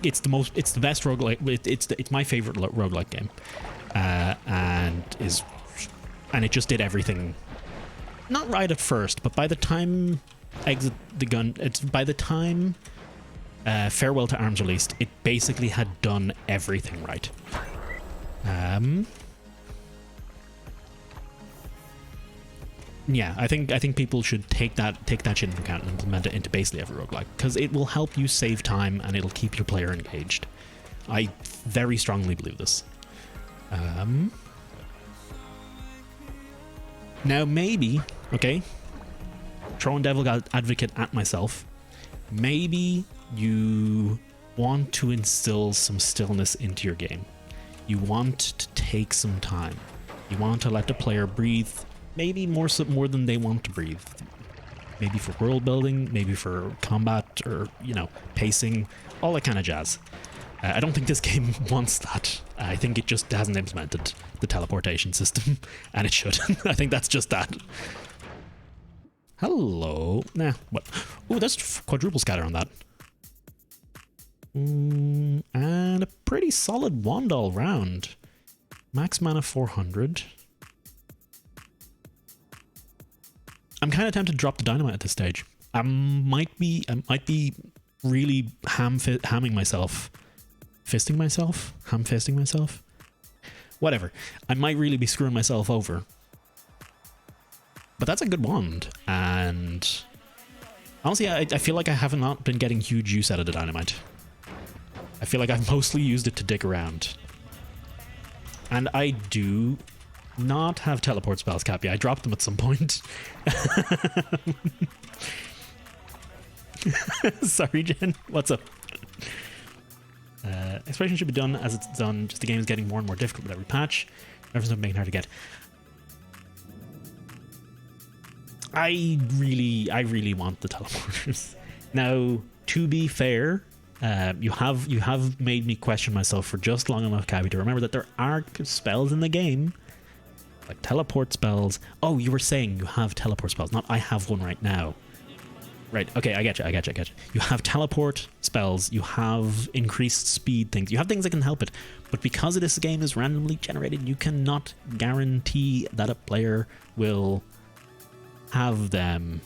best roguelike. It's my favorite roguelike game, and it just did everything. Not right at first, but by the time Farewell to Arms released, it basically had done everything right. Yeah, I think people should take that shit into account and implement it into basically every roguelike, because it will help you save time and it'll keep your player engaged. I very strongly believe this. Now maybe, okay, throwing devil advocate at myself, maybe you want to instill some stillness into your game. You want to take some time. You want to let the player breathe, maybe more than they want to breathe. Maybe for world building, maybe for combat, or, you know, pacing, all that kind of jazz. I don't think this game wants that. I think it just hasn't implemented the teleportation system, and it should. I think that's just that. Hello. Nah, what? Oh, there's quadruple scatter on that. And a pretty solid wand all round. Max mana 400. I'm kind of tempted to drop the dynamite at this stage. I might be really ham-fisting myself. Whatever. I might really be screwing myself over. But that's a good wand, and honestly, I feel like I have not been getting huge use out of the dynamite. I feel like I've mostly used it to dig around. And I do not have teleport spells, Cappy. I dropped them at some point. Sorry, Jen. What's up? Exploration should be done as it's done. Just the game is getting more and more difficult with every patch. Everything's making it hard to get. I really want the teleporters. Now, to be fair, you have made me question myself for just long enough, Cabby, to remember that there are spells in the game, like teleport spells. Oh, you were saying you have teleport spells, not I have one right now. Right, okay, I get you. You have teleport spells, you have increased speed things, you have things that can help it, but because this game is randomly generated, you cannot guarantee that a player will have them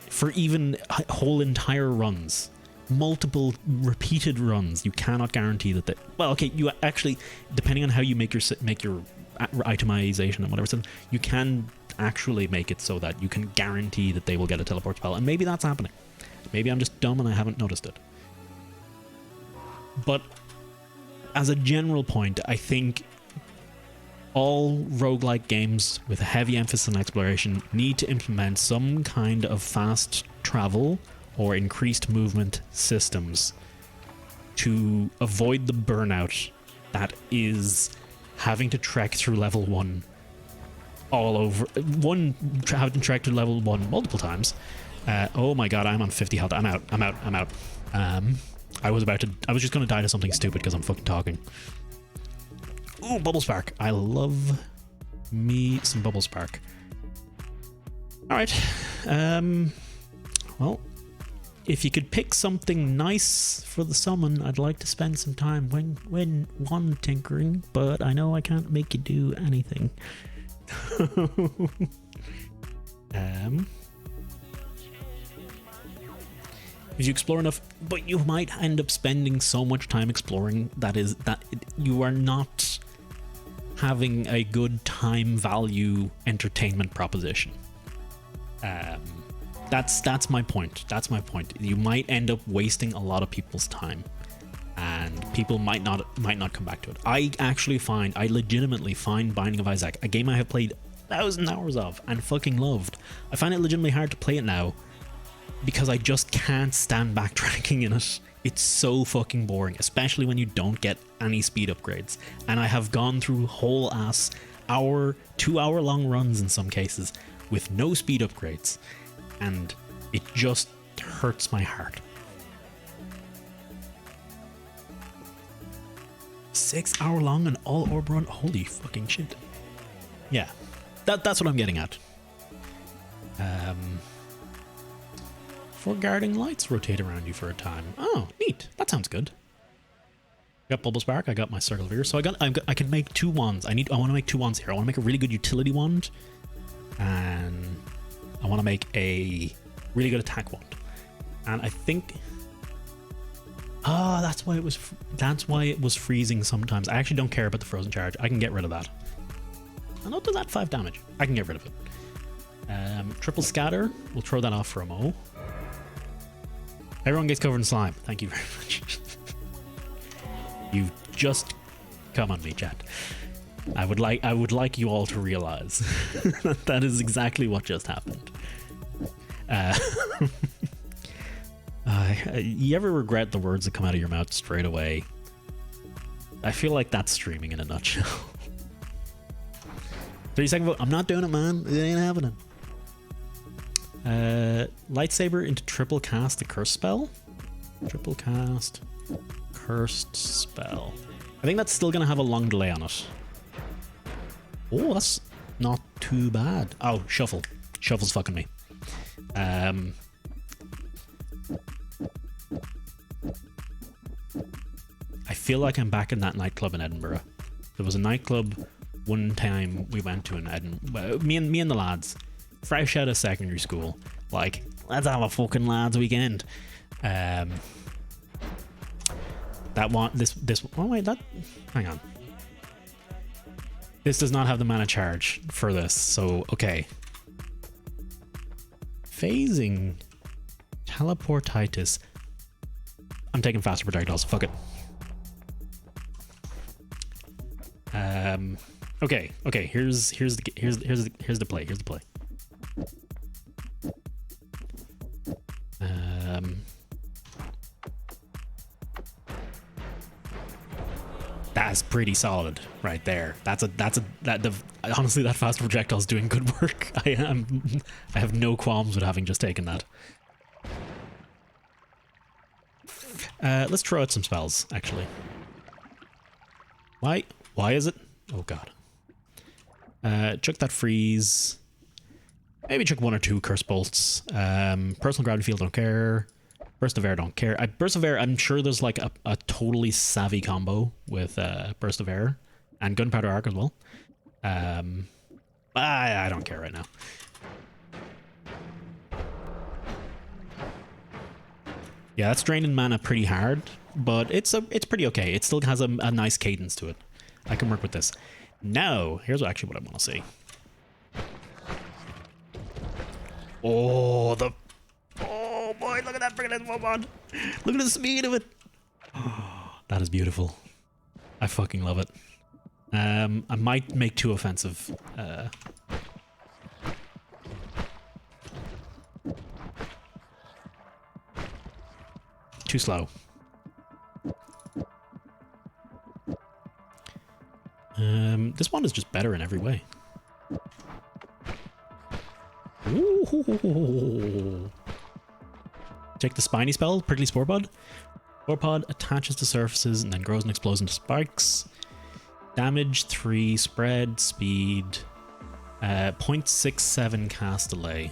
for even whole entire runs, multiple repeated runs. You cannot guarantee that they, well, okay, you actually, depending on how you make your itemization and whatever, you can actually make it so that you can guarantee that they will get a teleport spell, and maybe that's happening. Maybe I'm just dumb and I haven't noticed it. But as a general point, I think all roguelike games with a heavy emphasis on exploration need to implement some kind of fast travel or increased movement systems to avoid the burnout that is having to trek through level 1 all over. Having to trek to level 1 multiple times. Oh my god, I'm on 50 health. I'm out. I was just going to die to something stupid because I'm fucking talking. Ooh, Bubble Spark. I love me some Bubble Spark. Alright. Well, if you could pick something nice for the summon, I'd like to spend some time when one tinkering, but I know I can't make you do anything. If you explore enough, but you might end up spending so much time exploring that you are not having a good time value entertainment proposition. That's my point. You might end up wasting a lot of people's time, and people might not come back to it. I legitimately find Binding of Isaac, a game I have played 1,000 hours of and fucking loved. I find it legitimately hard to play it now because I just can't stand backtracking in it. It's so fucking boring, especially when you don't get any speed upgrades. And I have gone through whole ass 2-hour long runs in some cases with no speed upgrades, and it just hurts my heart. 6 hour long and all orb run, holy fucking shit. Yeah, that's what I'm getting at. 4 guarding lights rotate around you for a time. Oh, neat. That sounds good. I got Bubble Spark. I got my Circle of Ear. So I can make 2 wands. I want to make 2 wands here. I want to make a really good utility wand, and I want to make a really good attack wand. And I think, that's why it was freezing sometimes. I actually don't care about the frozen charge. I can get rid of that. And I'll do that 5 damage. I can get rid of it. Triple scatter. We'll throw that off for a mo. Everyone gets covered in slime. Thank you very much. You've just come on me, chat. I would like you all to realize that is exactly what just happened. You ever regret the words that come out of your mouth straight away? I feel like that's streaming in a nutshell. 30-second vote. I'm not doing it, man. It ain't happening. Lightsaber into triple cast the curse spell. Triple cast cursed spell. I think that's still gonna have a long delay on it. Oh, that's not too bad. Oh, shuffle. Shuffle's fucking me. I feel like I'm back in that nightclub in Edinburgh. There was a nightclub one time we went to in Edinburgh. Me and the lads, fresh out of secondary school. Like, let's have a fucking lads weekend. That one, this. Oh wait, that. Hang on. This does not have the mana charge for this, so okay. Phasing, teleportitis. I'm taking faster projectiles. Fuck it. Okay. Here's the play. Here's the play. That's pretty solid right there. Honestly, that fast projectile is doing good work. I have no qualms with having just taken that. Let's throw out some spells, actually. Why is it? Oh god. Chuck that freeze. Maybe chuck 1 or 2 curse bolts. Personal gravity field, don't care. Burst of air, don't care. Burst of air, I'm sure there's like a totally savvy combo with burst of air and gunpowder arc as well. I don't care right now. Yeah, that's draining mana pretty hard, but it's pretty okay. It still has a nice cadence to it. I can work with this. Now, here's actually what I want to see. Oh boy, look at that friggin' Pokemon. Look at the speed of it. Oh, that is beautiful. I fucking love it. I might make 2 offensive. Too slow. This one is just better in every way. Ooh. Take the spiny spell, Prickly Spore Pod. Spore Pod attaches to surfaces and then grows and explodes into spikes. Damage 3, spread, speed, 0.67 cast delay.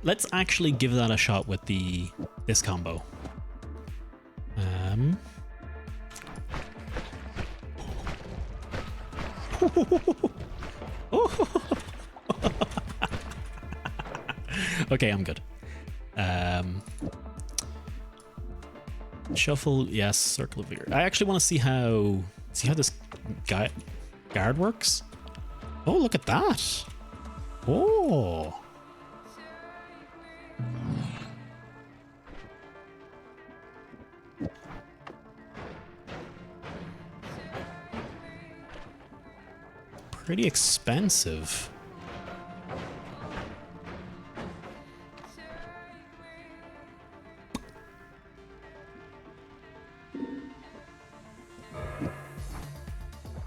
Let's actually give that a shot with this combo. Okay, I'm good. Shuffle, yes. Circle of Vigor. I actually want to see how this guard works. Oh, look at that. Oh. Pretty expensive.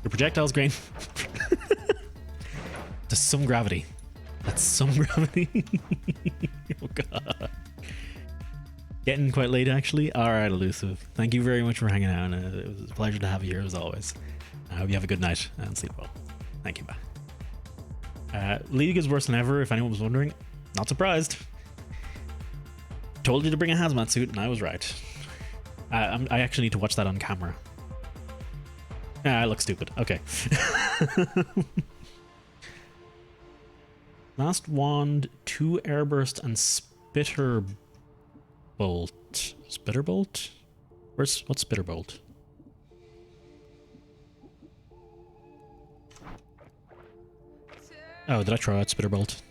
The projectile's green. There's some gravity. That's some gravity. Oh god. Getting quite late actually. Alright, Elusive. Thank you very much for hanging out. It was a pleasure to have you here as always. I hope you have a good night and sleep well. Thank you, bye. League is worse than ever, if anyone was wondering. Not surprised. Told you to bring a hazmat suit, and I was right. I actually need to watch that on camera. I look stupid. Okay. Last wand, 2 airburst and spitter bolt. Spitter bolt? What's spitter bolt? Oh, did I try out spitter bolt?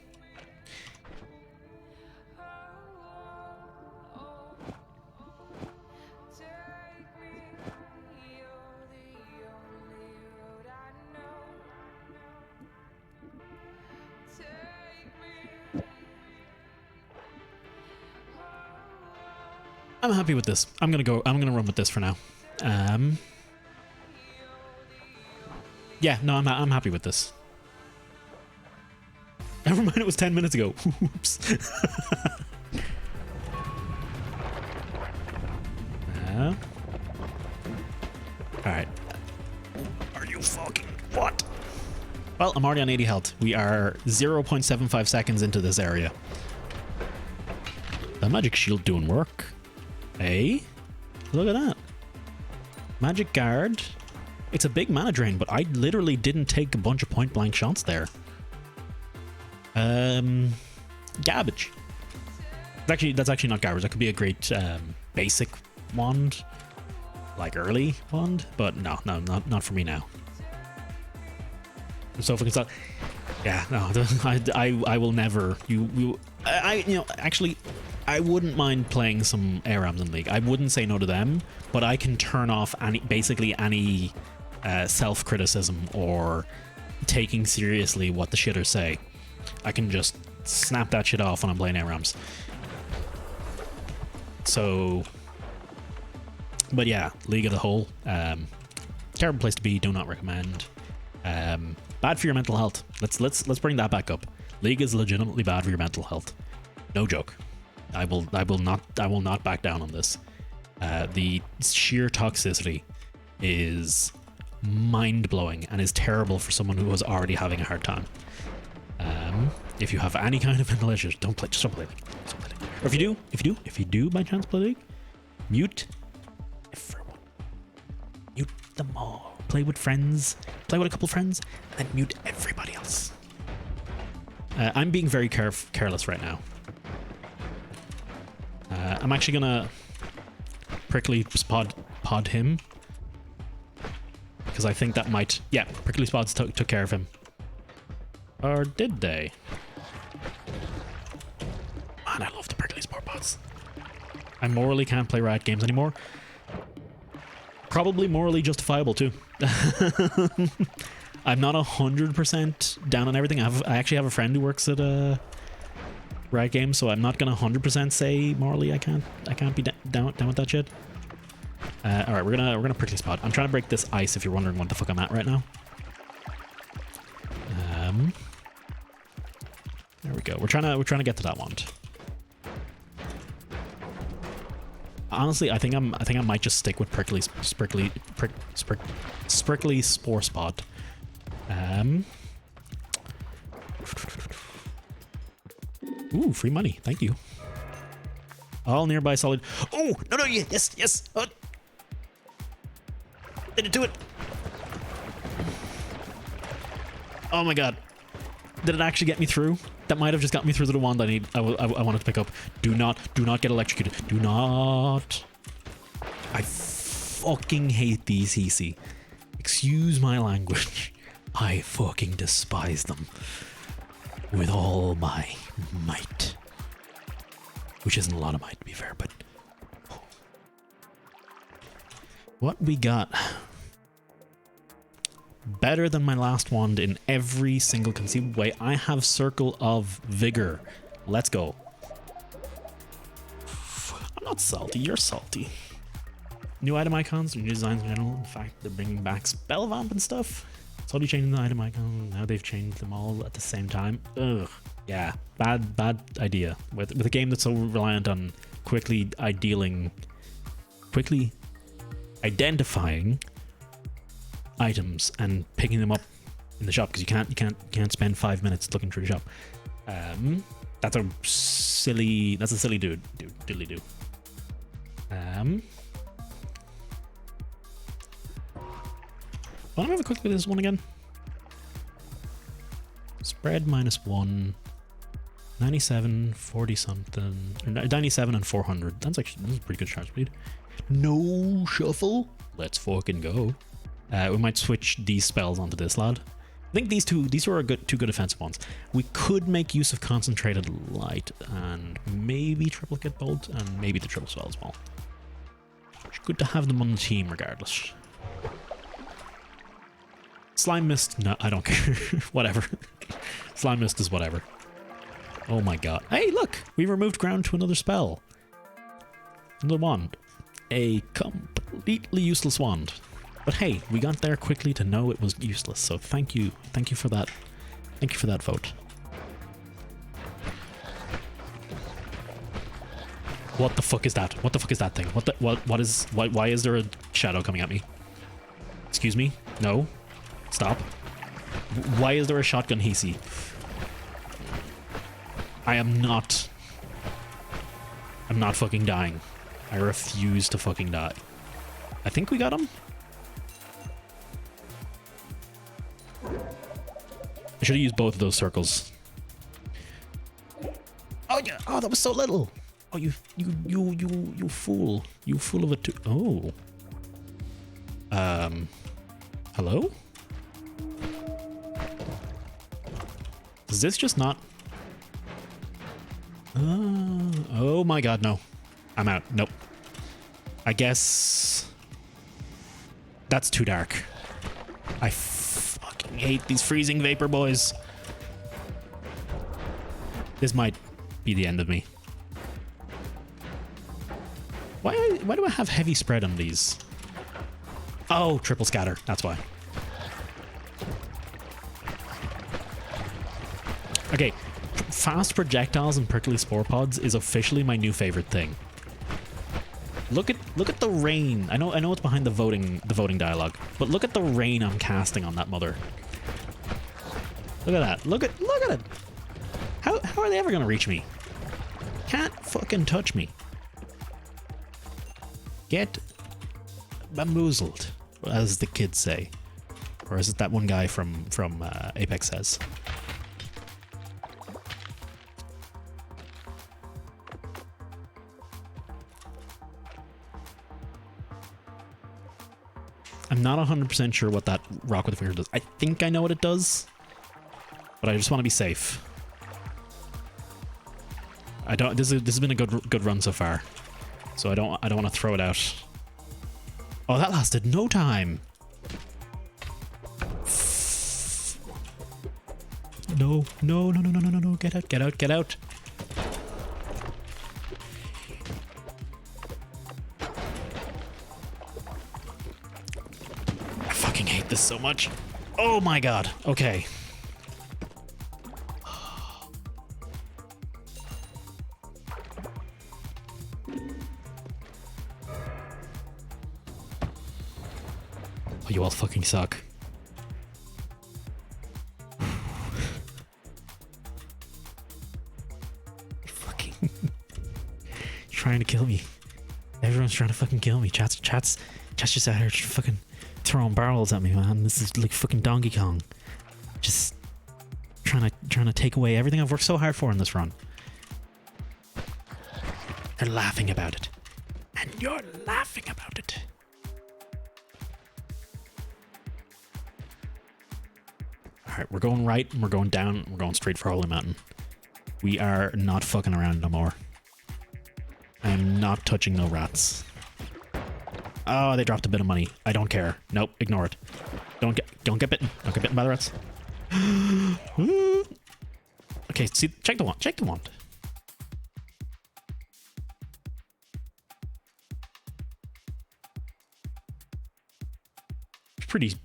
I'm happy with this. I'm gonna run with this for now. Yeah, no, I'm happy with this. Never mind, it was 10 minutes ago. Oops. Alright. Are you fucking what? Well, I'm already on 80 health. We are 0.75 seconds into this area. The magic shield doing work. Hey, look at that. Magic guard. It's a big mana drain, but I literally didn't take a bunch of point blank shots there. Garbage. That's actually not garbage. That could be a great basic wand, like early wand, but no, not for me now. So if we can start, yeah, no, I will never. Actually, I wouldn't mind playing some ARAMs in League. I wouldn't say no to them, but I can turn off basically any self-criticism or taking seriously what the shitters say. I can just snap that shit off when I'm playing ARAMs. So, but yeah, League as a whole, terrible place to be. Do not recommend. Bad for your mental health. Let's bring that back up. League is legitimately bad for your mental health. No joke. I will not back down on this. The sheer toxicity is mind-blowing and is terrible for someone who was already having a hard time. If you have any kind of mental issues, just don't play League. Or if you do by chance play League, mute everyone. Mute them all. Play with friends. Play with a couple friends, and then mute everybody else. I'm being very careless right now. I'm actually gonna prickly pod him because I think that might. Yeah, prickly spots took care of him. Or did they? Man, I love the prickly sport pods. I morally can't play Riot games anymore. Probably morally justifiable too. I'm not 100% down on everything. I actually have a friend who works at Riot Games, so I'm not gonna 100% say morally I can't be down with that shit. All right, we're gonna prickly spot. I'm trying to break this ice. If you're wondering what the fuck I'm at right now. There we go. We're trying to get to that wand. Honestly, I think I might just stick with prickly spore spot. Ooh, free money. Thank you. All nearby solid. Oh, no, yes. Didn't do it. Oh my god. Did it actually get me through? That might have just got me through to the wand I wanted to pick up. Do not get electrocuted. Do not. I fucking hate these CC. Excuse my language. I fucking despise them. With all my might. Which isn't a lot of might, to be fair, but... What we got... Better than my last wand in every single conceivable way. I have Circle of Vigor. Let's go. I'm not salty, you're salty. New item icons, new designs in general. In fact, they're bringing back spell vamp and stuff. Slowly changing the item icons. Now they've changed them all at the same time. Ugh. Yeah, bad idea. With a game that's so reliant on quickly identifying items and picking them up in the shop, because you can't spend 5 minutes looking through the shop. That's a silly. That's a silly diddly do. Want to have a quick look at this one again? Spread -1, 97, 40 something, or 97 and 400. That's a pretty good sharp speed. No shuffle. Let's fucking go. We might switch these spells onto this lad. I think these two are two good offensive ones. We could make use of Concentrated Light and maybe Triplicate Bolt and maybe the Triple Spell as well. It's good to have them on the team regardless. Slime Mist, no, I don't care. Whatever. Slime Mist is whatever. Oh my god. Hey, look! We removed ground to another spell. Another wand. A completely useless wand. But hey, we got there quickly to know it was useless, so thank you. Thank you for that. Thank you for that vote. What the fuck is that? What the fuck is that thing? Why is there a shadow coming at me? Excuse me? No. Stop. Why is there a shotgun Hisi? I'm not fucking dying. I refuse to fucking die. I think we got him. I should have used both of those circles. Oh yeah. Oh, that was so little. Oh, you fool. You fool of a oh. Hello? Is this just not... oh my god, no. I'm out. Nope. I guess... That's too dark. I fucking hate these freezing vapor boys. This might be the end of me. Why do I have heavy spread on these? Oh, triple scatter. That's why. Okay, fast projectiles and prickly spore pods is officially my new favorite thing. Look at the rain. I know it's behind the voting dialogue, but look at the rain I'm casting on that mother. Look at that. Look at it. How are they ever gonna reach me? Can't fucking touch me. Get bamboozled, as the kids say, or as that one guy from Apex says. I'm not 100% sure what that rock with the finger does. I think I know what it does, but I just want to be safe. I don't. This has been a good run so far, so I don't want to throw it out. Oh, that lasted no time. No! Get out! I fucking hate this so much. Oh my god. Okay. Oh, you all fucking suck. Fucking trying to kill me. Everyone's trying to fucking kill me. Chat's just out here fucking throwing barrels at me, man. This is like fucking Donkey Kong. Just trying to take away everything I've worked so hard for in this run. They're laughing about it. And you're laughing about it. Alright, we're going right, and we're going down, we're going straight for Holy Mountain. We are not fucking around no more. I'm not touching no rats. Oh, they dropped a bit of money. I don't care. Nope, ignore it. Don't get bitten. Don't get bitten by the rats. Okay, see, check the wand. Pretty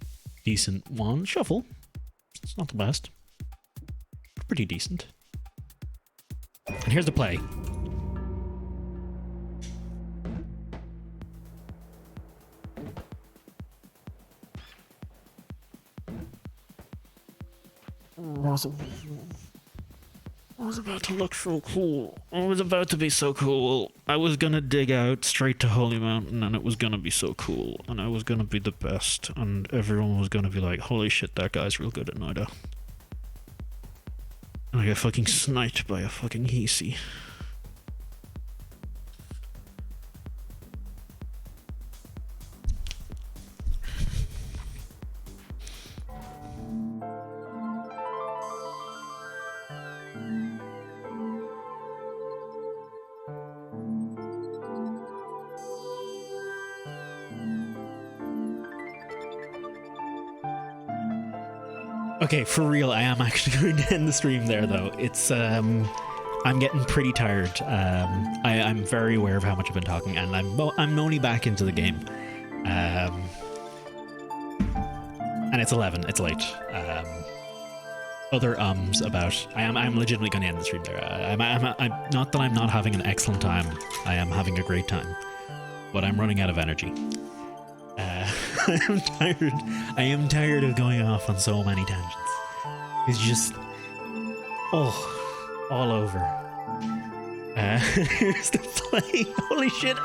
decent wand. Shuffle. It's not the best. Pretty decent. And here's the play. I was about to look so cool. I was about to be so cool. I was gonna dig out straight to Holy Mountain and it was gonna be so cool. And I was gonna be the best. And everyone was gonna be like, holy shit, that guy's real good at Noita'd. And I got fucking sniped by a fucking Heesy. Okay, for real, I am actually going to end the stream there, though. It's, I'm getting pretty tired. I'm very aware of how much I've been talking, and I'm only back into the game. And it's 11, it's late. Other about, I'm legitimately going to end the stream there. I'm not that I'm not having an excellent time, I am having a great time, but I'm running out of energy. I am tired of going off on so many tangents. It's just, all over. Here's the play. Holy shit!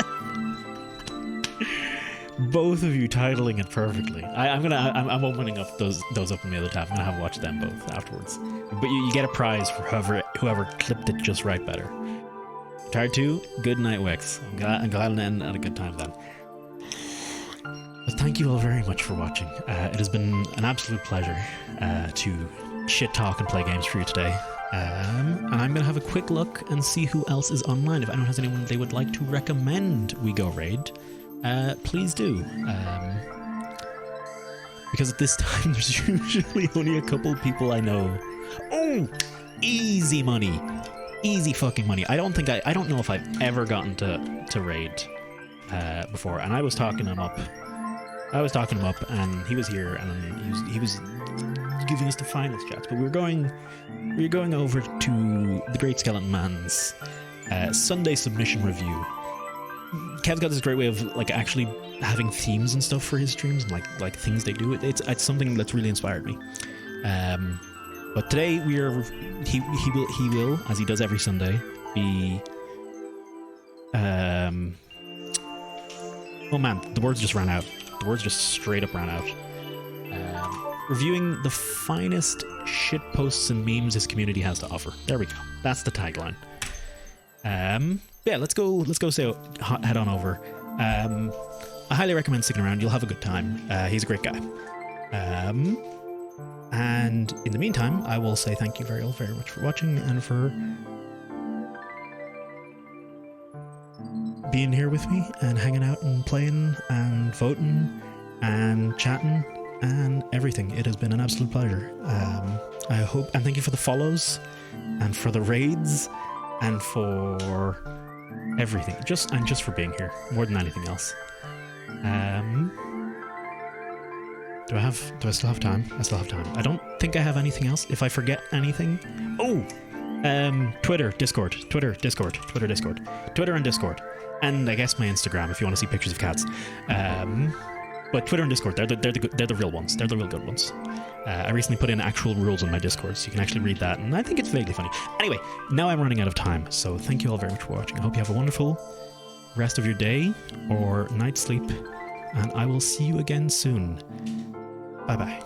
Both of you titling it perfectly. I'm opening up those up in the other tab. I'm gonna have watched them both afterwards. But you get a prize for whoever clipped it just right better. Tired 2, good night, Wix. I'm glad to end at a good time then. But thank you all very much for watching. It has been an absolute pleasure to shit talk and play games for you today. And I'm going to have a quick look and see who else is online. If anyone has anyone they would like to recommend we go raid, please do. Because at this time, there's usually only a couple people I know. Oh! Easy money. Easy fucking money. I don't know if I've ever gotten to raid before. And I was talking him up. And he was here, and he was giving us the finest chats. But we were going over to the Great Skeleton Man's Sunday submission review. Kev's got this great way of like actually having themes and stuff for his streams, and like things they do. It's something that's really inspired me. But today he will, as he does every Sunday, be oh man, the words just ran out. The words just straight up ran out. Reviewing the finest shit posts and memes this community has to offer. There we go. That's the tagline. Yeah, let's go say head on over. I highly recommend sticking around. You'll have a good time. He's a great guy. And in the meantime, I will say thank you very much for watching and for being here with me and hanging out and playing and voting and chatting and everything. It has been an absolute pleasure. I hope, and thank you for the follows and for the raids and for everything. Just for being here more than anything else. Do I still have time? I still have time. I don't think I have anything else. If I forget anything, Twitter, Discord, Twitter and Discord. And I guess my Instagram if you want to see pictures of cats. But Twitter and Discord, they're the real ones. They're the real good ones. I recently put in actual rules on my Discord, so you can actually read that, and I think it's vaguely funny. Anyway, now I'm running out of time, so thank you all very much for watching. I hope you have a wonderful rest of your day or night's sleep, and I will see you again soon. Bye-bye.